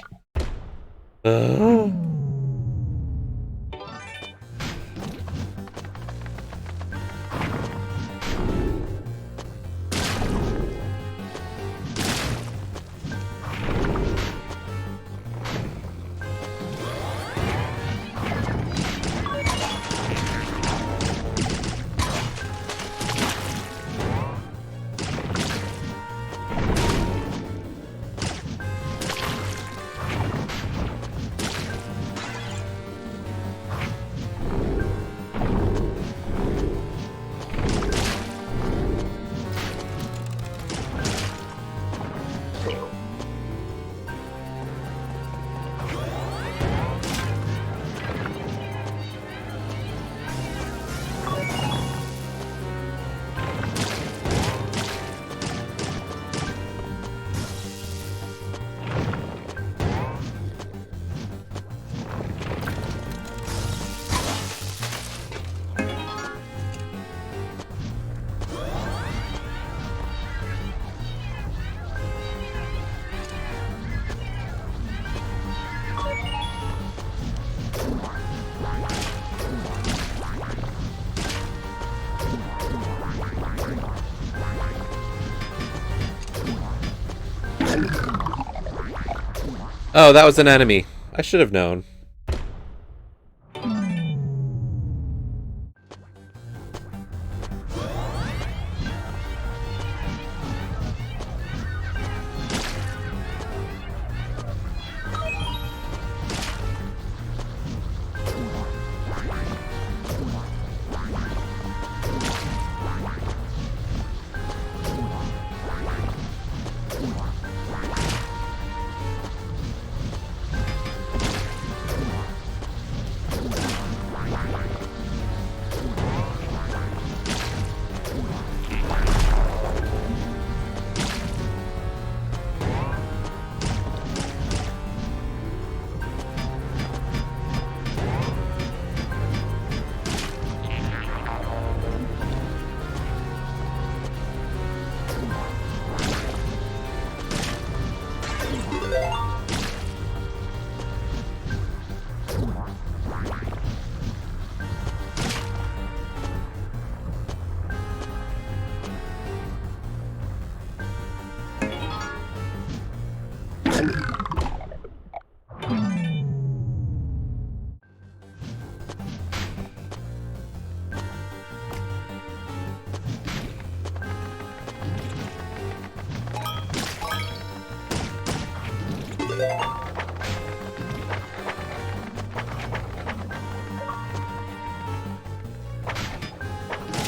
Oh, that was an enemy. I should have known.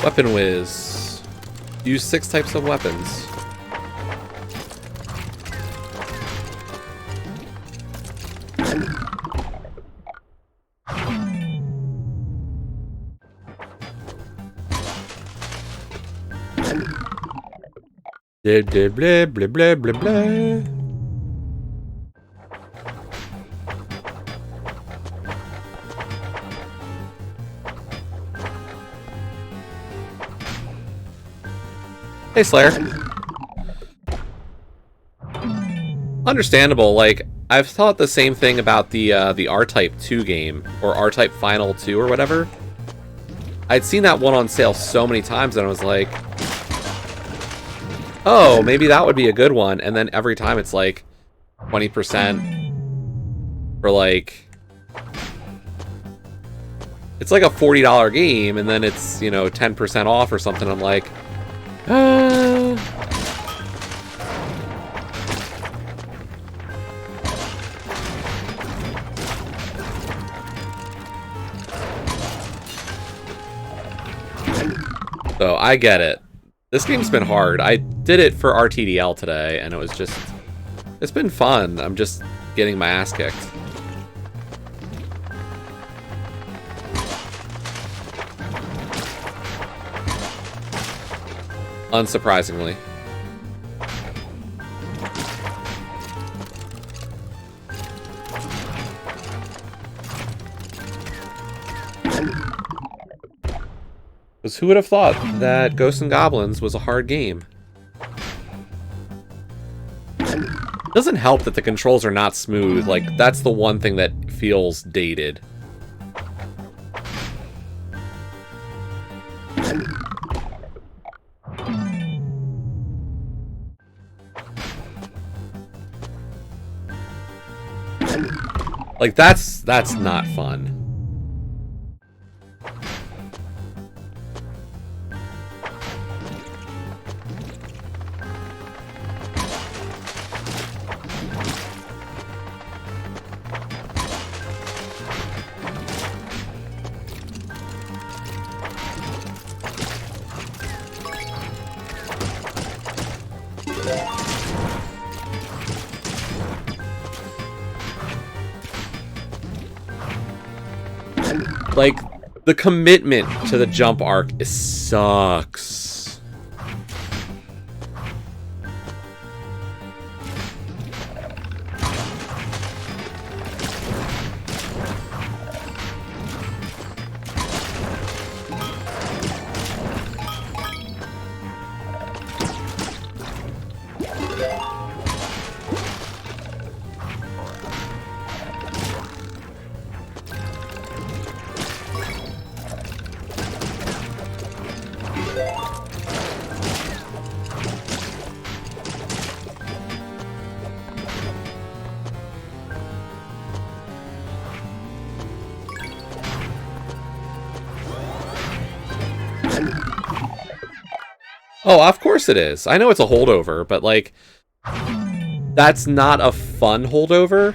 Weapon Whiz. Use 6 types of weapons. Blah blah blah blah blah blah. Hey, Slayer. Understandable. Like, I've thought the same thing about the R-Type 2 game, or R-Type Final 2 or whatever. I'd seen that one on sale so many times, and I was like, oh, maybe that would be a good one. And then every time it's like 20% for like... It's like a $40 game, and then it's, you know, 10% off or something. I'm like, So, I get it. This game's been hard. I did it for RTDL today, and it was just... It's been fun. I'm just getting my ass kicked. Unsurprisingly. Because who would have thought that Ghosts and Goblins was a hard game? Doesn't help that the controls are not smooth. Like, that's the one thing that feels dated. Like, that's not fun. Like, the commitment to the jump arc sucks. Oh, of course it is. I know it's a holdover, but, like, that's not a fun holdover.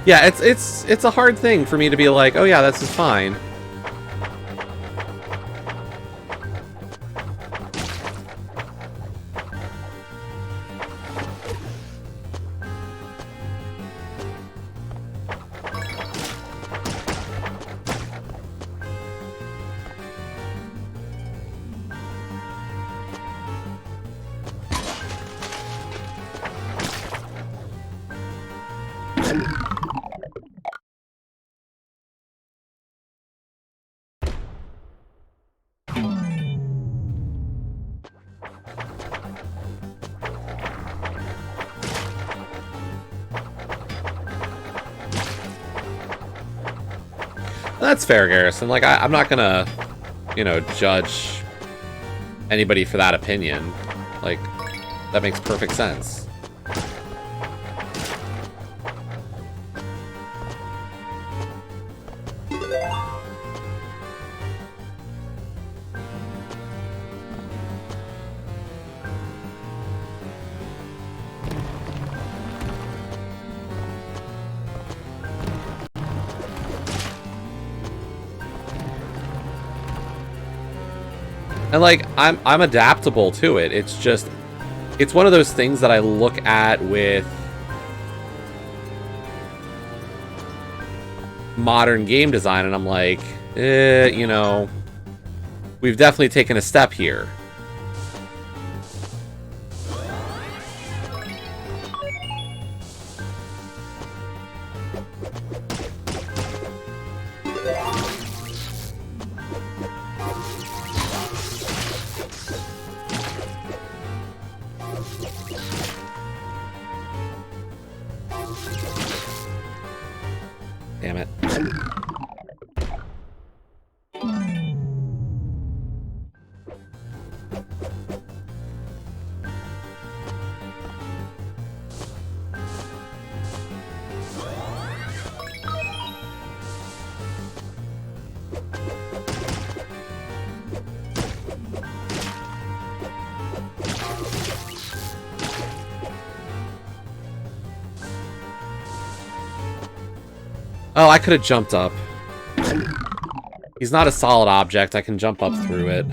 Yeah, it's a hard thing for me to be like, oh yeah, this is fine. That's fair, Garrison. Like, I'm not gonna, you know, judge anybody for that opinion. Like, that makes perfect sense. And, like, I'm adaptable to it. It's just, it's one of those things that I look at with modern game design, and I'm like, you know, we've definitely taken a step here. Damn it. Oh, I could have jumped up. He's not a solid object. I can jump up through it.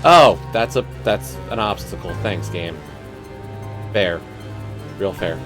Oh, that's an obstacle. Thanks, game. Fair. Real fair.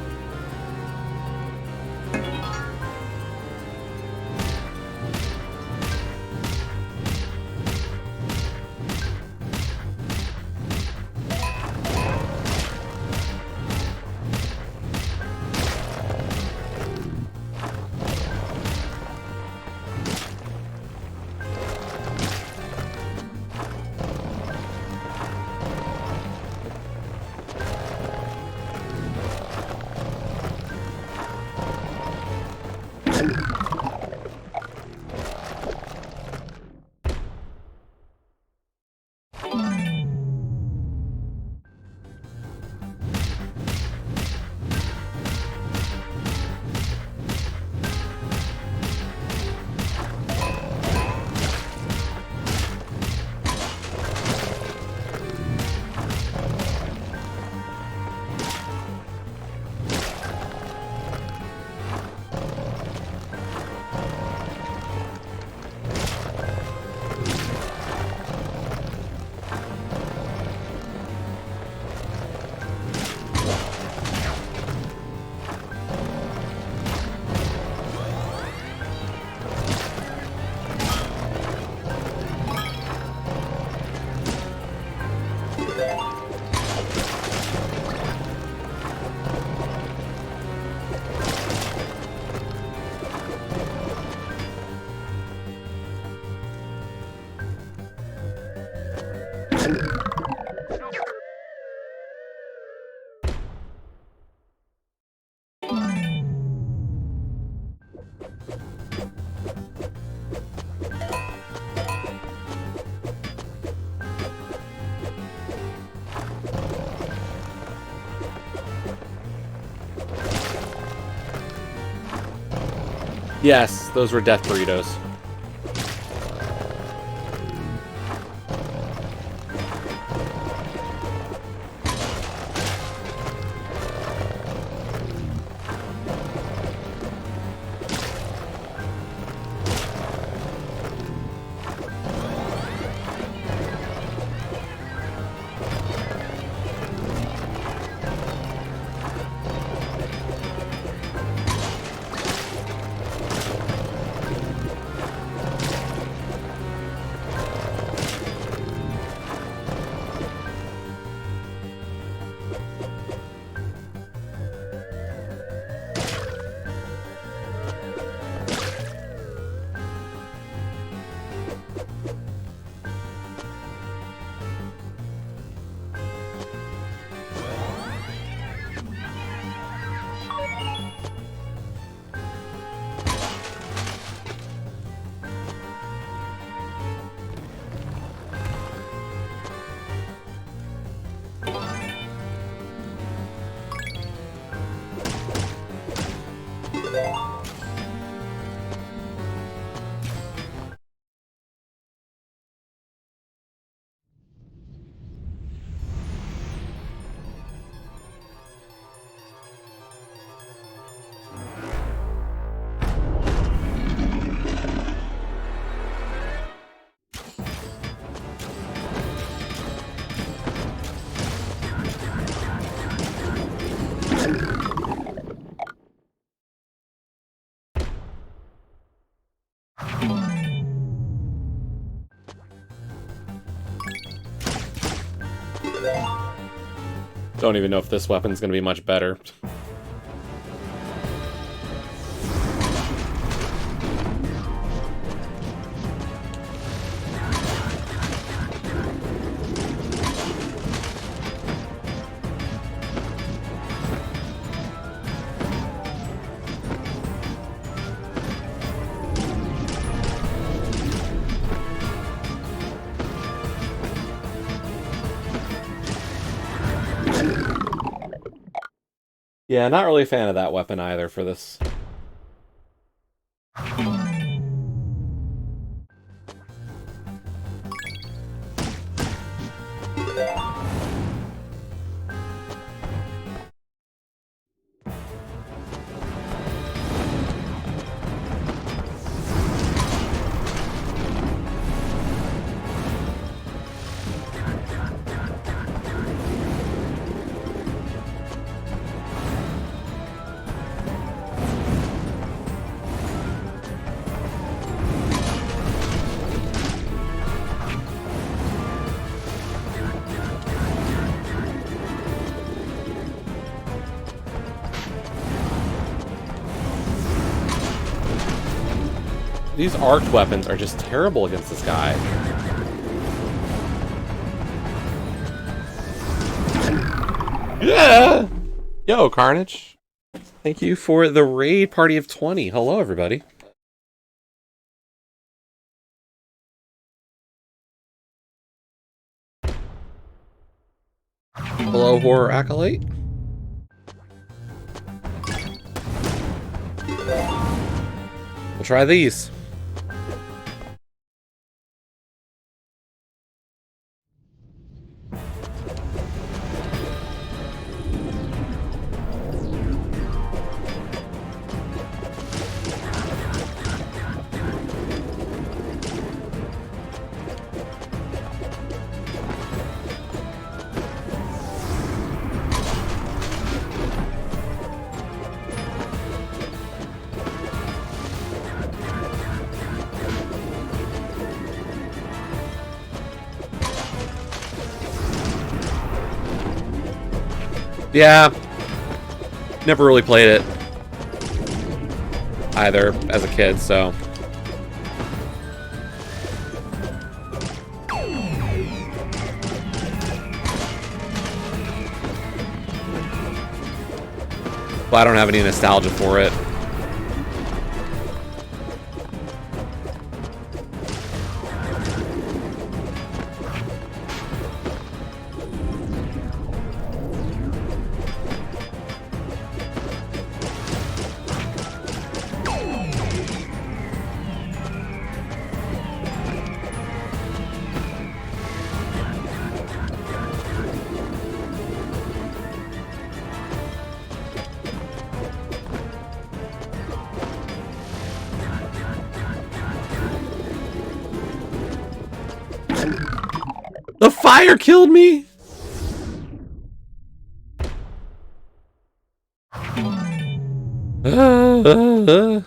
Yes, those were death burritos. Don't even know if this weapon's gonna be much better. Yeah, not really a fan of that weapon either for this. These arced weapons are just terrible against this guy. Yeah! Yo, Carnage. Thank you for the raid party of 20. Hello, everybody. Hello, Horror Acolyte. We'll try these. Yeah, never really played it either as a kid, so. Well, I don't have any nostalgia for it. The fire killed me! And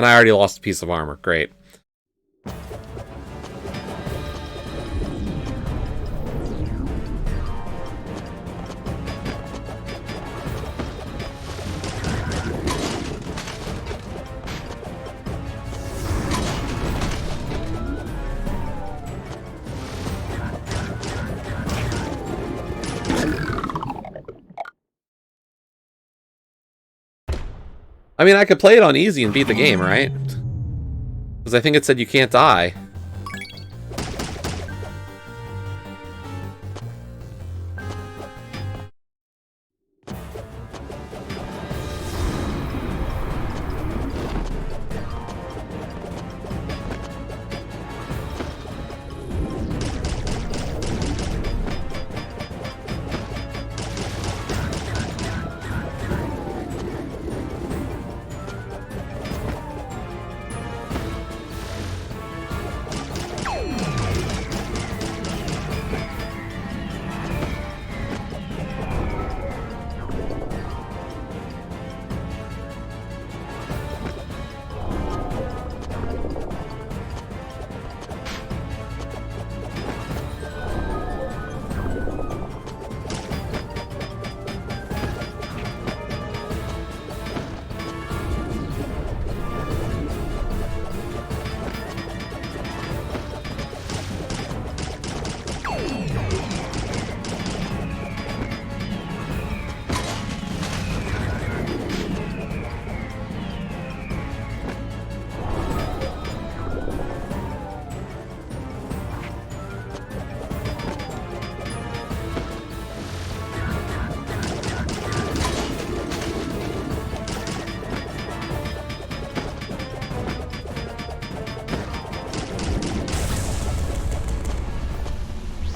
I already lost a piece of armor. Great. I mean, I could play it on easy and beat the game, right? Because I think it said you can't die.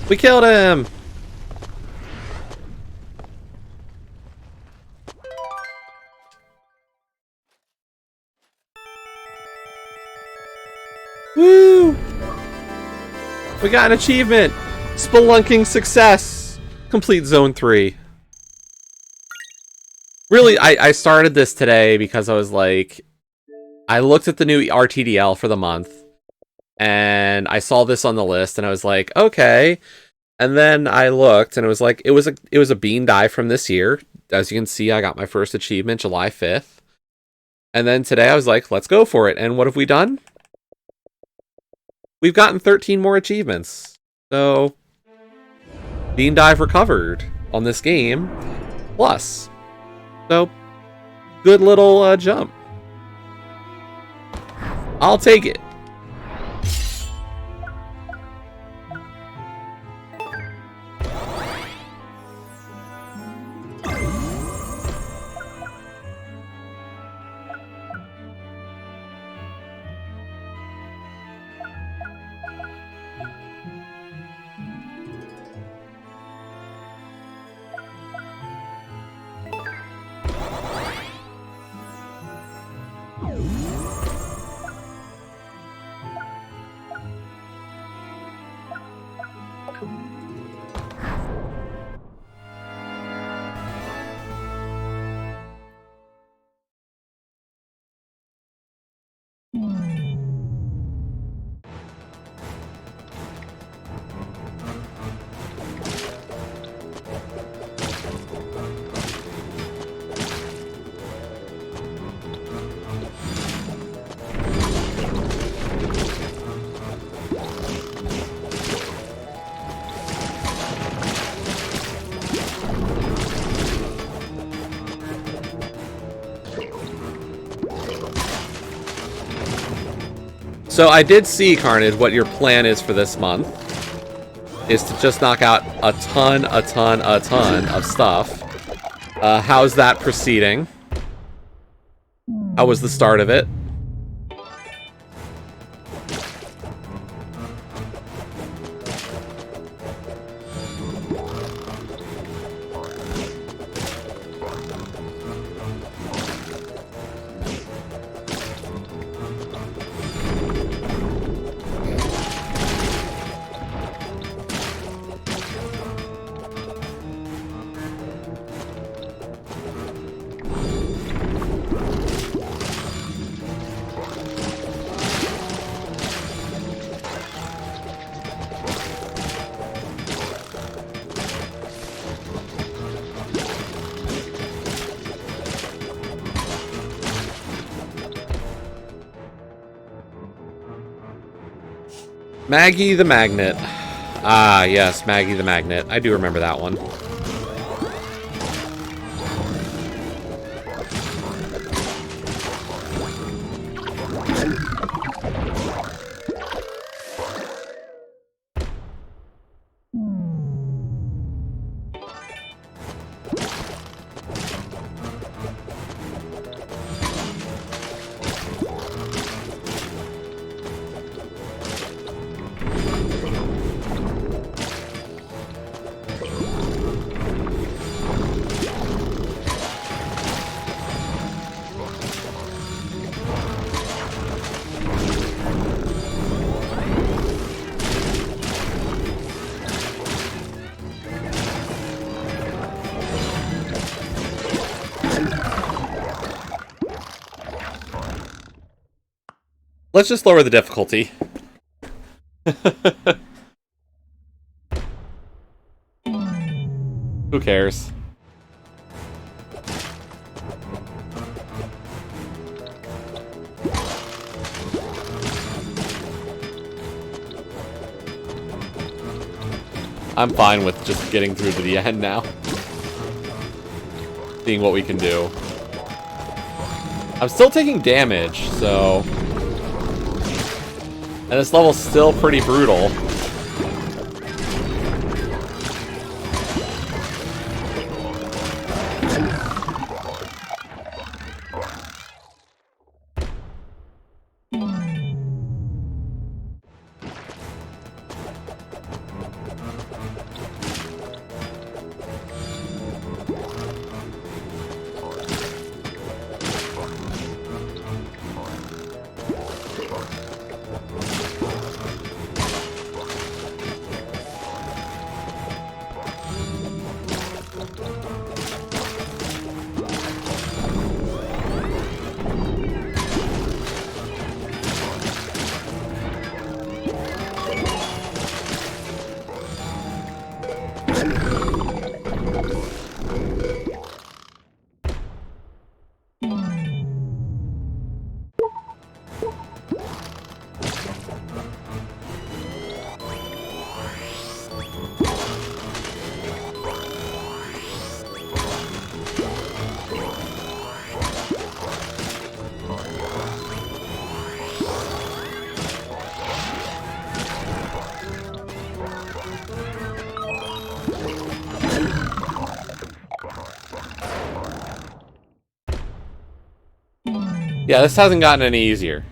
We killed him! Woo! We got an achievement! Spelunking success! Complete Zone 3. Really, I started this today because I was like... I looked at the new RTDL for the month, and I saw this on the list, and I was like, okay. And then I looked, and it was like, it was a bean die from this year. As you can see, I got my first achievement July 5th. And then today I was like, let's go for it. And what have we done? We've gotten 13 more achievements. So, bean dive recovered on this game. Plus. So, good little jump. I'll take it. So I did see, Carnage, what your plan is for this month. Is to just knock out a ton of stuff. How's that proceeding? How was the start of it? Maggie the Magnet. Ah, yes, Maggie the Magnet. I do remember that one. Let's just lower the difficulty. Who cares? I'm fine with just getting through to the end now. Seeing what we can do. I'm still taking damage, so... And this level's still pretty brutal. Yeah, this hasn't gotten any easier.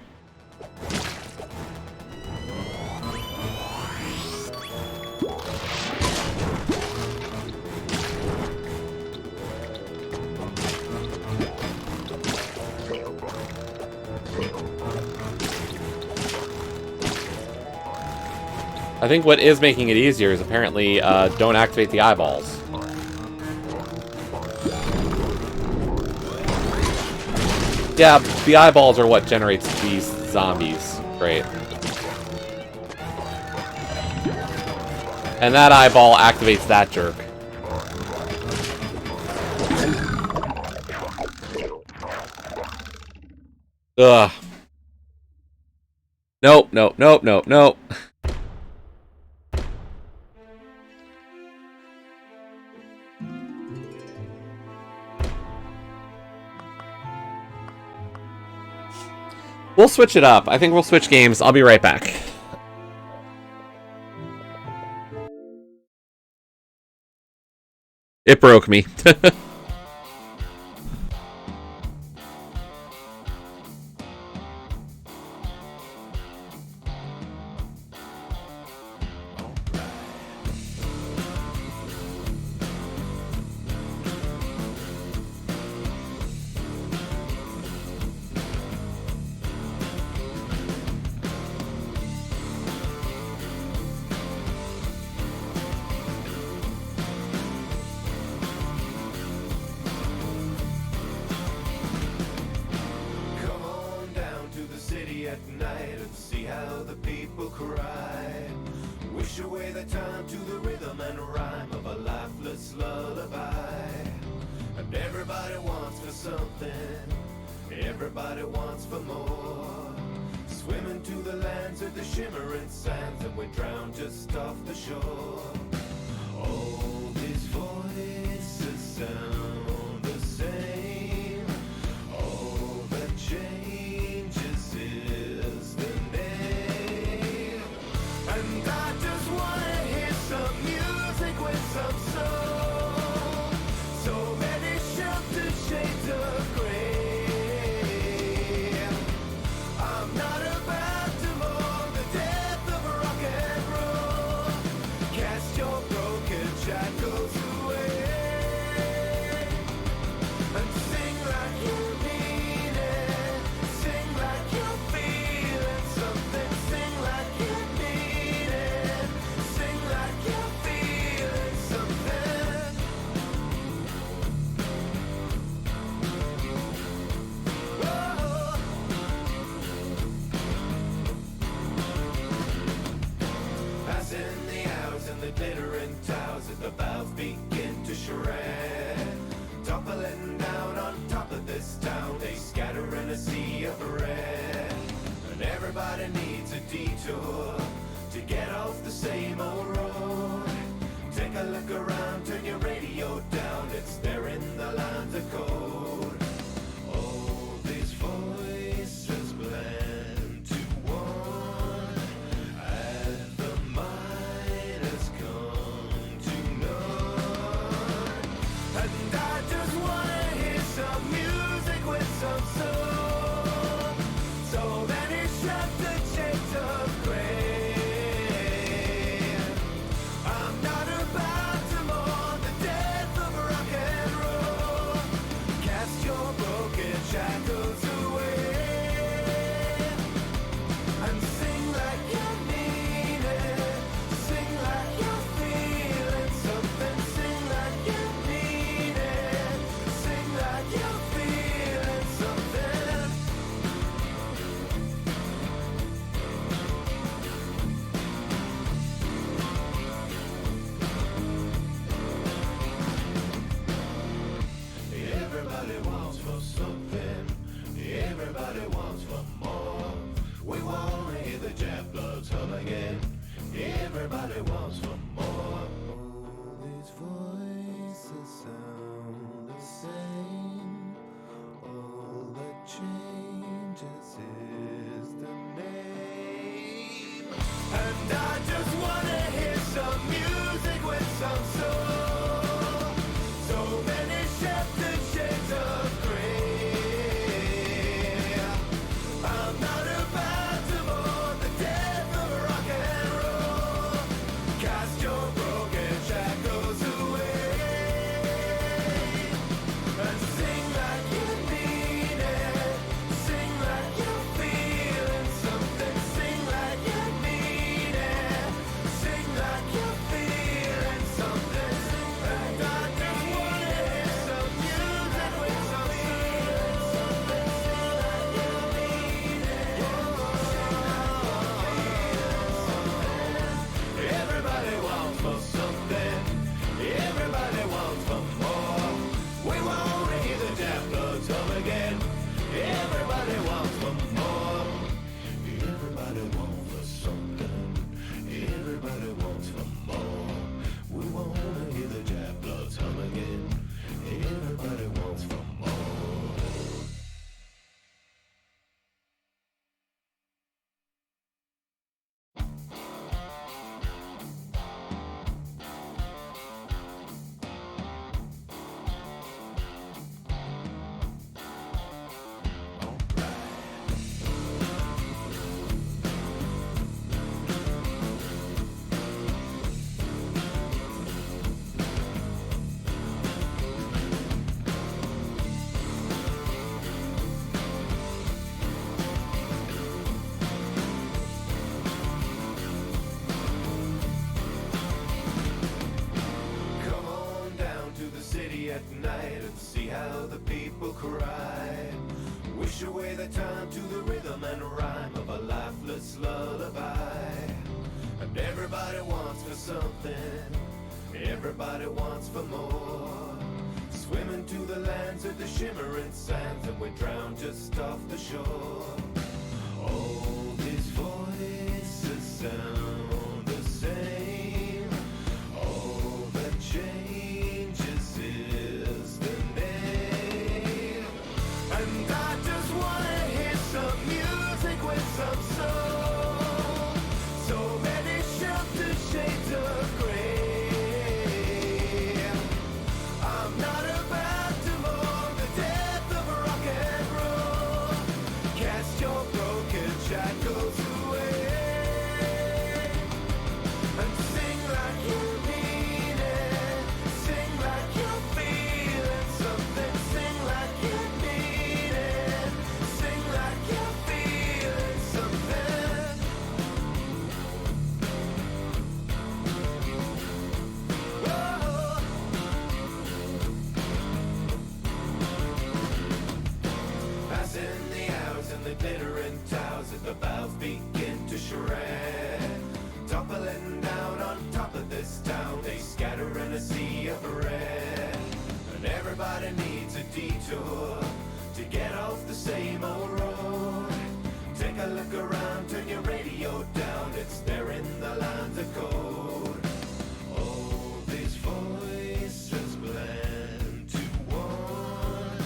I think what is making it easier is apparently don't activate the eyeballs. Yeah, the eyeballs are what generates these zombies. Great. And that eyeball activates that jerk. Ugh. Nope, nope, nope, nope, nope. We'll switch it up. I think we'll switch games. I'll be right back. It broke me. how the people cry. Wish away the time to the rhythm and rhyme of a lifeless lullaby. And everybody wants for something, everybody wants for more. Swimming to the lands of the shimmering sands, and we drown just off the shore. All these voices sound the same. All that changes is the name. And I just wanna hear some music with some soul. So many shelter shades of gray. I'm not about to mourn the death of rock and roll. Cast your broken shackles away and sing like you mean it. Sing like you're feeling something. Sing like you mean it. Sing like you're feeling something. Whoa. Passing the hours and the glittering towers as the bows begin to shred. Toppling down on top of this town, they scatter in a sea of red. And everybody needs a detour to get off the same old road. Take a look around, turn your radio down, it's there in the lines of code. All these voices blend to one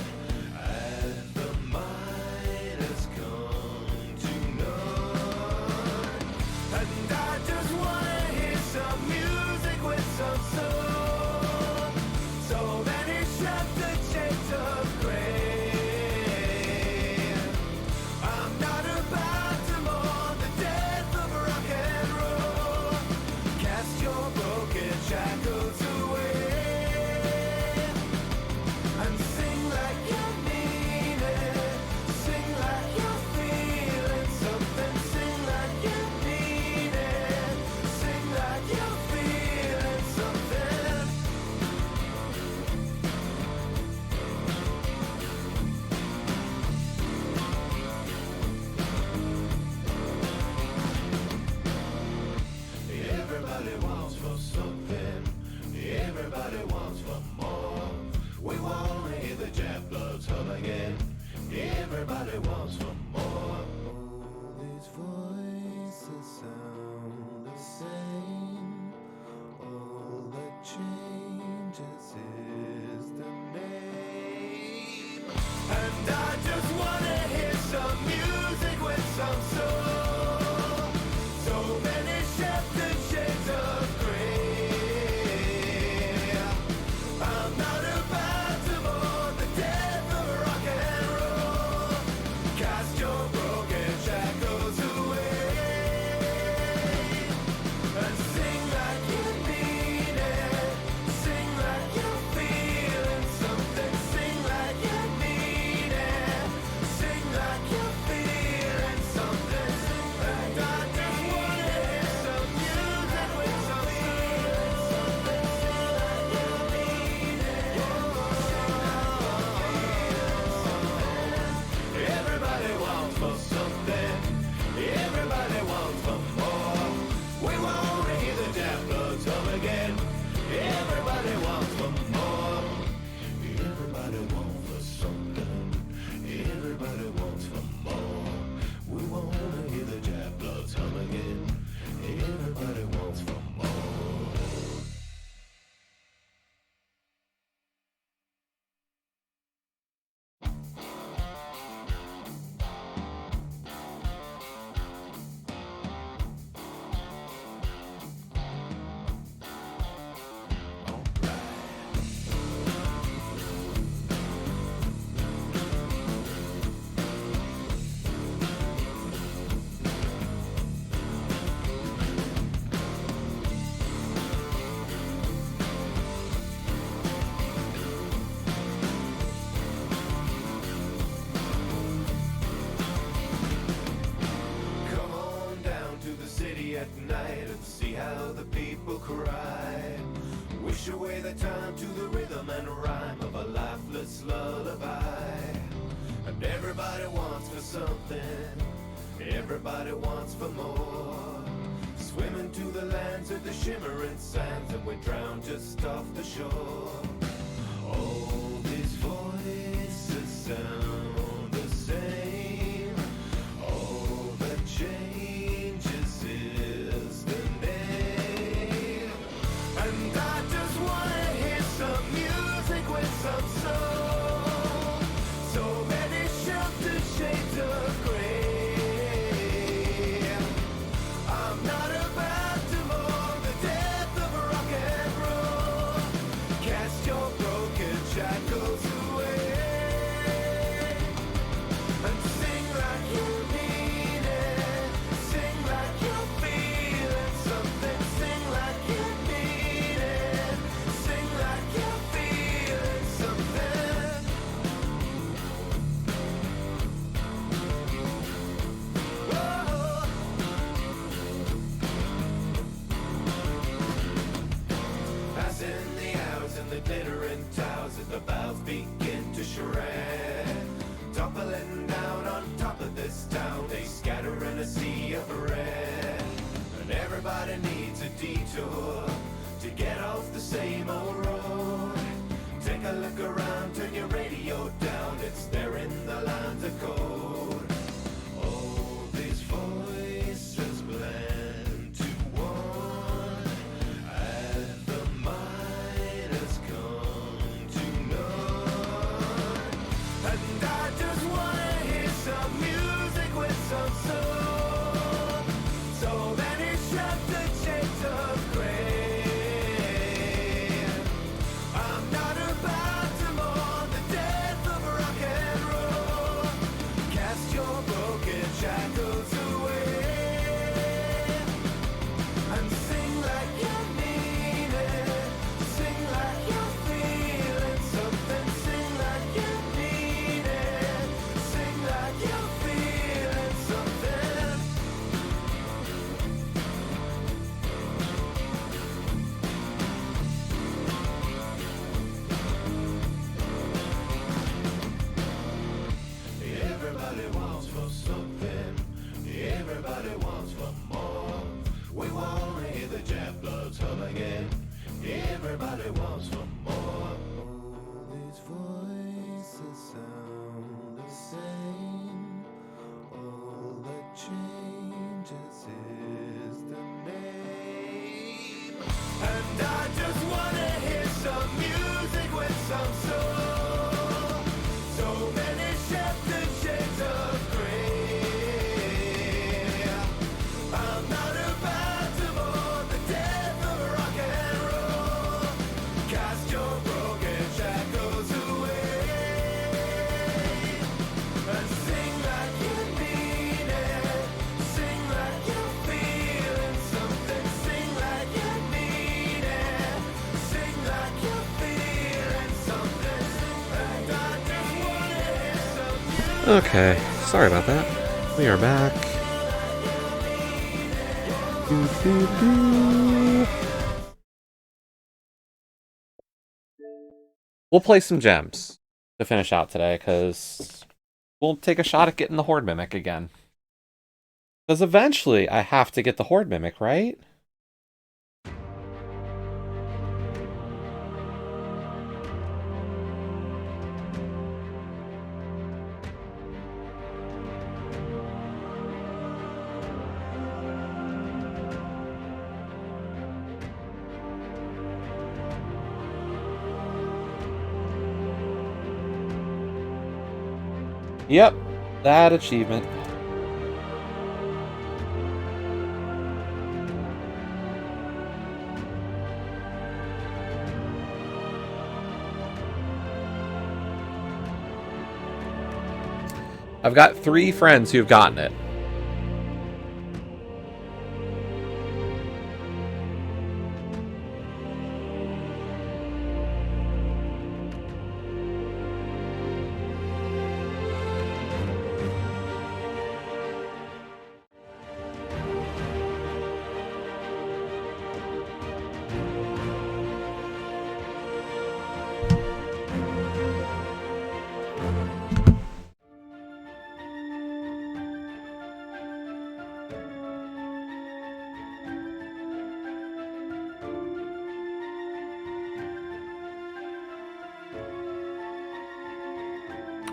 as the mind has come to none. And I just wanna hear some music with some soul. So many sheltered shades of gray. I'm not about to mourn the death of rock and roll. Cast your broken shackles away and sing like you mean it. Sing like you're feeling something. Sing like you mean it. Sing like you're feeling something. Everybody wants for something, something, everybody wants for more. Swimming to the lands of the shimmering sands, and we drown just off the shore. All these voices sound the same. All that changes is the name. And I just wanna hear some music with some soul. So many sheltered shades of gray. I'm not about to mourn the death of rock and roll. Cast your broken shackles away and sing like you mean it. Sing like you're feeling something. Sing like you mean it. Sing like you're feeling something. Whoa. Passing the hours and the glittering towers as the bells begin to shred. Toppling down on top of this town, they scatter in a sea of red. And everybody needs a detour to get off the same old road. Take a look around, turn your radio down, it's there in the lines of code. All these voices blend to one as the might has come to none. And I just wanna hear some music with some soul. So many sheltered shades of gray. I'm not about to mourn the death of rock and roll. Cast your broken shackles away and sing like you mean it. Sing like you're feeling something. Sing like you mean it. Sing like you're feeling something. Everybody wants for something. Everybody wants for more. We wanna hear the jet bloods hum again. Everybody wants for more. All these voices sound the same. All that changes is the name. And I just wanna hear some music with some soul. So many sheltered shades of gray. I'm not about to mourn the death of rock and roll. Cast your broken shackles away and sing like you mean it. Sing like you're feeling something. Sing like you mean it. Sing like you're feeling something. And I just wanna hear some music. Okay, sorry about that. We are back. Doo-doo-doo. We'll play some gems to finish out today, because we'll take a shot at getting the Hoard Mimic again. Because eventually I have to get the Hoard Mimic, right? Yep, that achievement. I've got 3 friends who've gotten it.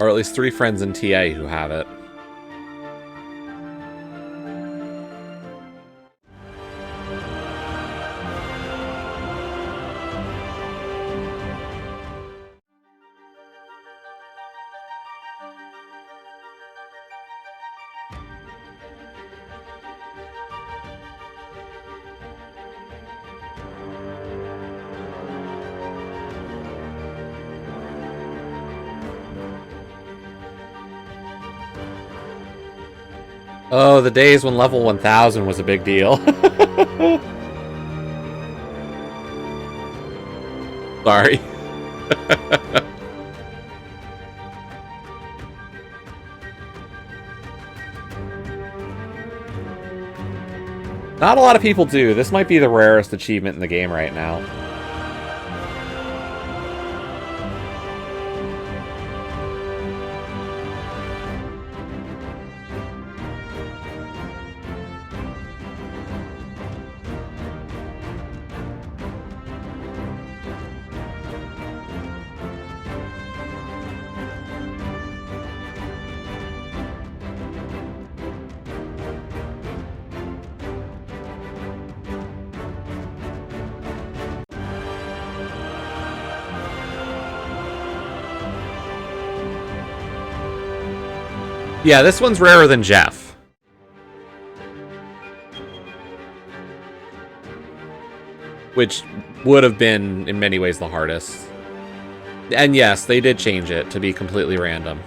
Or at least 3 friends in TA who have it. Oh, the days when level 1000 was a big deal. Sorry. Not a lot of people do. This might be the rarest achievement in the game right now. Yeah, this one's rarer than Jeff. Which would have been, in many ways, the hardest. And yes, they did change it to be completely random.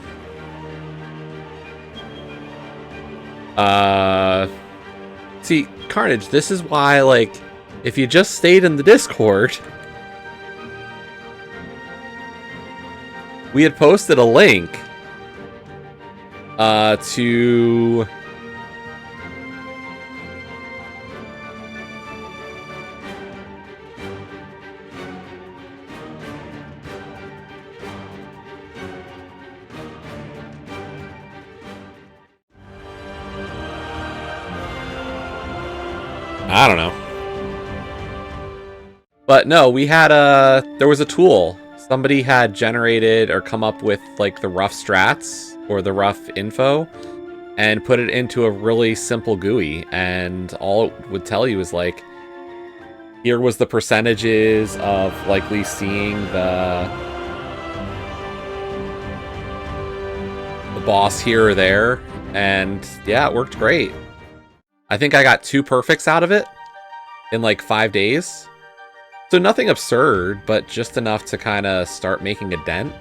See, Carnage, this is why, like, if you just stayed in the Discord, we had posted a link to I don't know. But no, we had there was a tool. Somebody had generated or come up with like the rough strats or the rough info and put it into a really simple GUI, and all it would tell you is like, here was the percentages of likely seeing the boss here or there, and yeah, it worked great. I think I got 2 perfects out of it in like 5 days. So nothing absurd, but just enough to kind of start making a dent.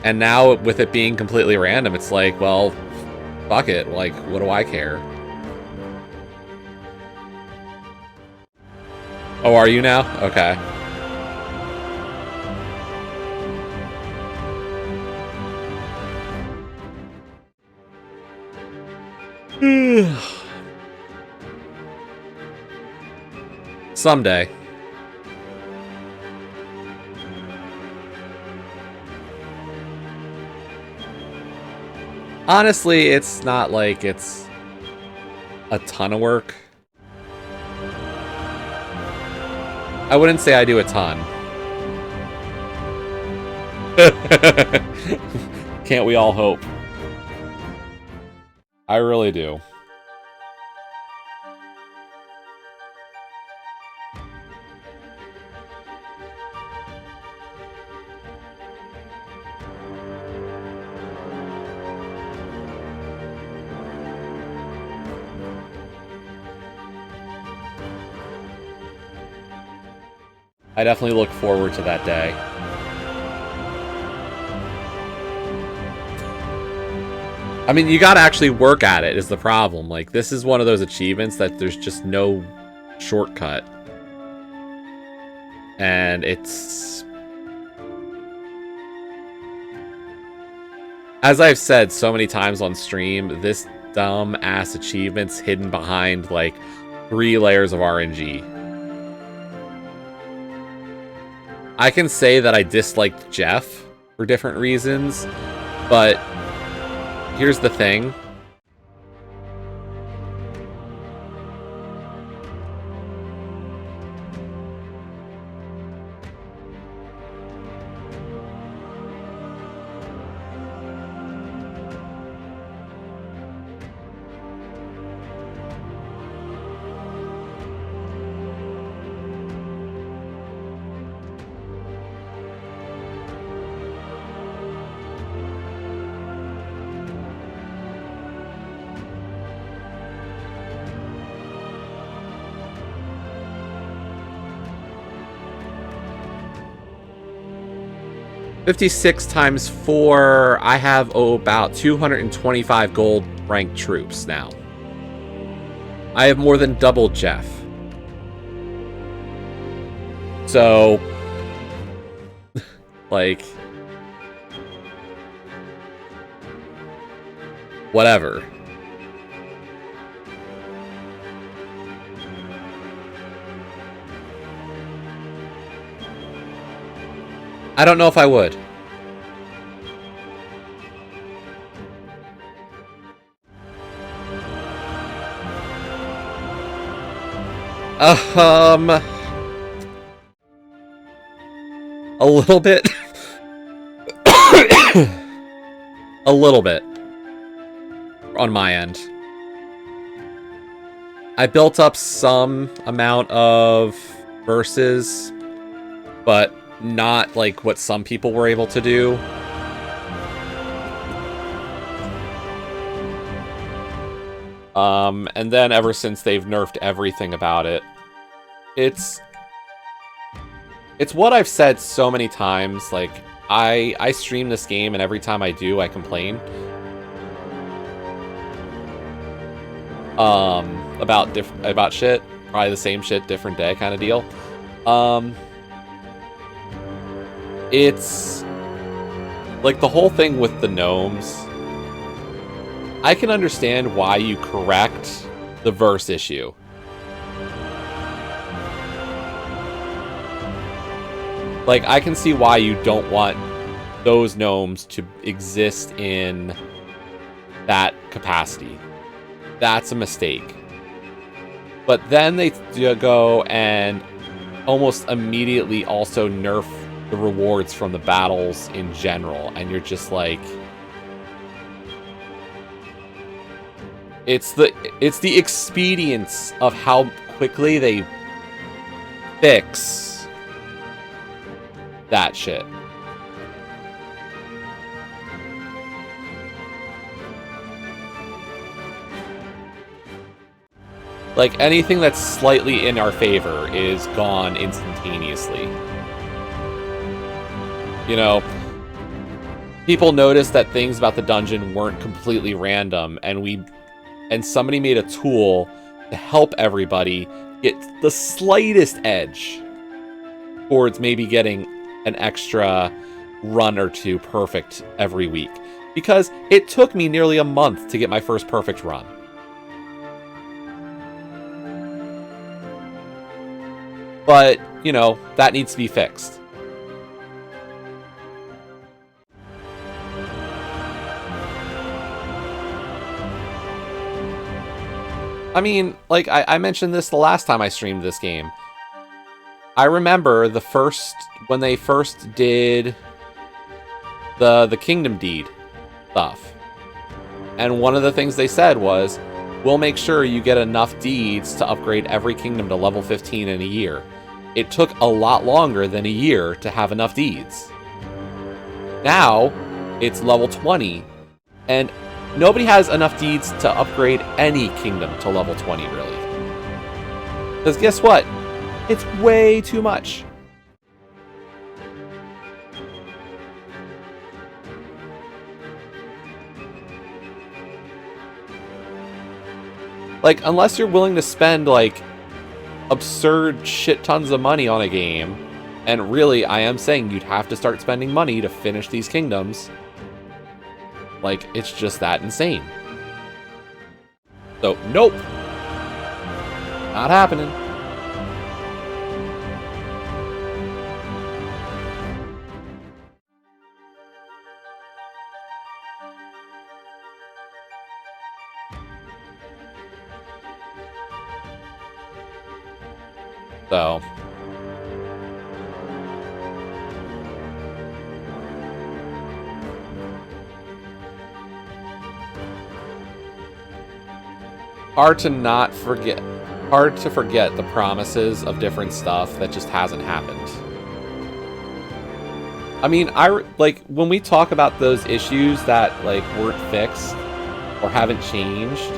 And now, with it being completely random, it's like, well, fuck it. Like, what do I care? Oh, are you now? Okay. Someday. Honestly, it's not like it's a ton of work. I wouldn't say I do a ton. Can't we all hope? I really do. I definitely look forward to that day. I mean, you gotta actually work at it is the problem. Like, this is one of those achievements that there's just no shortcut. And it's... As I've said so many times on stream, this dumb-ass achievement's hidden behind, like, 3 layers of RNG. I can say that I disliked Jeff for different reasons, but here's the thing. 56 times 4, I have about 225 gold ranked troops now. I have more than double Jeff. So, like, whatever. I don't know if I would. A little bit. A little bit. On my end. I built up some amount of verses, but not like what some people were able to do. And then ever since they've nerfed everything about it, it's what I've said so many times. Like, I stream this game, and every time I do, I complain about shit. Probably the same shit, different day kind of deal. It's like the whole thing with the gnomes. I can understand why you correct the verse issue. Like, I can see why you don't want those gnomes to exist in that capacity. That's a mistake. But then they go and almost immediately also nerf the rewards from the battles in general, and you're just like, it's the expedience of how quickly they fix that shit. Like, anything that's slightly in our favor is gone instantaneously. You know, people noticed that things about the dungeon weren't completely random, and somebody made a tool to help everybody get the slightest edge towards maybe getting an extra run or two perfect every week. Because it took me nearly a month to get my first perfect run. But, you know, that needs to be fixed. I mean, like, I mentioned this the last time I streamed this game. I remember when they first did the Kingdom Deed stuff. And one of the things they said was, we'll make sure you get enough deeds to upgrade every kingdom to level 15 in a year. It took a lot longer than a year to have enough deeds. Now, it's level 20, and nobody has enough deeds to upgrade any kingdom to level 20, really. Because guess what? It's way too much. Like, unless you're willing to spend, like, absurd shit tons of money on a game, and really, I am saying you'd have to start spending money to finish these kingdoms. Like, it's just that insane. So, nope. Not happening. So, hard to forget the promises of different stuff that just hasn't happened. I mean, like, when we talk about those issues that, like, weren't fixed or haven't changed,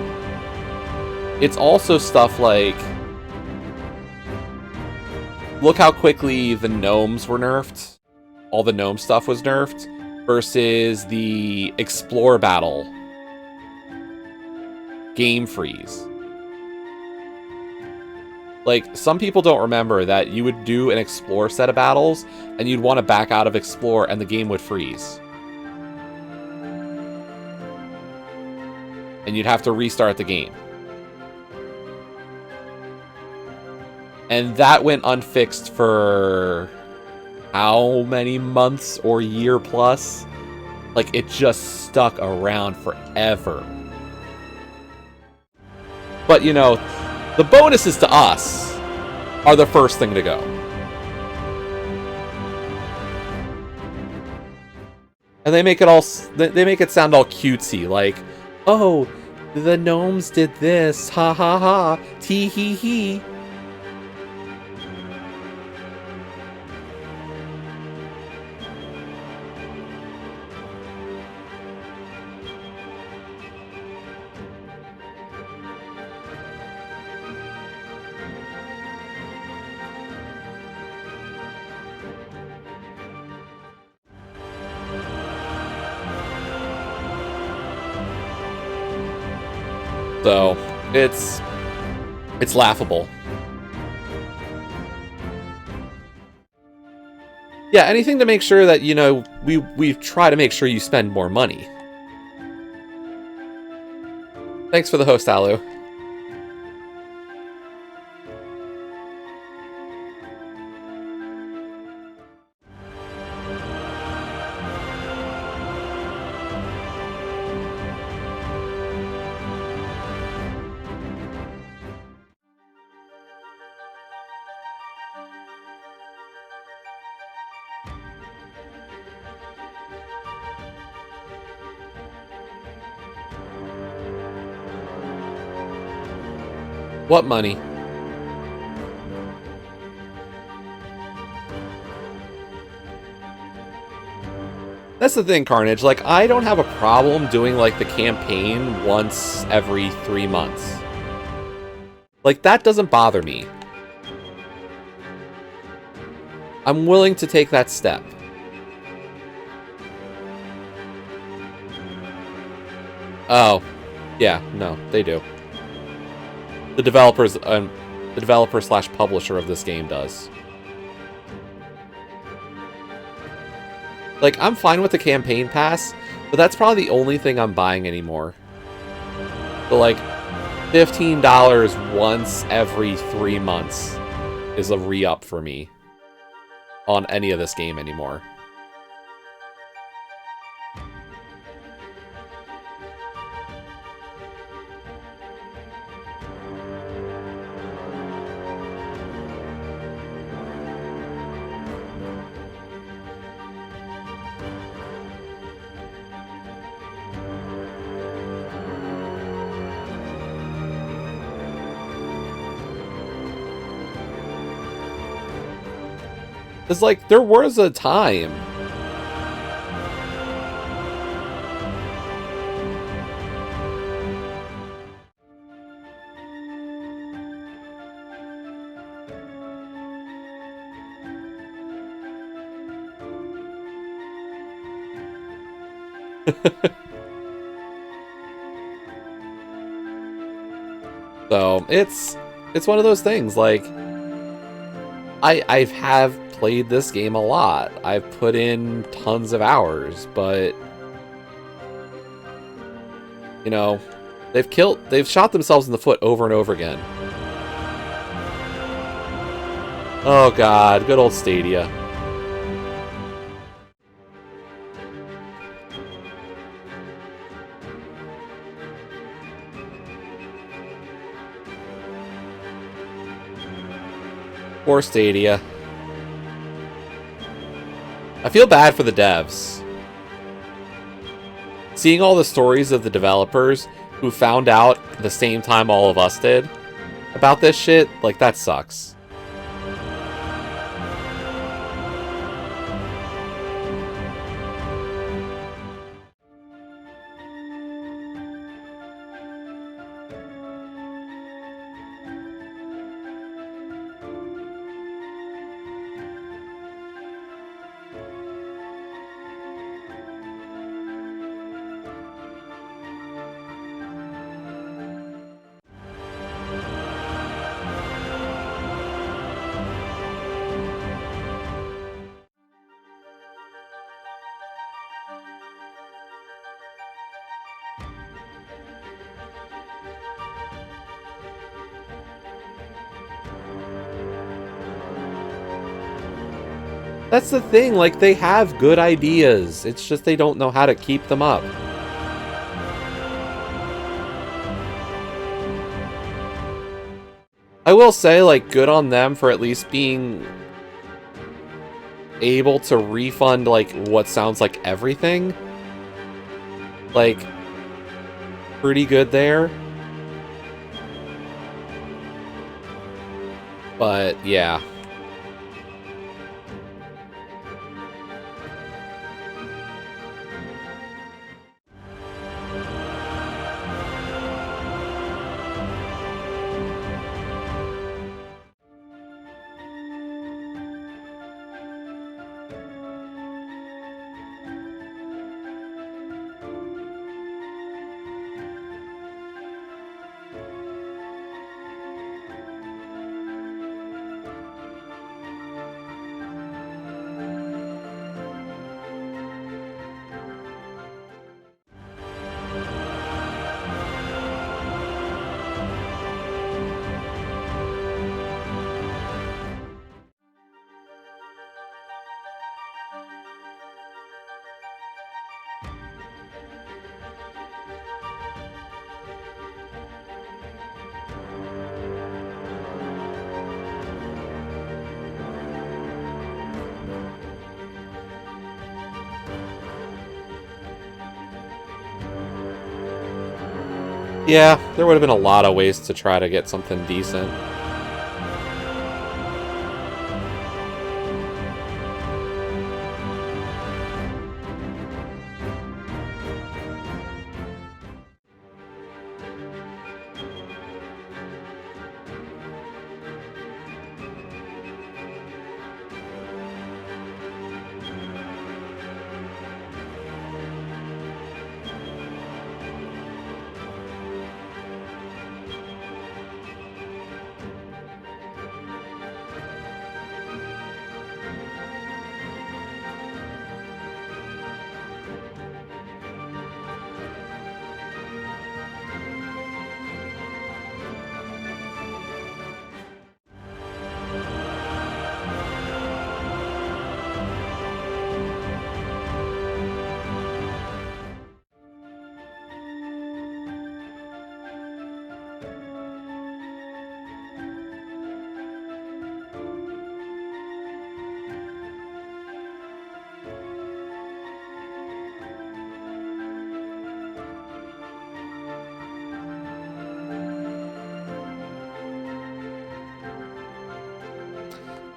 it's also stuff like, look how quickly the gnomes were nerfed. all the gnome stuff was nerfed, versus the explore battle game freeze. Like, some people don't remember that you would do an explore set of battles, and you'd want to back out of explore, and the game would freeze. And you'd have to restart the game. And that went unfixed for how many months or year plus? Like, it just stuck around forever. But, you know, the bonuses to us are the first thing to go. And they make it sound all cutesy, like, oh, the gnomes did this, ha ha ha, tee hee hee. So, it's laughable. Yeah, anything to make sure that, you know, we try to make sure you spend more money. Thanks for the host, Alu. What money? That's the thing, Carnage. Like, I don't have a problem doing, like, the campaign once every 3 months. Like, that doesn't bother me. I'm willing to take that step. Oh. Yeah, no, they do. The developer/publisher of this game does. Like, I'm fine with the campaign pass, but that's probably the only thing I'm buying anymore. But, like, $15 once every 3 months is a re-up for me on any of this game anymore. It's like, there was a time. So, it's one of those things, like, I have played this game a lot. I've put in tons of hours, but, you know, they've shot themselves in the foot over and over again. Oh god, good old Stadia. Poor Stadia. I feel bad for the devs. Seeing all the stories of the developers who found out the same time all of us did about this shit, like, that sucks. That's the thing, like, they have good ideas. It's just they don't know how to keep them up. I will say, like, good on them for at least being able to refund, like, what sounds like everything. Like, pretty good there. But, yeah. Yeah, there would have been a lot of ways to try to get something decent.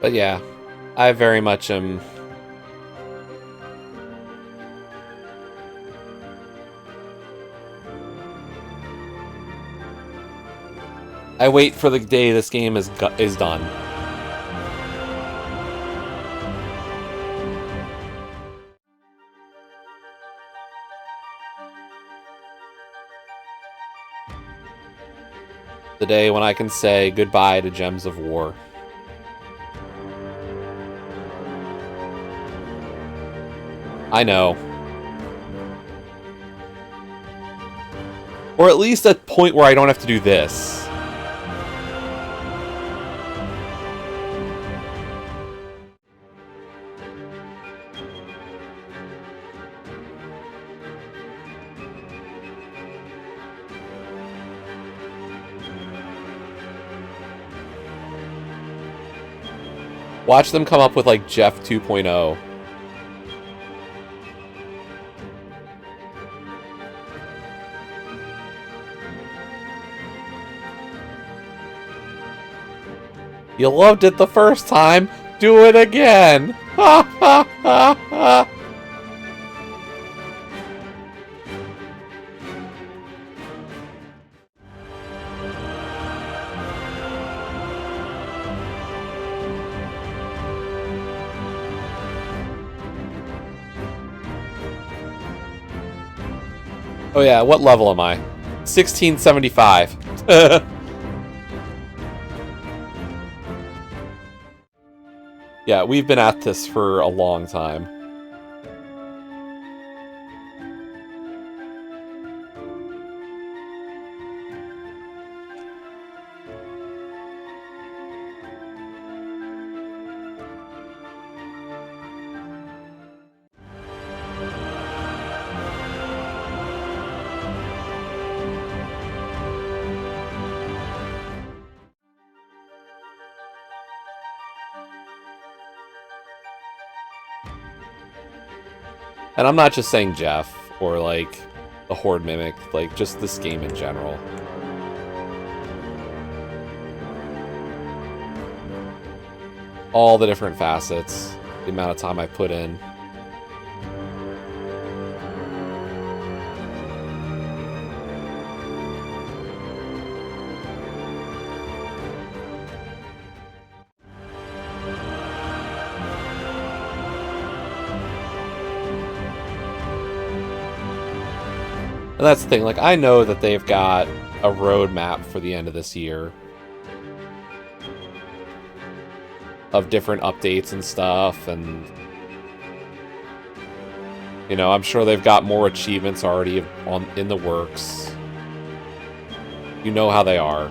But yeah, I very much am... I wait for the day this game is done. The day when I can say goodbye to Gems of War. I know. Or at least a point where I don't have to do this. Watch them come up with, like, Jeff 2.0. You loved it the first time. Do it again. Ha ha ha ha. Oh yeah, what level am I? 1675. Yeah, we've been at this for a long time. And I'm not just saying Jeff or like the Hoard Mimic, like just this game in general. All the different facets, the amount of time I put in. And that's the thing, like, I know that they've got a roadmap for the end of this year of different updates and stuff, and you know, I'm sure they've got more achievements already in the works. You know how they are.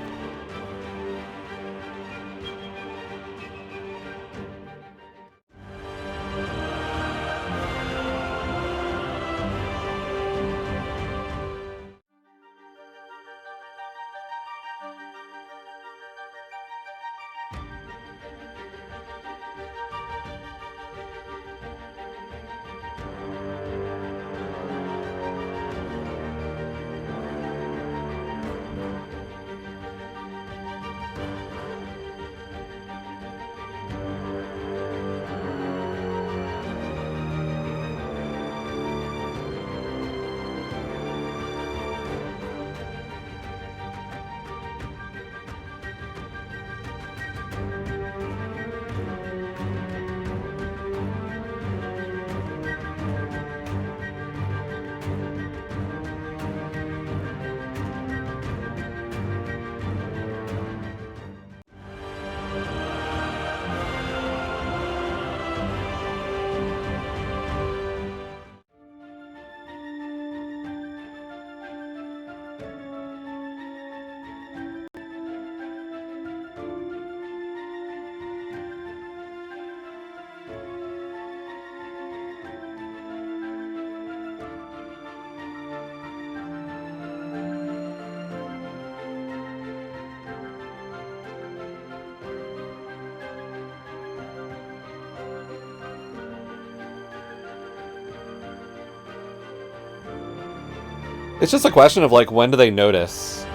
It's just a question of, like, when do they notice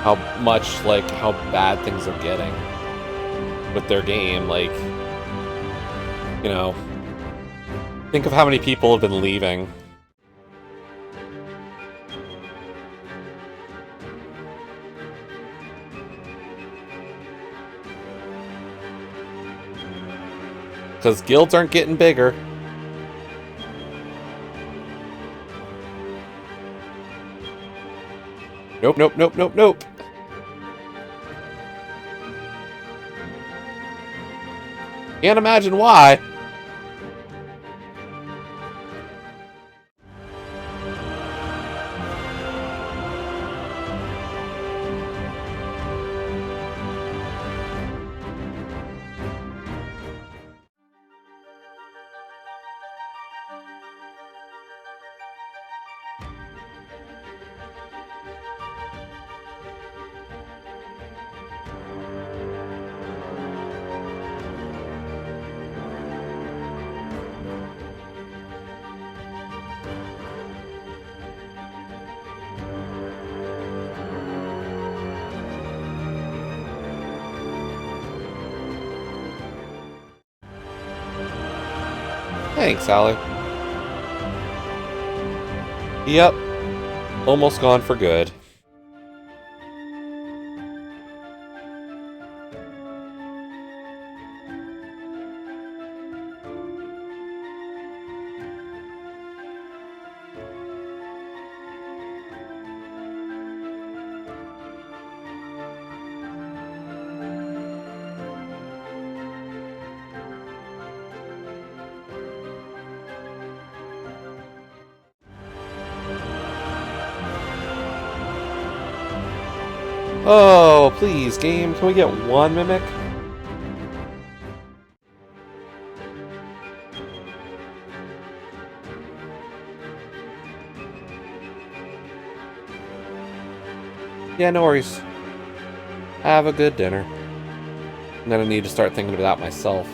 how much, like, how bad things are getting with their game. Like, you know, think of how many people have been leaving. Because guilds aren't getting bigger. Nope, nope, nope, nope, nope. Can't imagine why. Thanks, Allie. Yep. Almost gone for good. Oh, please, game, can we get one Mimic? Yeah, no worries. Have a good dinner. I'm gonna need to start thinking about myself.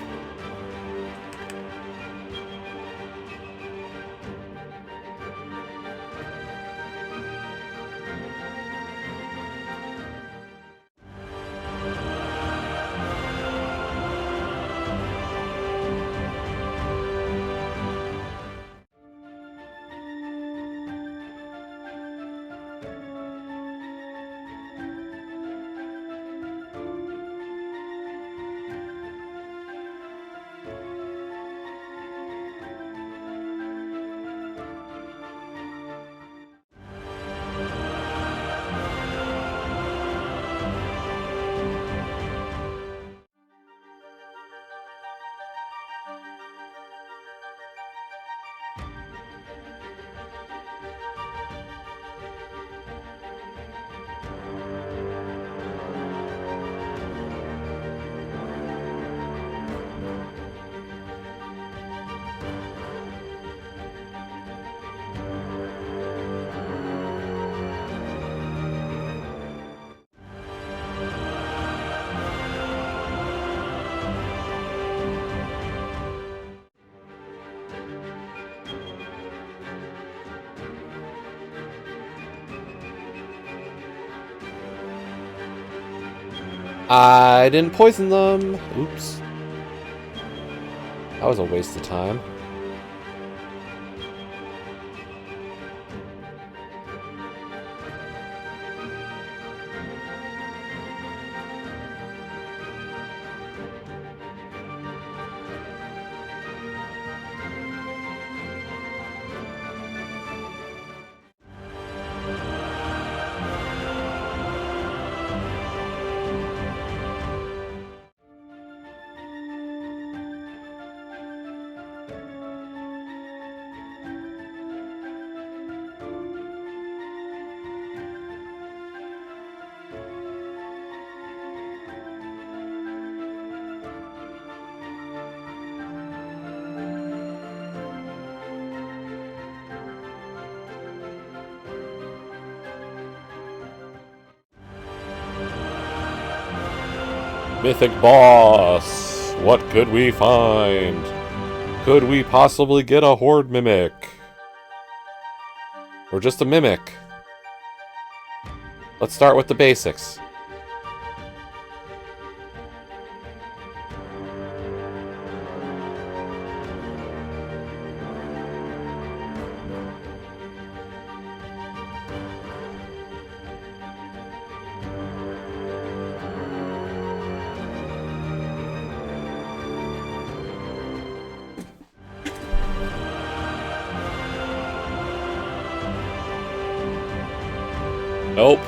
I didn't poison them. Oops. That was a waste of time. Mythic boss! What could we find? Could we possibly get a Hoard Mimic? Or just a Mimic? Let's start with the basics. Nope.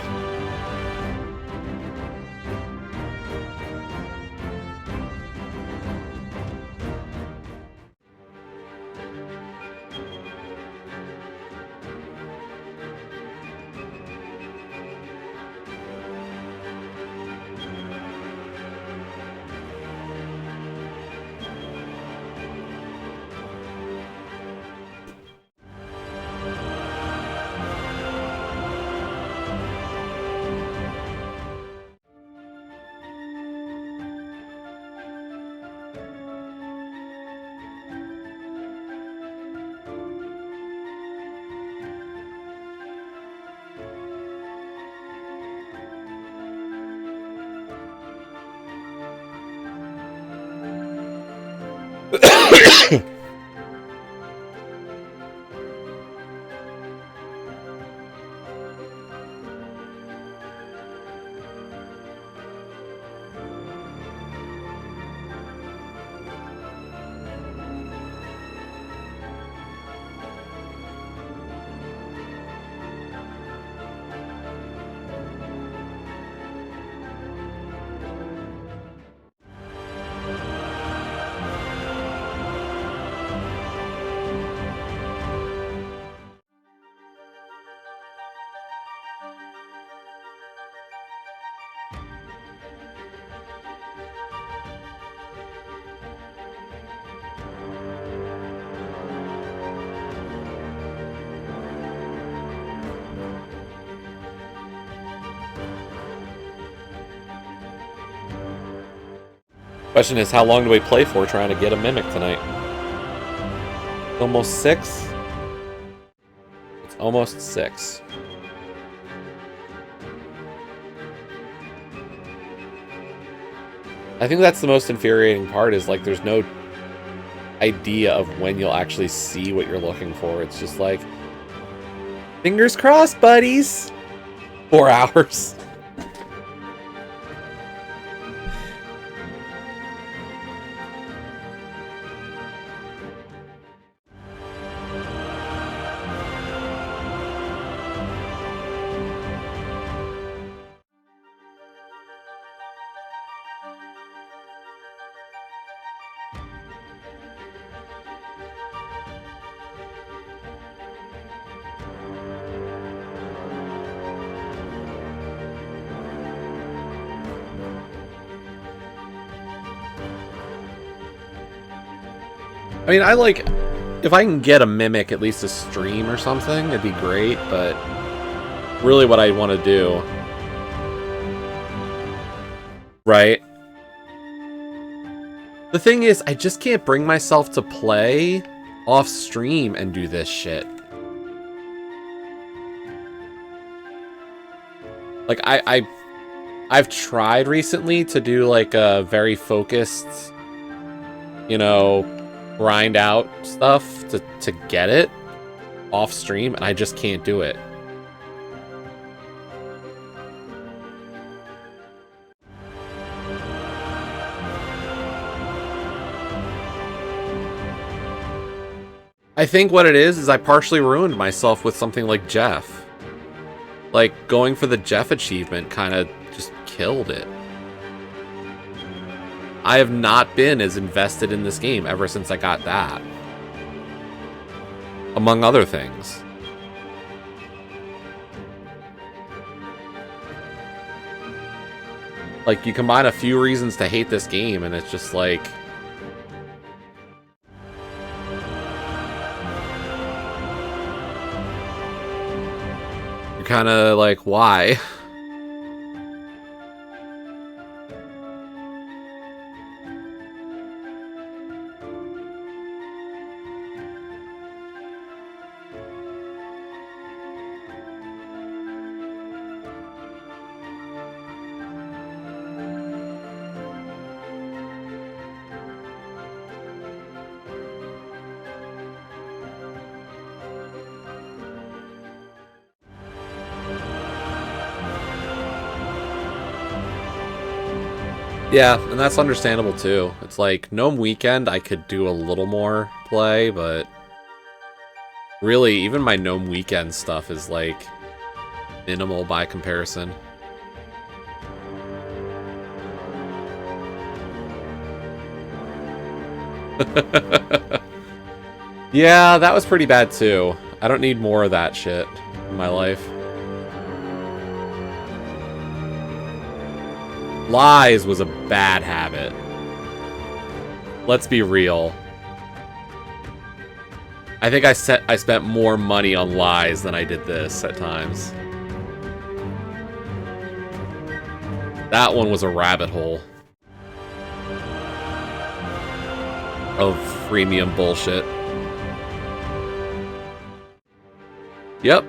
Question is, how long do we play for trying to get a Mimic tonight? Almost 6? It's almost 6. I think that's the most infuriating part, is like there's no idea of when you'll actually see what you're looking for. It's just like, fingers crossed, buddies! 4 hours. I mean, I like, if I can get a Mimic, at least a stream or something, it'd be great, but really what I want to do, right? The thing is, I just can't bring myself to play off stream and do this shit. Like, I I've tried recently to do like a very focused, you know, grind out stuff to get it off stream, and I just can't do it. I think what it is I partially ruined myself with something like Jeff. Like, going for the Jeff achievement kind of just killed it. I have not been as invested in this game ever since I got that. Among other things. Like, you combine a few reasons to hate this game, and it's just like... You're kind of like, why? Yeah, and that's understandable too. It's like, Gnome Weekend, I could do a little more play, but really, even my Gnome Weekend stuff is like minimal by comparison. Yeah, that was pretty bad too. I don't need more of that shit in my life. Lies was a bad habit. Let's be real. I think I spent more money on lies than I did this at times. That one was a rabbit hole of freemium bullshit. Yep.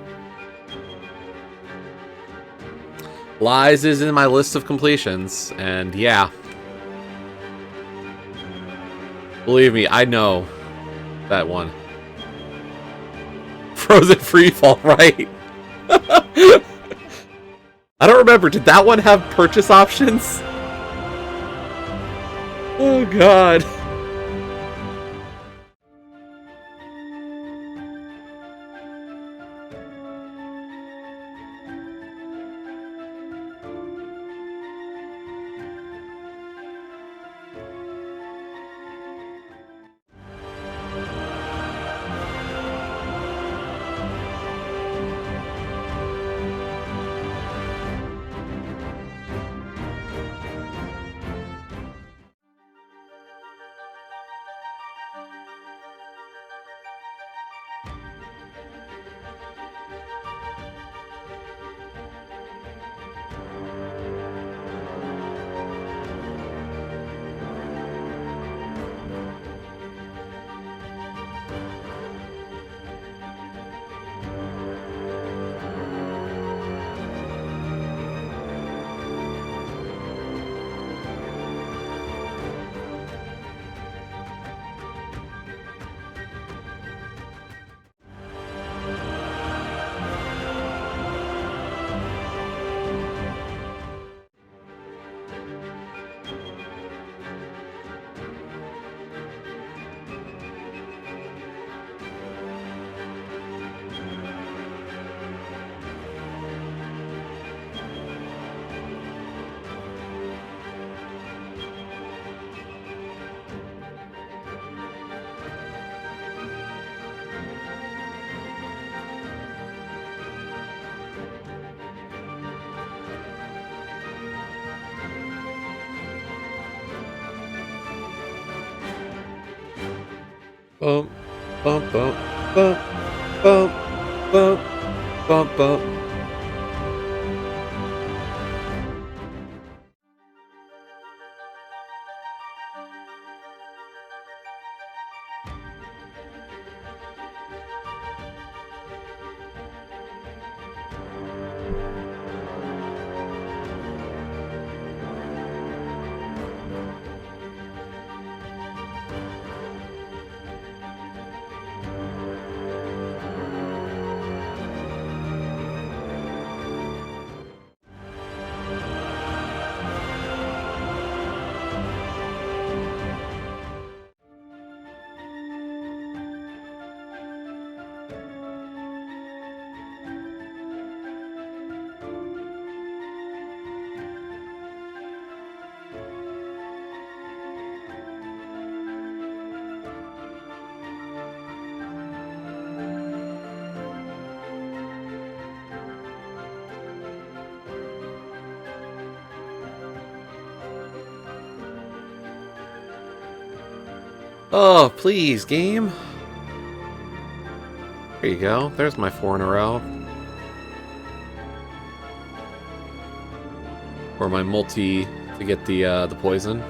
Lies is in my list of completions, and yeah. Believe me, I know that one. Frozen Freefall, right? I don't remember, did that one have purchase options? Oh god. Bump, bump, bump, bump, bump, bump, bump, bump. Oh, please, game. There you go. There's my 4 in a row. Or my multi to get the poison.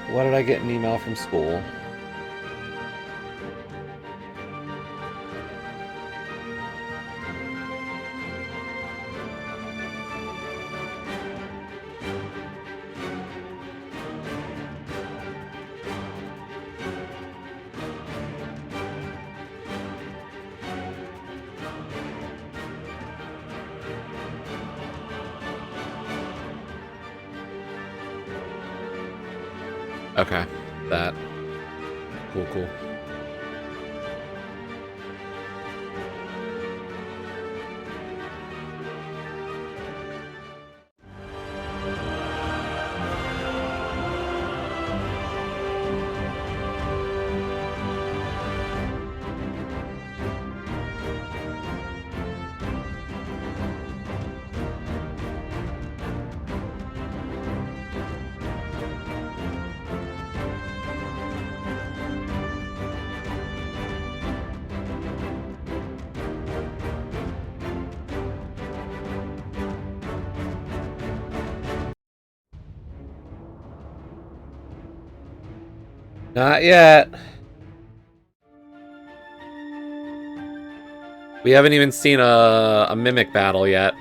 Why did I get an email from school? Okay, that. Cool, cool. Not yet. We haven't even seen a Mimic battle yet.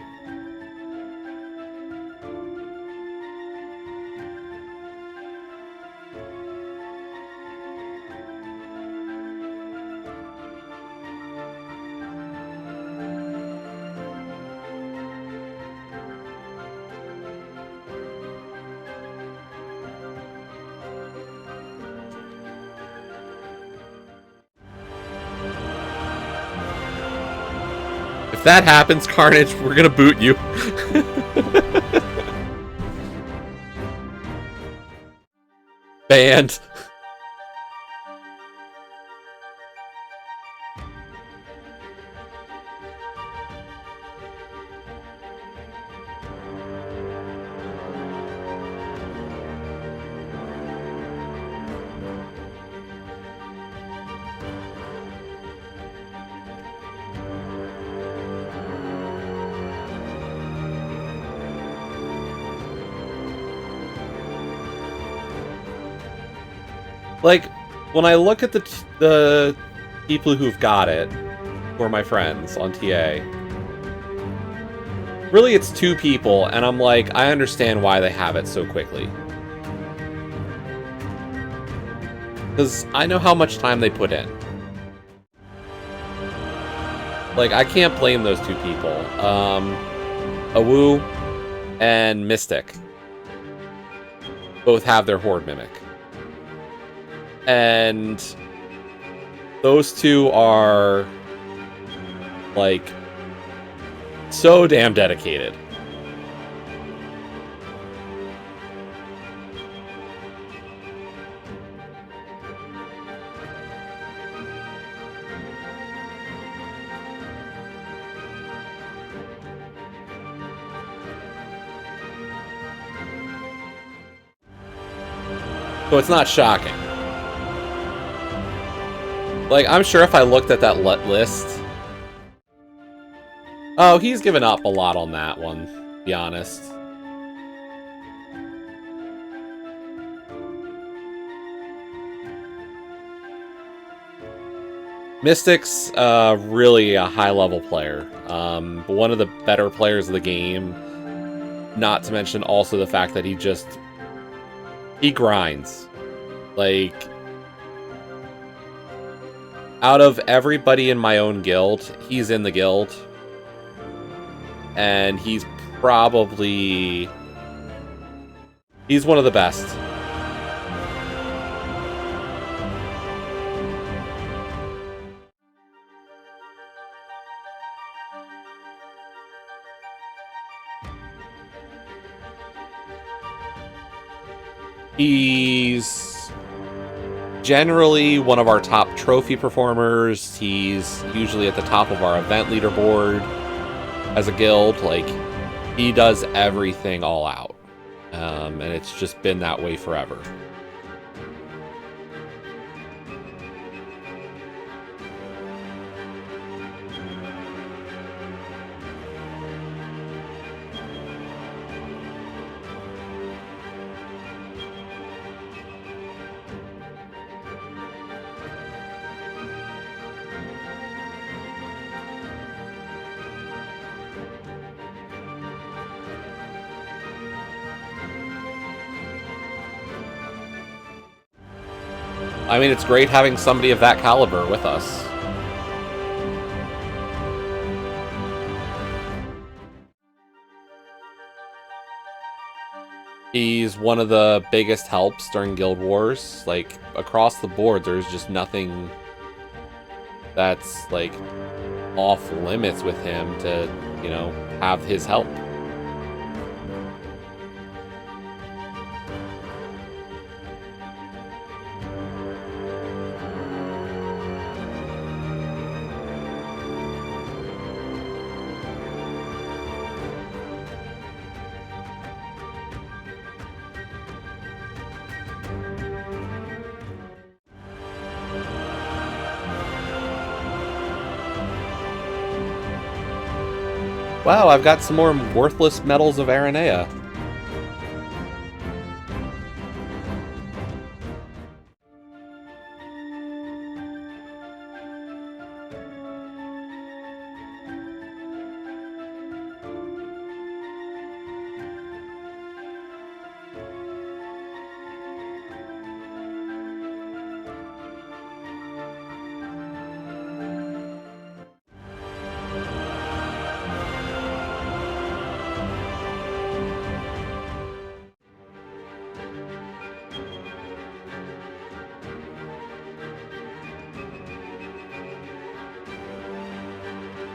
If that happens, Carnage, we're gonna boot you. Banned. Like, when I look at the people who've got it, who are my friends on TA, really it's 2 people, and I'm like, I understand why they have it so quickly. Because I know how much time they put in. Like, I can't blame those 2 people. Awu and Mystic both have their Hoard Mimic. And those 2 are, like, so damn dedicated. So it's not shocking. Like, I'm sure if I looked at that list... Oh, he's given up a lot on that one, to be honest. Mystic's really a high-level player. One of the better players of the game. Not to mention also the fact that he grinds. Like... Out of everybody in my own guild, he's in the guild. And he's probably... He's one of the best. He's generally one of our top trophy performers. He's usually at the top of our event leaderboard as a guild. Like, he does everything all out. And it's just been that way forever. I mean, it's great having somebody of that caliber with us. He's one of the biggest helps during Guild Wars. Like, across the board, there's just nothing that's, like, off limits with him to, you know, have his help. Wow, I've got some more worthless medals of Aranea.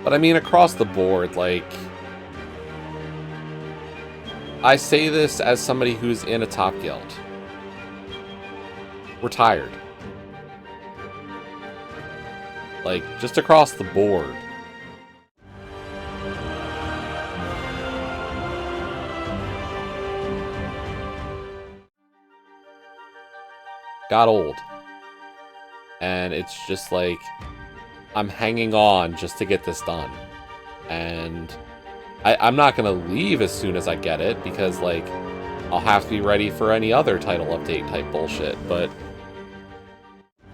But I mean, across the board, like, I say this as somebody who's in a top guild. We're tired. Like, just across the board. Got old. And it's just like, I'm hanging on just to get this done. And I'm not going to leave as soon as I get it, because, like, I'll have to be ready for any other title update type bullshit, but,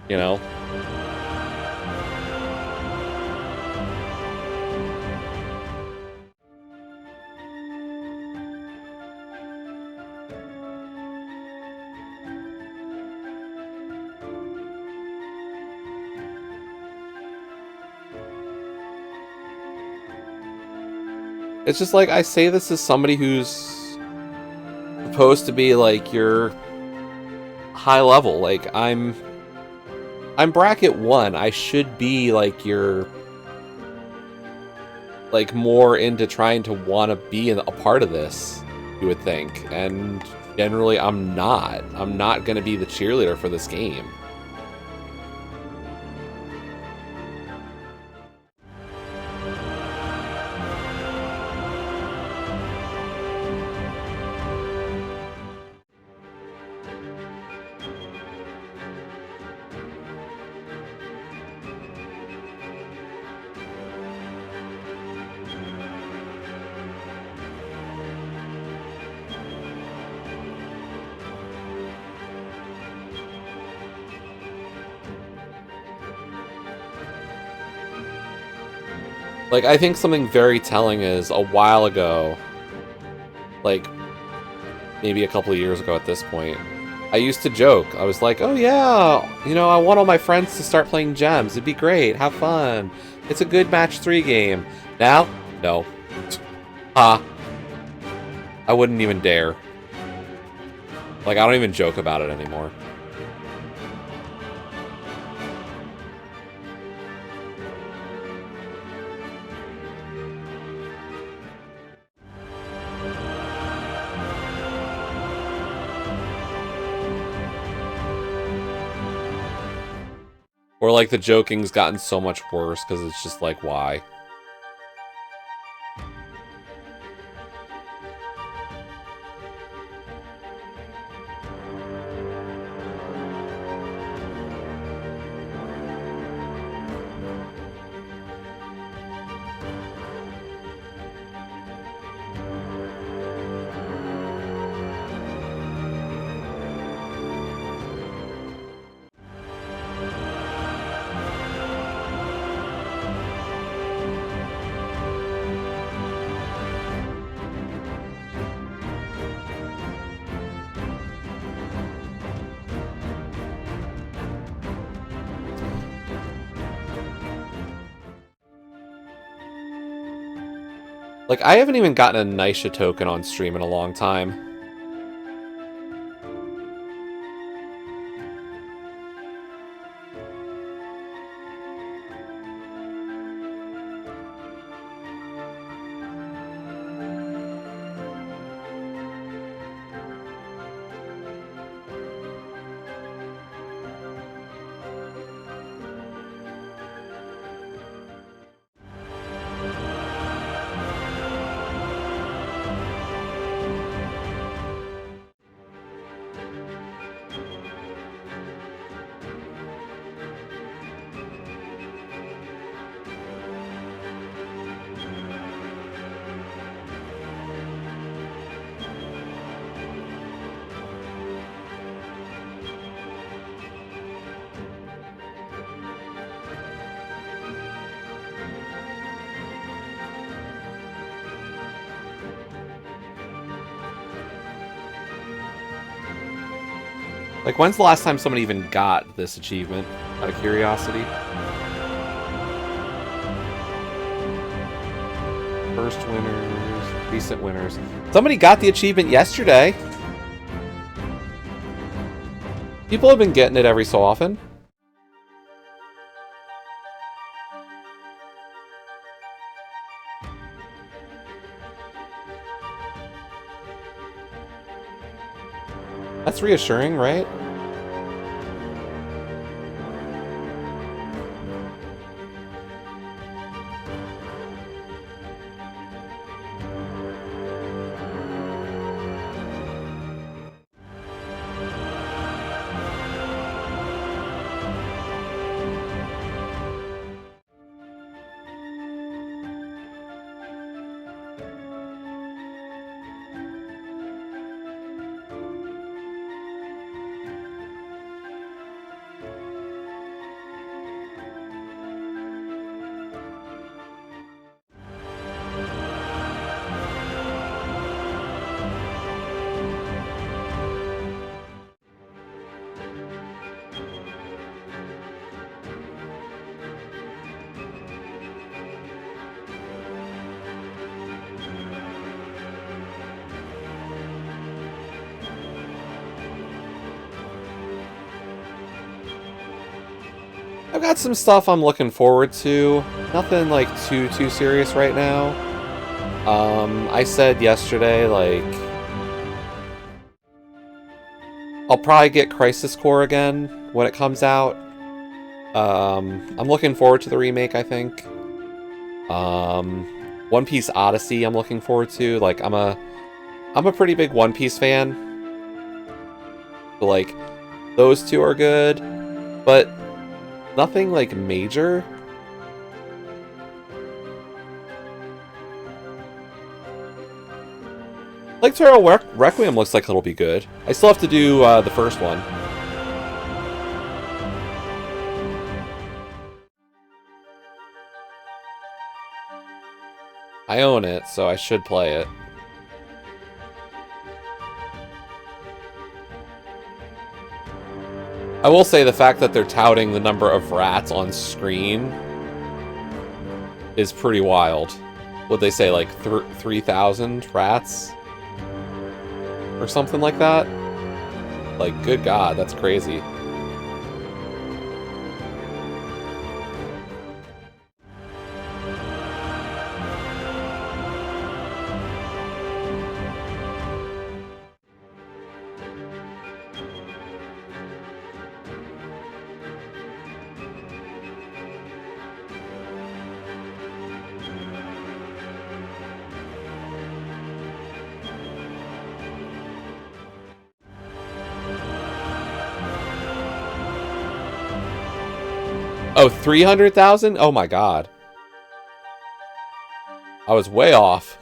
you know. It's just like, I say this as somebody who's supposed to be like your high level. Like, I'm bracket 1. I should be like your, like, more into trying to want to be a part of this, you would think. And generally I'm not. I'm not going to be the cheerleader for this game. Like, I think something very telling is, a while ago, like, maybe a couple of years ago at this point, I used to joke. I was like, oh yeah, you know, I want all my friends to start playing gems. It'd be great. Have fun. It's a good match 3 game. Now, no. I wouldn't even dare. Like, I don't even joke about it anymore. Or, like, the joking's gotten so much worse because it's just like, why? Like, I haven't even gotten a Nisha token on stream in a long time. Like, when's the last time somebody even got this achievement, out of curiosity? First winners, recent winners. Somebody got the achievement yesterday. People have been getting it every so often. That's reassuring, right? I've got some stuff I'm looking forward to. Nothing like too serious right now. I said yesterday, like, I'll probably get Crisis Core again when it comes out. I'm looking forward to the remake, I think. One Piece Odyssey I'm looking forward to. Like, I'm a pretty big One Piece fan. So, like, those two are good, but nothing like major. Like, Turtle Requiem looks like it'll be good. I still have to do the first one. I own it, so I should play it. I will say the fact that they're touting the number of rats on screen is pretty wild. Would they say, like, 3,000 rats? or something like that. Like, good God, that's crazy. Oh, 300,000? Oh my God. I was way off.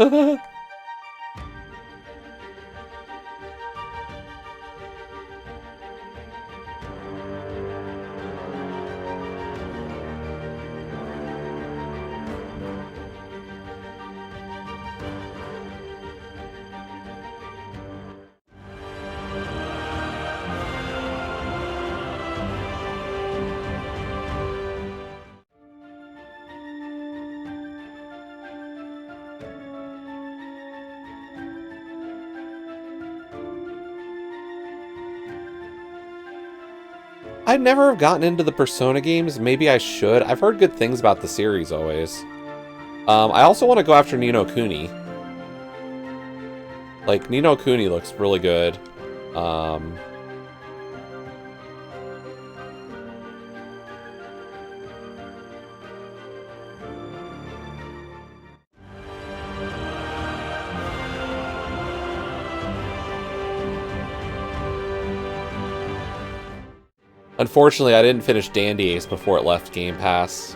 I'd never have gotten into the Persona games. Maybe I should. I've heard good things about the series always. I also want to go after Ni no Kuni. Like, Ni no Kuni looks really good. Unfortunately, I didn't finish Dandy Ace before it left Game Pass.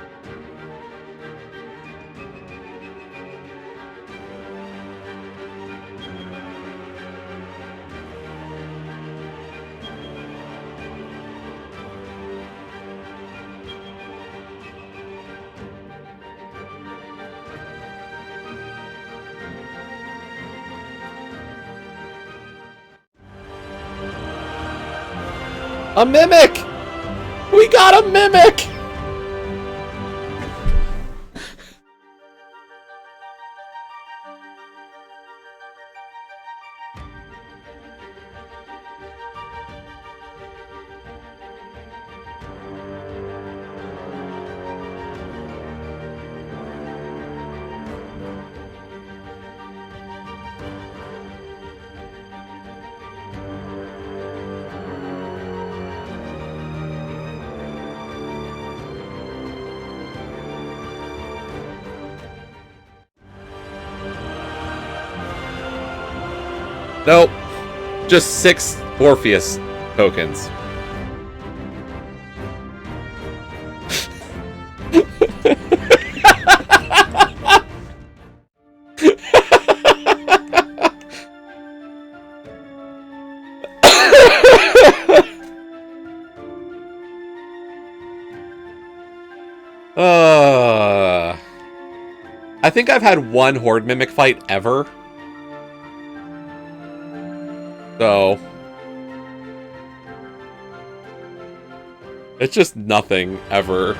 A Mimic! We got a Mimic! Nope. Just 6 Orpheus tokens. I think I've had one Hoard Mimic fight ever. So, it's just nothing, ever.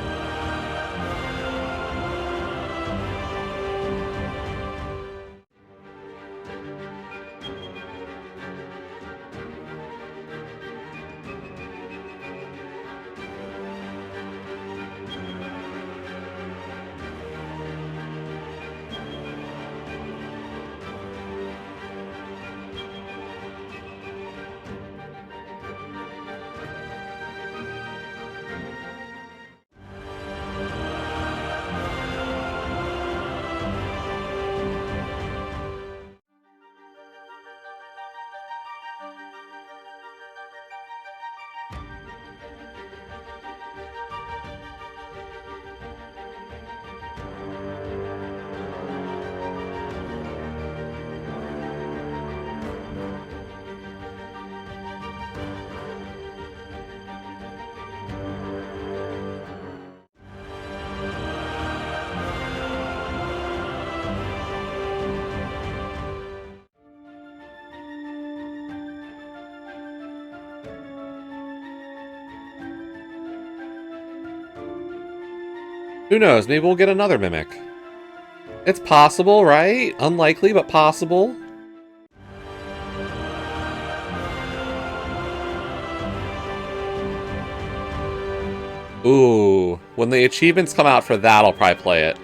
Who knows? Maybe we'll get another Mimic. It's possible, right? Unlikely, but possible. Ooh, when the achievements come out for that, I'll probably play it.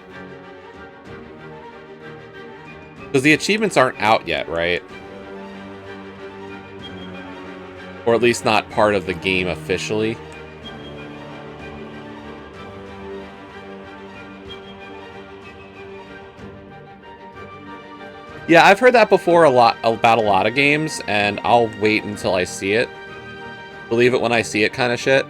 Because the achievements aren't out yet, right? Or at least not part of the game officially. Yeah, I've heard that before about a lot of games, and I'll wait until I see it. Believe it when I see it kind of shit.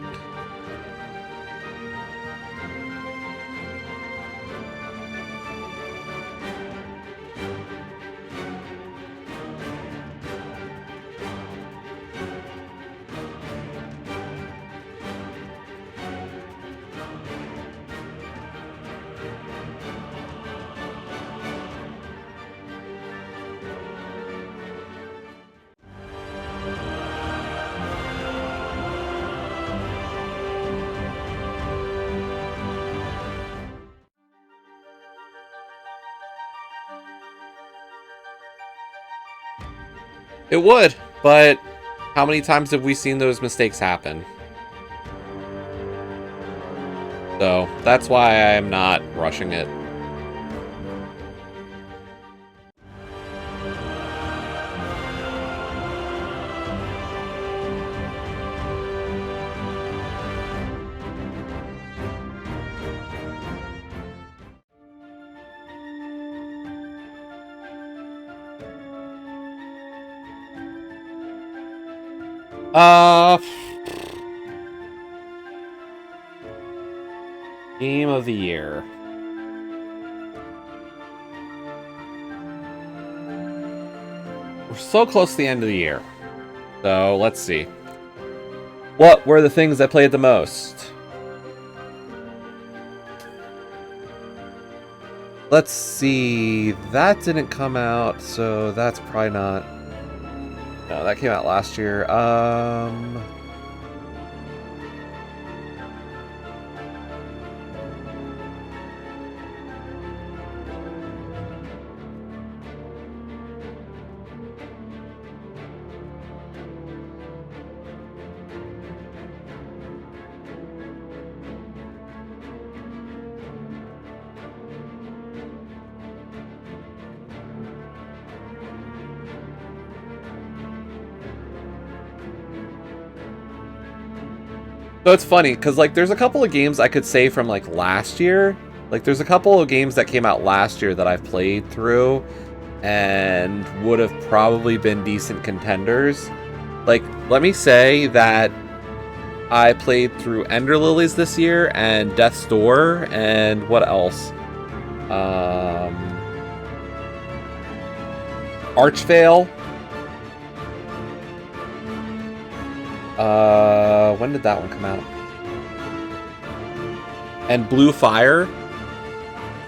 It would, but how many times have we seen those mistakes happen? So, that's why I'm not rushing it. Game of the year. We're so close to the end of the year. So, let's see. What were the things I played the most? Let's see. That didn't come out, so that's probably not... No, that came out last year. So it's funny, because, like, there's a couple of games I could say from, like, last year. Like, there's a couple of games that came out last year that I've played through and would have probably been decent contenders. Like, let me say that I played through Ender Lilies this year and Death's Door and what else? Archvale. When did that one come out? And Blue Fire.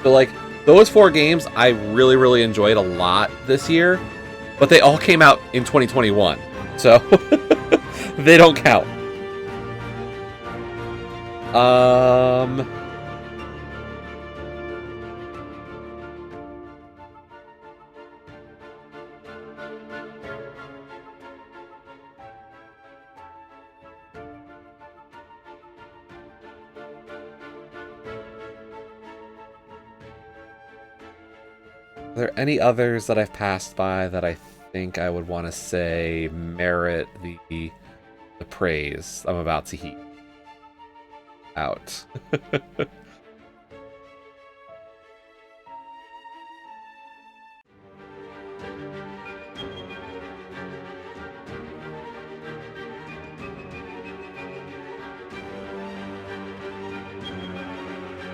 So, like, those 4 games I really, really enjoyed a lot this year, but they all came out in 2021, so they don't count. Are there any others that I've passed by that I think I would want to say merit the praise I'm about to heap out?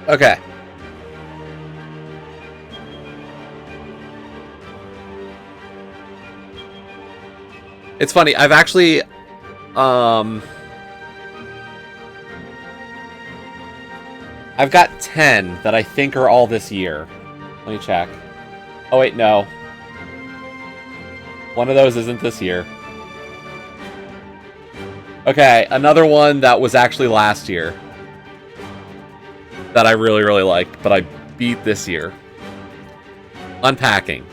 Okay. It's funny, I've actually, I've got 10 that I think are all this year. Let me check. Oh wait, no. One of those isn't this year. Okay, another one that was actually last year. That I really, really liked, but I beat this year. Unpacking.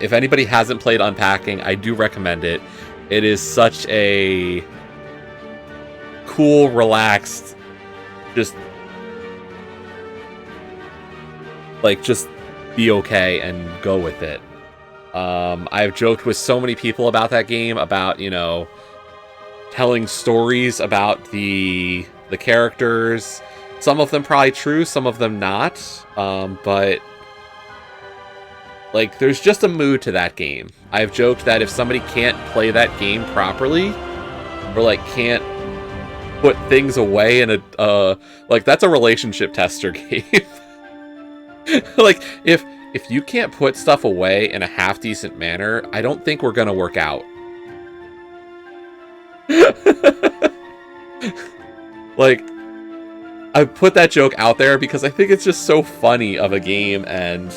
If anybody hasn't played Unpacking, I do recommend it. It is such a cool, relaxed, just be okay and go with it. I've joked with so many people about that game, about, you know, telling stories about the characters. Some of them probably true, some of them not. But like, there's just a mood to that game. I've joked that if somebody can't play that game properly, or like can't put things away in a like, that's a relationship tester game. Like, if you can't put stuff away in a half decent manner, I don't think we're gonna work out. Like, I put that joke out there because I think it's just so funny of a game, and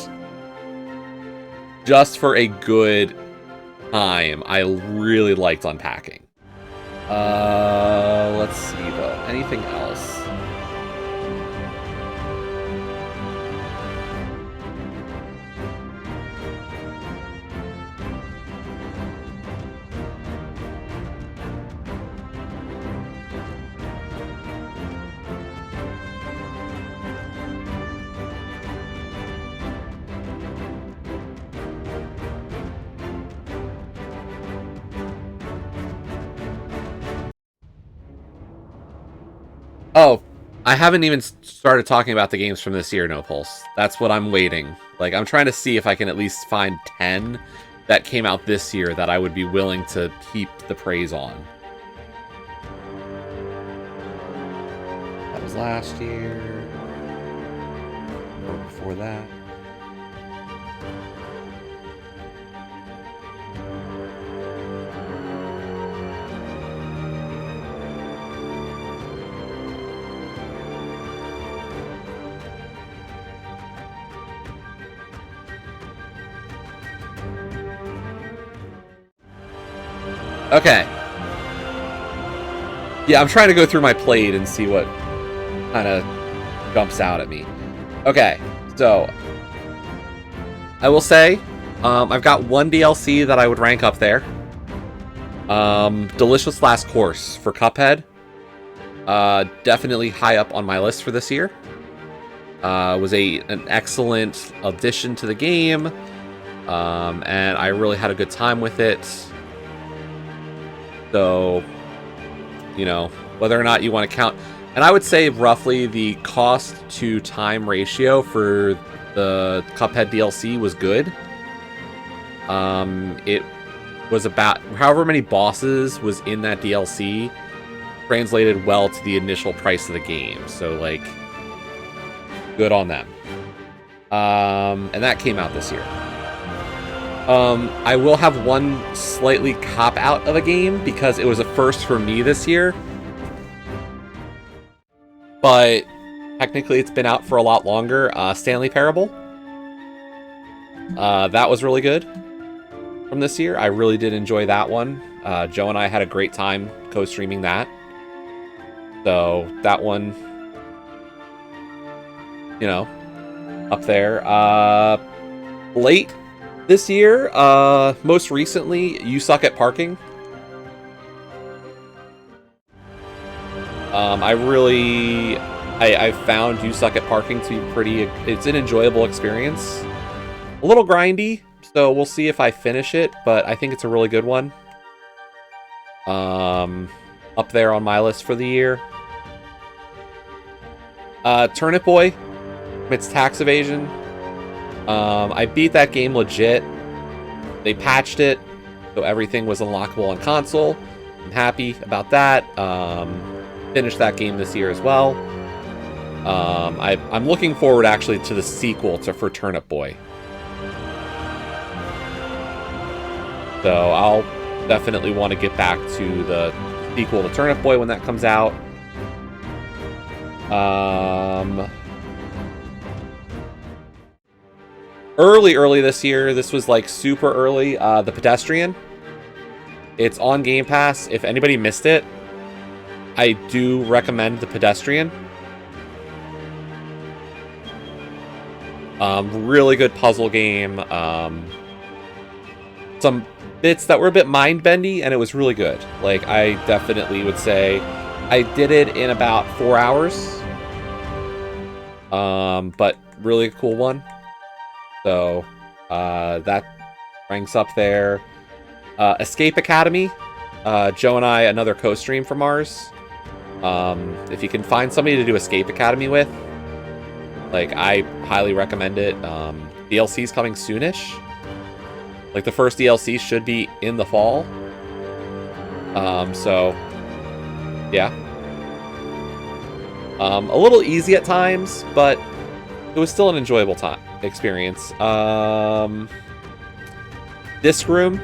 just for a good time, I really liked unpacking. Let's see though. Anything else? Oh, I haven't even started talking about the games from this year, No Pulse. That's what I'm waiting. Like, I'm trying to see if I can at least find 10 that came out this year that I would be willing to heap the praise on. That was last year. Or before that. Okay. Yeah, I'm trying to go through my plate and see what kind of jumps out at me. Okay, so I will say I've got one DLC that I would rank up there. Delicious Last Course for Cuphead. Definitely high up on my list for this year. Was an excellent addition to the game, and I really had a good time with it. So, you know, whether or not you want to count, and I would say roughly the cost to time ratio for the Cuphead DLC was good. It was about however many bosses was in that DLC translated well to the initial price of the game. So, like, good on them. And that came out this year. I will have one slightly cop-out of a game because it was a first for me this year. But technically it's been out for a lot longer. Stanley Parable. That was really good from this year. I really did enjoy that one. Joe and I had a great time co-streaming that. So that one, you know, up there. Late this year, most recently, You Suck at Parking. I found You Suck at Parking to be it's an enjoyable experience. A little grindy, so we'll see if I finish it, but I think it's a really good one. Up there on my list for the year. Turnip Boy, it's tax evasion. I beat that game legit. They patched it, so everything was unlockable on console. I'm happy about that. Finished that game this year as well. I'm looking forward actually to the sequel for Turnip Boy. So I'll definitely want to get back to the sequel to Turnip Boy when that comes out. Early this year, this was like super early, The Pedestrian. It's on Game Pass. If anybody missed it, I do recommend The Pedestrian. Really good puzzle game. Some some bits that were a bit mind-bendy, and it was really good. Like, I definitely would say I did it in about 4 hours. But really a cool one. So, that ranks up there. Escape Academy. Joe and I, another co-stream from ours. If you can find somebody to do Escape Academy with, like, I highly recommend it. DLC's coming soonish. Like, the first DLC should be in the fall. So, yeah. A little easy at times, but it was still an enjoyable experience. Disc Room.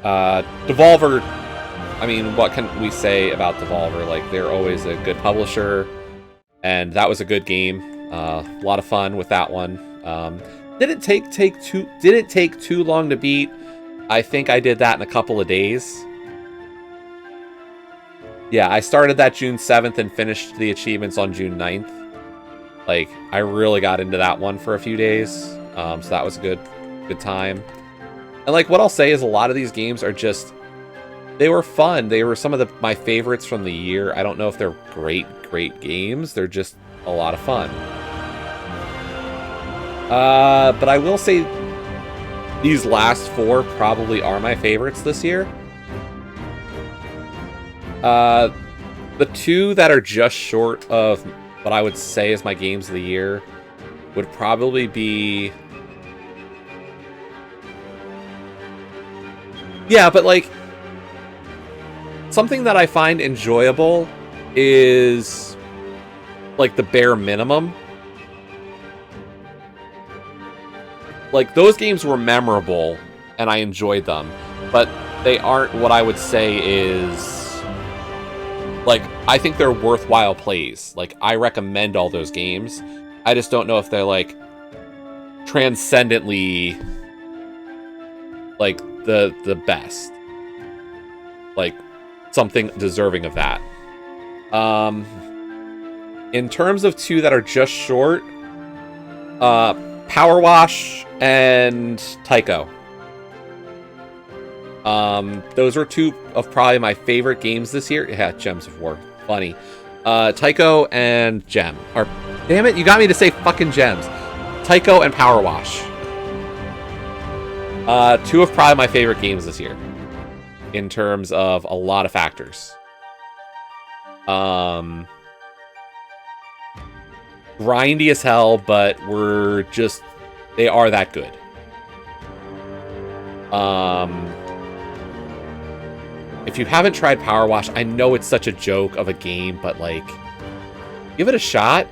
Devolver, I mean, what can we say about Devolver? Like, they're always a good publisher, and that was a good game. A lot of fun with that one. Didn't take too long to beat. I think I did that in a couple of days. Yeah, I started that June 7th and finished the achievements on June 9th. Like, I really got into that one for a few days. So that was a good time. And, like, what I'll say is a lot of these games are just, they were fun. They were some of my favorites from the year. I don't know if they're great games. They're just a lot of fun. But I will say these last 4 probably are my favorites this year. The 2 that are just short of what I would say is my games of the year would probably be... Yeah, but, like, something that I find enjoyable is, like, the bare minimum. Like, those games were memorable, and I enjoyed them, but they aren't what I would say is... Like, I think they're worthwhile plays. Like, I recommend all those games. I just don't know if they're, like, transcendently, like, the best. Like, something deserving of that. In terms of 2 that are just short, Power Wash and Tycho. Those are 2 of probably my favorite games this year. Yeah, Gems of War. Funny. Tycho and Gem. Or, damn it, you got me to say fucking Gems. Tycho and Power Wash. 2 of probably my favorite games this year. In terms of a lot of factors. Grindy as hell, but they are that good. If you haven't tried Power Wash, I know it's such a joke of a game, but, like, give it a shot.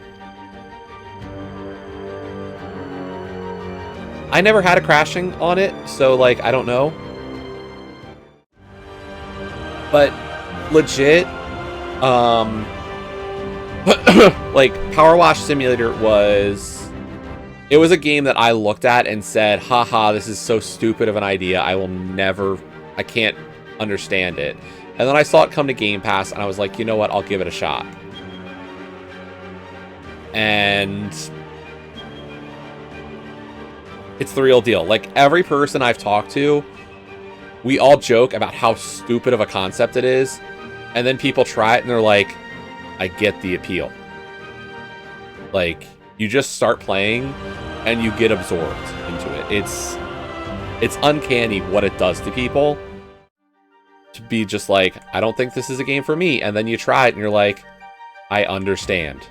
I never had a crashing on it, so, like, I don't know. But, legit, like, Power Wash Simulator it was a game that I looked at and said, haha, this is so stupid of an idea, I can't understand it. And then I saw it come to Game Pass, and I was like, you know what, I'll give it a shot. And it's the real deal. Like, every person I've talked to, we all joke about how stupid of a concept it is, and then people try it and they're like, I get the appeal. Like, you just start playing and you get absorbed into it. It's uncanny what it does to people. To be just like, I don't think this is a game for me. And then you try it and you're like, I understand.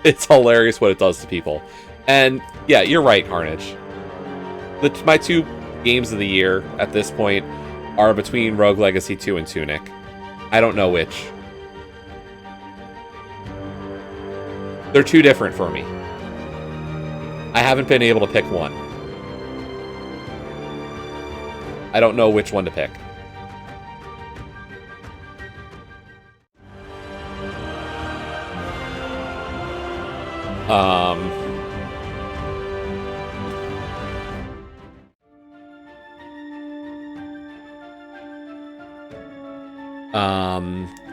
It's hilarious what it does to people. And yeah, you're right, Carnage. My 2 games of the year at this point are between Rogue Legacy 2 and Tunic. I don't know which. They're too different for me. I haven't been able to pick one. I don't know which one to pick.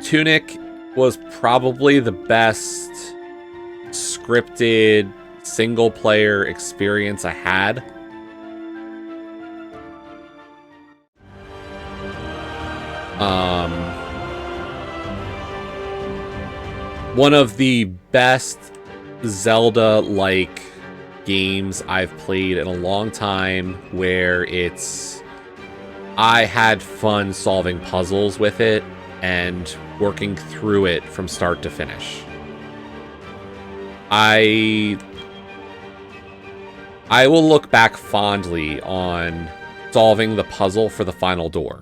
Tunic was probably the best scripted single player experience I had. One of the best Zelda-like games I've played in a long time, where I had fun solving puzzles with it and working through it from start to finish. I will look back fondly on solving the puzzle for the final door.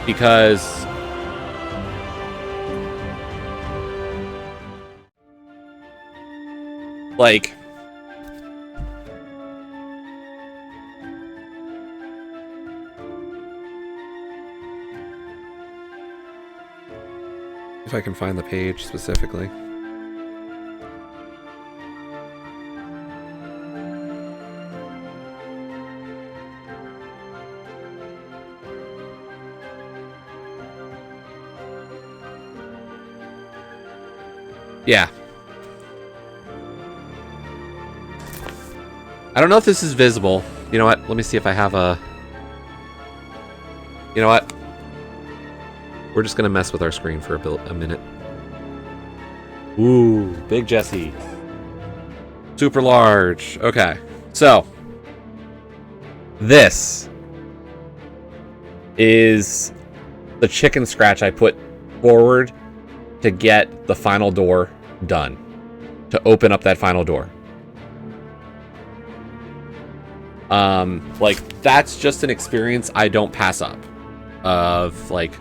Because like, if I can find the page specifically. Yeah. I don't know if this is visible. You know what? Let me see if I have a... You know what? We're just going to mess with our screen for a minute. Ooh, big Jesse. Super large. Okay. So, this is the chicken scratch I put forward to get the final door done. To open up that final door. Like, that's just an experience I don't pass up. Of, like...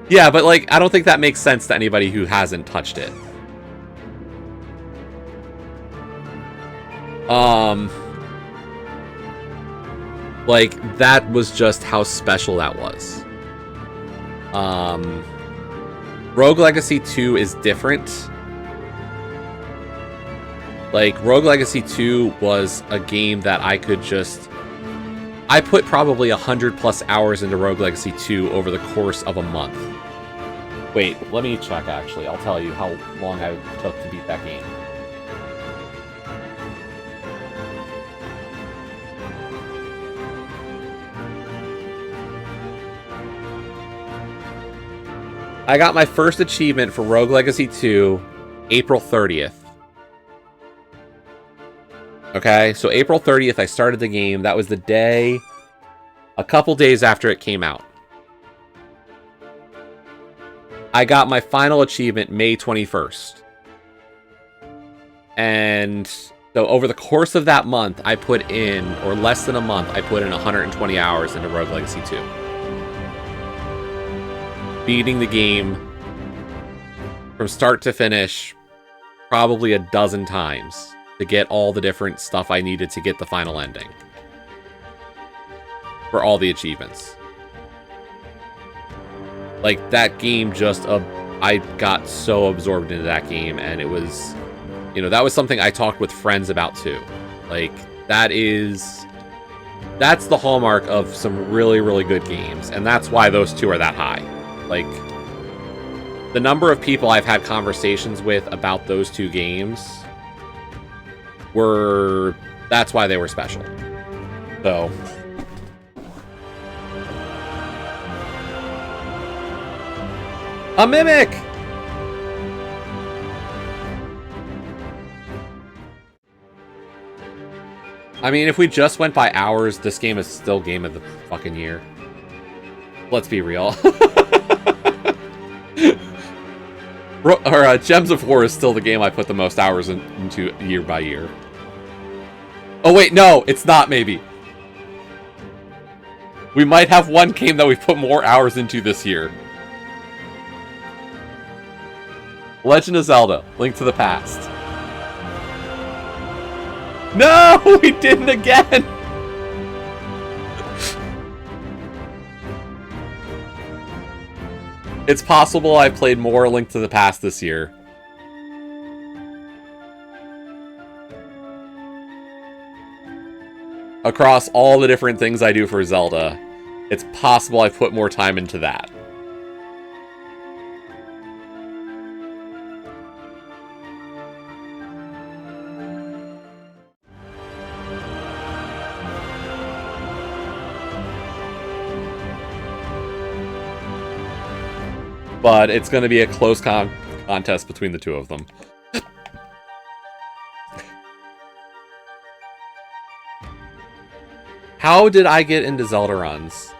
Yeah, but, like, I don't think that makes sense to anybody who hasn't touched it. Like, that was just how special that was. Rogue Legacy 2 is different. Like, Rogue Legacy 2 was a game that I could just... I put probably 100+ hours into Rogue Legacy 2 over the course of a month. Wait, let me check, actually. I'll tell you how long I took to beat that game. I got my first achievement for Rogue Legacy 2 April 30th. Okay, so April 30th I started the game. That was the day, a couple days after it came out. I got my final achievement May 21st. And so over the course of that month, I put in, or less than a month, I put in 120 hours into Rogue Legacy 2. Beating the game from start to finish probably a dozen times to get all the different stuff I needed to get the final ending. For all the achievements. Like, that game just... I got so absorbed into that game, and it was... You know, that was something I talked with friends about, too. Like, that's the hallmark of some really, really good games, and that's why those two are that high. Like, the number of people I've had conversations with about those two games were... That's why they were special. So... A Mimic! I mean, if we just went by hours, this game is still game of the fucking year. Let's be real. Gems of War is still the game I put the most hours into year by year. Oh wait, no, it's not, maybe. We might have one game that we've put more hours into this year. Legend of Zelda, Link to the Past. No, we didn't again! It's possible I played more Link to the Past this year. Across all the different things I do for Zelda, it's possible I put more time into that. But it's going to be a close contest between the two of them. How did I get into Zelda runs?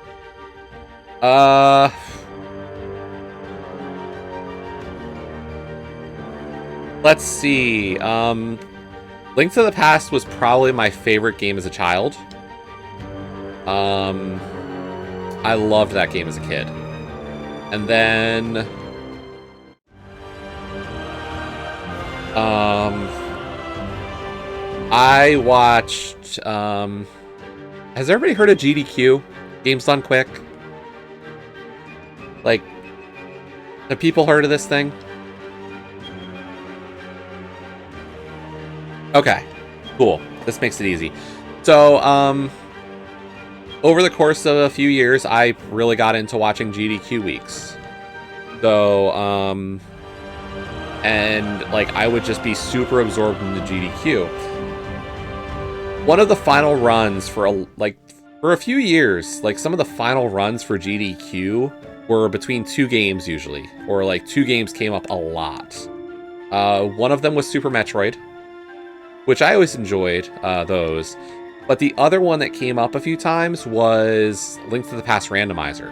Let's see. Link to the Past was probably my favorite game as a child. I loved that game as a kid. And then I watched has everybody heard of GDQ? Games Done Quick? Like, have people heard of this thing? Okay, cool. This makes it easy. So, over the course of a few years, I really got into watching GDQ weeks. So, and, like, I would just be super absorbed in the GDQ. One of the final runs for a few years, like, some of the final runs for GDQ were between two games usually, or like two games came up a lot. One of them was Super Metroid, which I always enjoyed those. But the other one that came up a few times was Link to the Past Randomizer.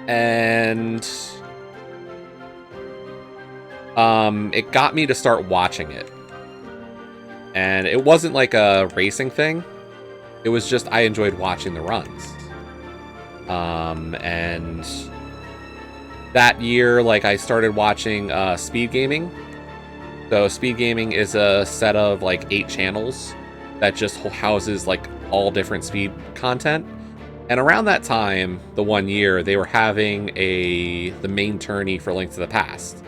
And it got me to start watching it. And it wasn't like a racing thing. It was just I enjoyed watching the runs. And that year, like, I started watching Speed Gaming. So Speed Gaming is a set of like 8 channels that just houses like all different speed content. And around that time, the one year, they were having the main tourney for Link to the Past.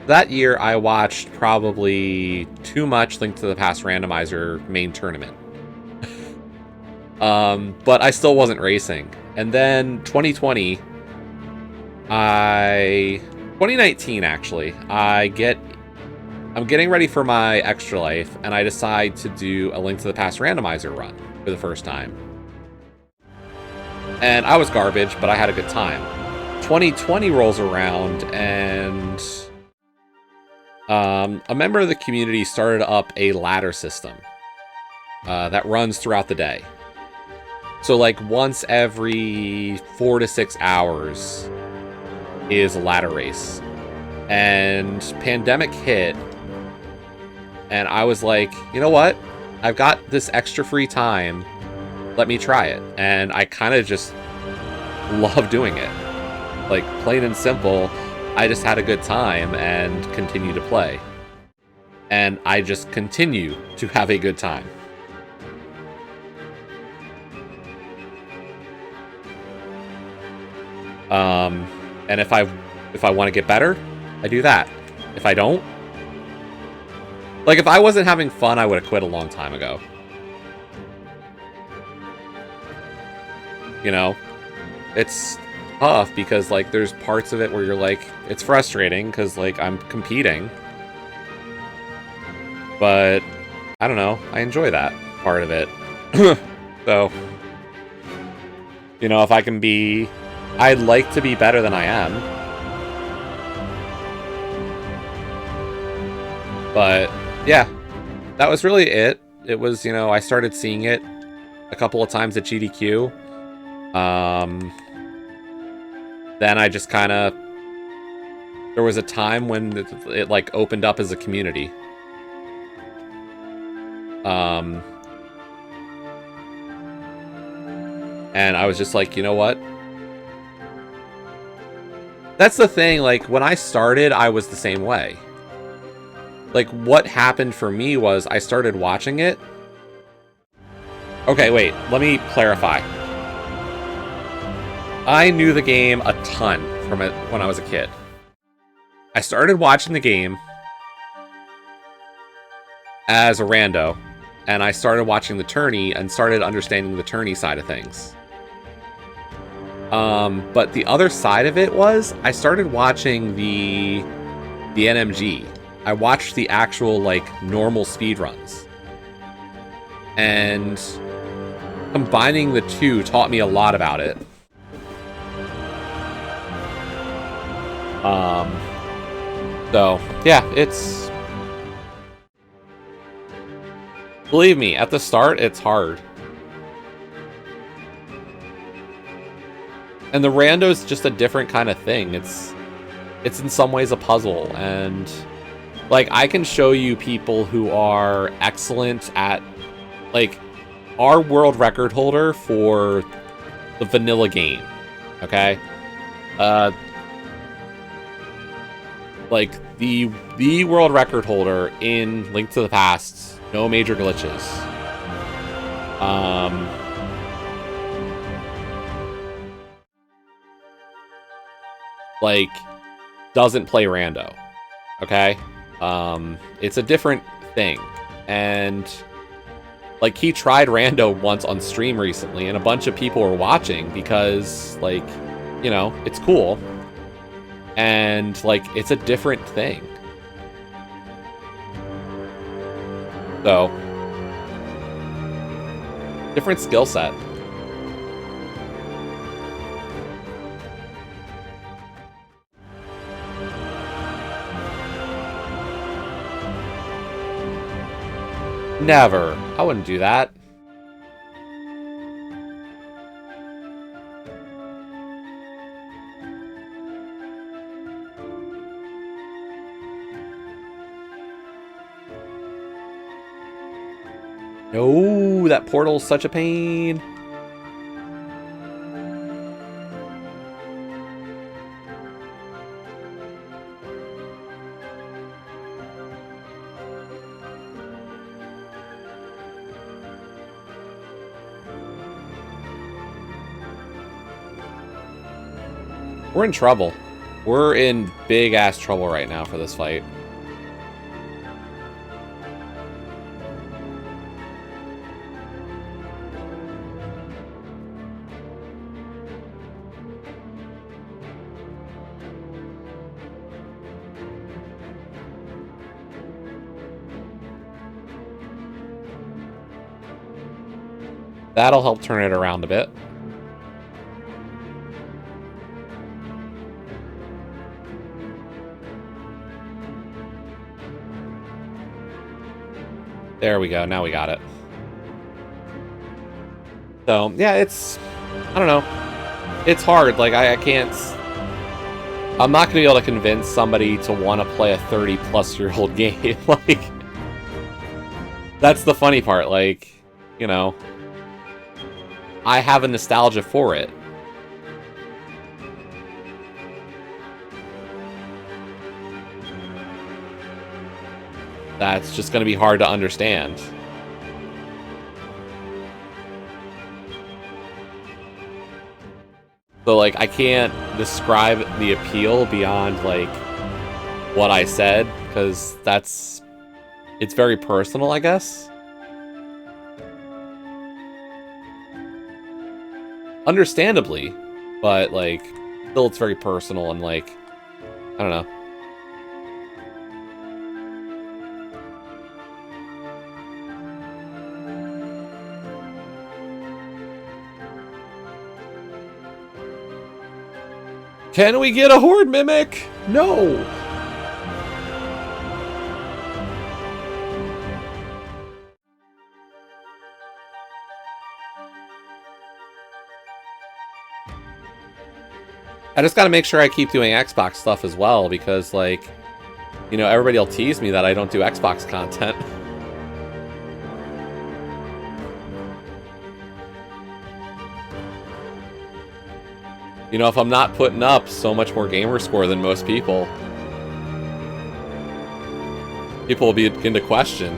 That year, I watched probably too much Link to the Past Randomizer main tournament. But I still wasn't racing. And then 2019 actually, I'm getting ready for my Extra Life, and I decide to do a Link to the Past Randomizer run for the first time. And I was garbage, but I had a good time. 2020 rolls around, and a member of the community started up a ladder system that runs throughout the day. So, like, once every 4 to 6 hours is a ladder race. And pandemic hit, and I was like, you know what? I've got this extra free time. Let me try it. And I kind of just love doing it. Like, plain and simple, I just had a good time and continue to play. And I just continue to have a good time. And if I want to get better, I do that. If I don't, like, if I wasn't having fun, I would have quit a long time ago. You know, it's tough because, like, there's parts of it where you're like, it's frustrating because, like, I'm competing. But I don't know, I enjoy that part of it. So, you know, if I can be, I'd like to be better than I am. But yeah, that was really it. It was, you know, I started seeing it a couple of times at GDQ. Then I just kind of, there was a time when it like opened up as a community. And I was just like, you know what? That's the thing, like, when I started, I was the same way. Like, what happened for me was I started watching it. Okay, wait, let me clarify. I knew the game a ton from it when I was a kid. I started watching the game as a rando, and I started watching the tourney and started understanding the tourney side of things. But the other side of it was I started watching the NMG. I watched the actual, like, normal speedruns. And combining the two taught me a lot about it. So yeah, it's, believe me, at the start it's hard. And the rando's just a different kind of thing. It's in some ways a puzzle, and like I can show you people who are excellent at, like, our world record holder for the vanilla game, okay? Like the world record holder in Link to the Past, no major glitches. Like, doesn't play rando, okay? It's a different thing, and like he tried rando once on stream recently, and a bunch of people were watching because, like, you know, it's cool, and like it's a different thing. So, different skill set. Never. I wouldn't do that. No, that portal's such a pain. We're in trouble. We're in big-ass trouble right now for this fight. That'll help turn it around a bit. There we go. Now we got it. So, yeah, it's, I don't know. It's hard. Like, I can't, I'm not going to be able to convince somebody to want to play a 30-plus-year-old game. Like, that's the funny part. Like, you know, I have a nostalgia for it. That's just going to be hard to understand. So, like, I can't describe the appeal beyond, like, what I said, because that's, it's very personal, I guess. Understandably, but, like, still it's very personal and, like, I don't know. Can we get a Hoard Mimic? No! I just gotta make sure I keep doing Xbox stuff as well, because, like, you know, everybody will tease me that I don't do Xbox content. You know, if I'm not putting up so much more gamer score than most people, people will begin to question.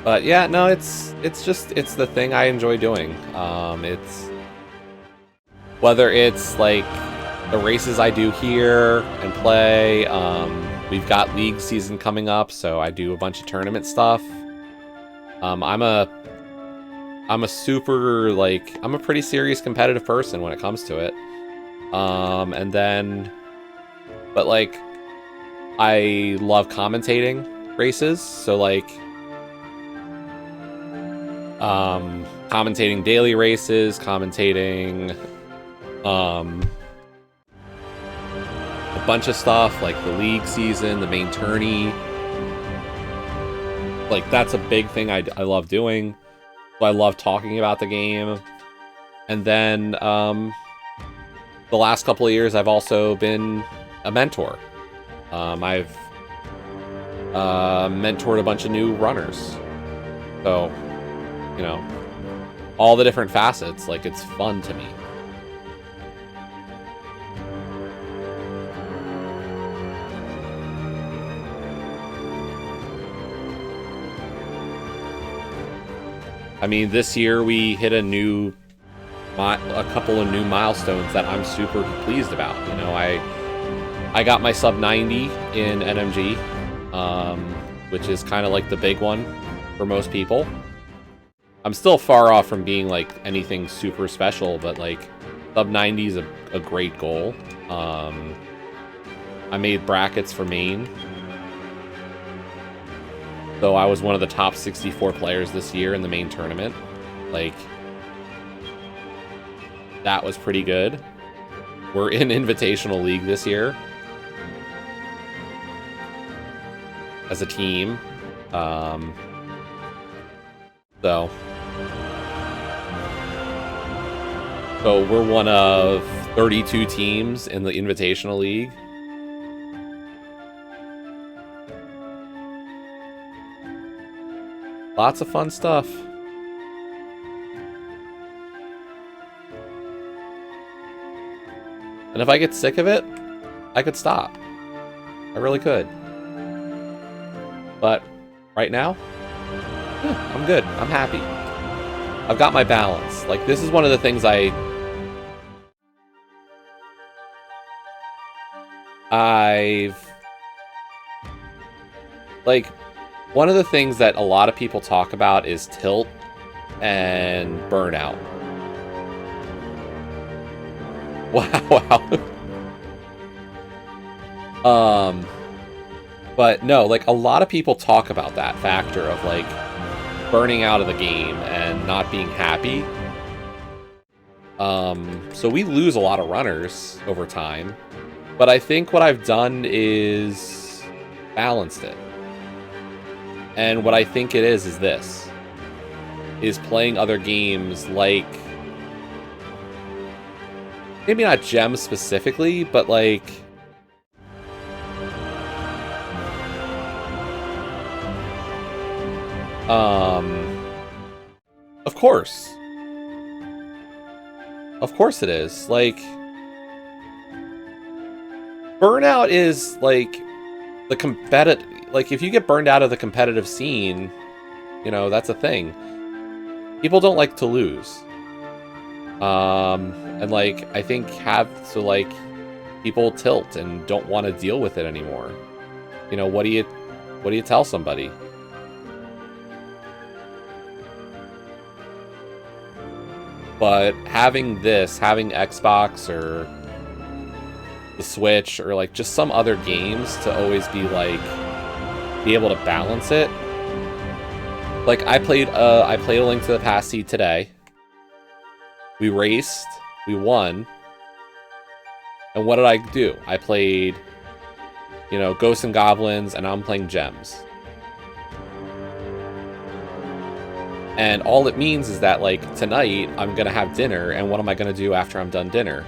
But yeah, no, it's the thing I enjoy doing. It's, whether it's like the races I do here and play. We've got league season coming up, so I do a bunch of tournament stuff. I'm a I'm a super, like, I'm a pretty serious competitive person when it comes to it. And then, but like, I love commentating races, so like, commentating daily races, commentating, a bunch of stuff, like the league season, the main tourney. Like, that's a big thing I love doing. So I love talking about the game. And then, the last couple of years, I've also been a mentor. I've mentored a bunch of new runners. So, you know, all the different facets, like, it's fun to me. I mean, this year we hit a couple of new milestones that I'm super pleased about. You know, I got my sub 90 in NMG, which is kind of like the big one for most people. I'm still far off from being like anything super special, but like sub 90 is a great goal. I made brackets for main. So I was one of the top 64 players this year in the main tournament. Like, that was pretty good. We're in Invitational League this year as a team. So we're one of 32 teams in the Invitational League. Lots of fun stuff. And if I get sick of it, I could stop. I really could. But right now, yeah, I'm good. I'm happy. I've got my balance. Like, this is one of the things like, one of the things that a lot of people talk about is tilt and burnout. Wow. But no, like, a lot of people talk about that factor of like burning out of the game and not being happy. So we lose a lot of runners over time, but I think what I've done is balanced it. And what I think it is this. Is playing other games like... maybe not gems specifically, but like... of course. Of course it is. Like... burnout is like... the competitive... like, if you get burned out of the competitive scene, you know, that's a thing. People don't like to lose. And, like, I think people tilt and don't want to deal with it anymore. You know, what do you tell somebody? But having Xbox or the Switch or, like, just some other games to always be, like... be able to balance it. Like, I played A Link to the Past seed today. We raced, we won. And what did I do? I played, you know, Ghosts and Goblins, and I'm playing Gems. And all it means is that, like, tonight I'm gonna have dinner, and what am I gonna do after I'm done dinner?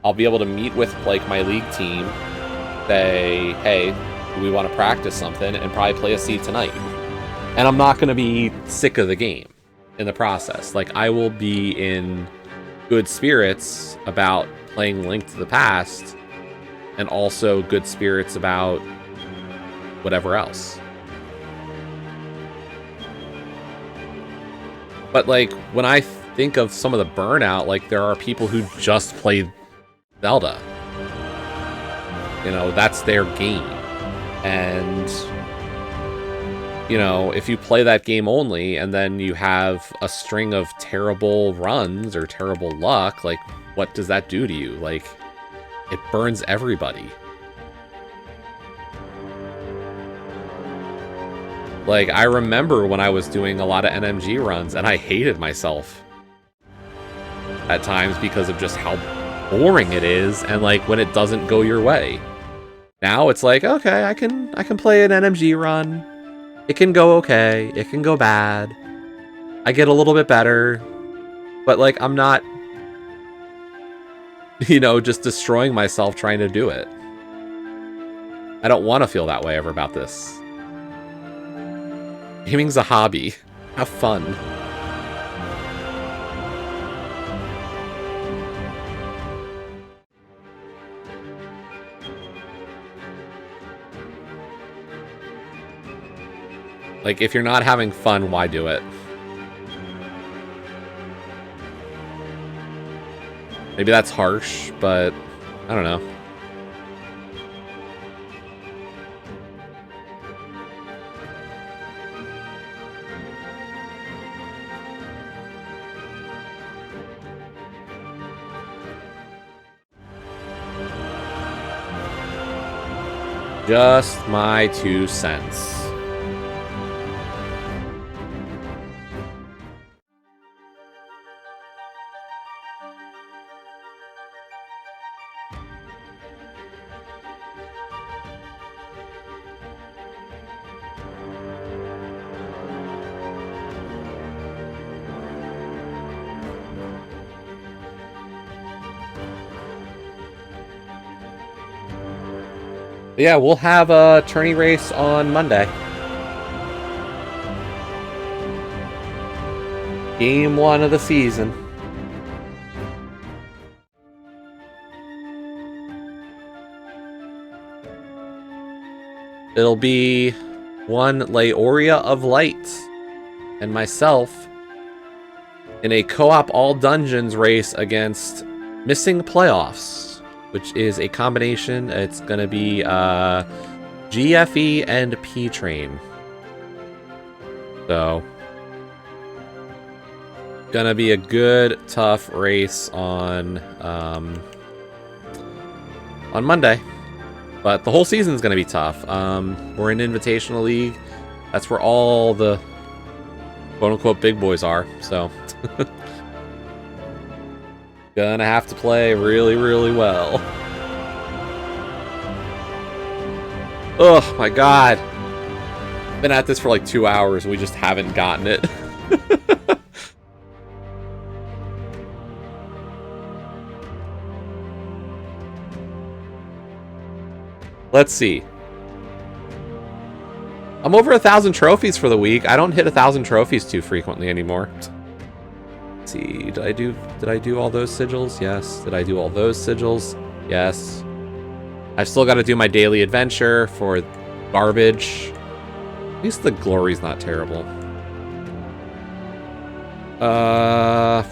I'll be able to meet with, like, my league team, say, hey, we want to practice something, and probably play a seed tonight. And I'm not going to be sick of the game in the process. Like, I will be in good spirits about playing Link to the Past, and also good spirits about whatever else. But, like, when I think of some of the burnout, like, there are people who just play Zelda. You know, that's their game. And you know, if you play that game only and then you have a string of terrible runs or terrible luck, like, what does that do to you? Like, it burns everybody. Like, I remember when I was doing a lot of NMG runs and I hated myself at times because of just how boring it is and, like, when it doesn't go your way. Now it's like, okay, I can play an NMG run. It can go okay. It can go bad. I get a little bit better. But, like, I'm not, you know, just destroying myself trying to do it. I don't want to feel that way ever about this. Gaming's a hobby. Have fun. Like, if you're not having fun, why do it? Maybe that's harsh, but I don't know. Just my 2 cents. Yeah, we'll have a tourney race on Monday. Game 1 of the season. It'll be one Leoria of Light and myself in a co-op all dungeons race against Missing Playoffs, which is a combination. It's gonna be GFE and P-Train. So, gonna be a good, tough race on Monday. But the whole season's gonna be tough. We're in Invitational League. That's where all the quote-unquote big boys are. So, gonna have to play really, really well. Oh my god. Been at this for like 2 hours and we just haven't gotten it. Let's see. I'm over 1,000 trophies for the week. I don't hit 1,000 trophies too frequently anymore. Let's see, did I do all those sigils? Yes. Did I do all those sigils? Yes. I've still got to do my daily adventure for garbage. At least the glory's not terrible. Not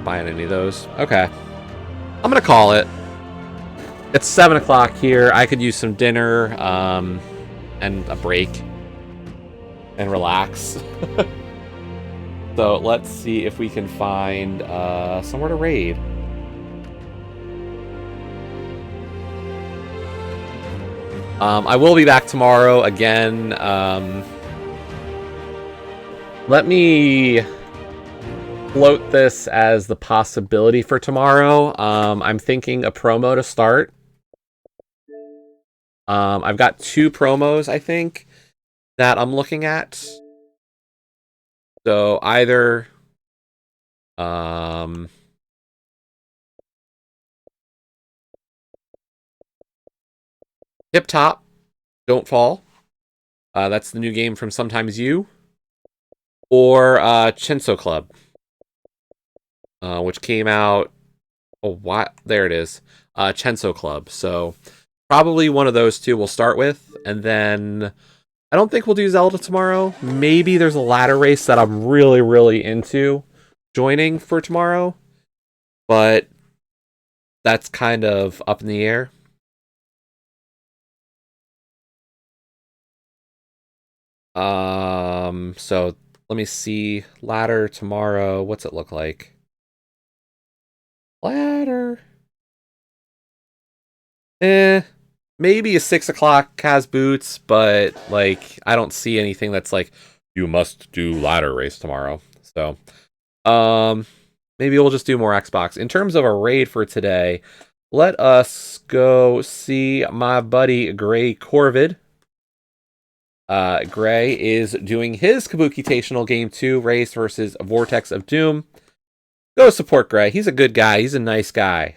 buying any of those. Okay. I'm gonna call it. It's 7 o'clock here. I could use some dinner, and a break. And relax. So let's see if we can find somewhere to raid. I will be back tomorrow again. Let me float this as the possibility for tomorrow. I'm thinking a promo to start. I've got 2 promos, I think, that I'm looking at. So either Tip Top, Don't Fall. That's the new game from Sometimes You. Or Chinso Club, which came out. Oh, what? There it is. Chinso Club. So probably one of those 2 we'll start with, and then I don't think we'll do Zelda tomorrow. Maybe there's a ladder race that I'm really, really into joining for tomorrow, but that's kind of up in the air. So let me see. Ladder tomorrow. What's it look like? Ladder. Maybe a 6 o'clock has boots, but like I don't see anything that's like you must do ladder race tomorrow. So, maybe we'll just do more Xbox. In terms of a raid for today, let us go see my buddy Gray Corvid. Gray is doing his Kabuokitational Game 2 race versus Vortex of Doom. Go support Gray. He's a good guy. He's a nice guy.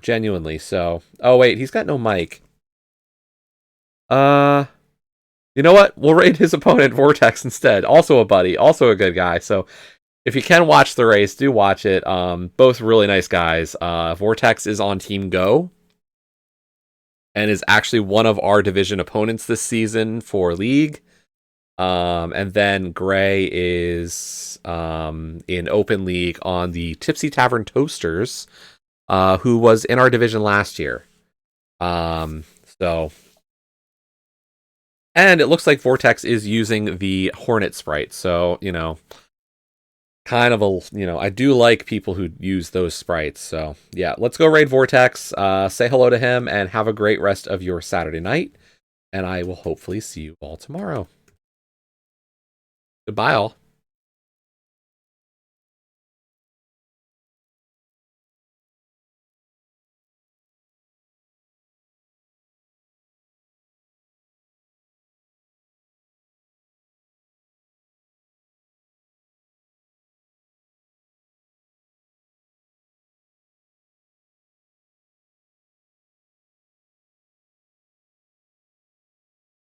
Genuinely. So, oh wait, he's got no mic. You know what? We'll raid his opponent, Vortex, instead. Also a buddy. Also a good guy. So, if you can watch the race, do watch it. Both really nice guys. Vortex is on Team Go and is actually one of our division opponents this season for League. And then Gray is in Open League on the Tipsy Tavern Toasters, who was in our division last year. So, and it looks like Vortex is using the Hornet sprite. So, you know, kind of a, you know, I do like people who use those sprites. So, yeah, let's go raid Vortex, say hello to him, and have a great rest of your Saturday night. And I will hopefully see you all tomorrow. Goodbye, all.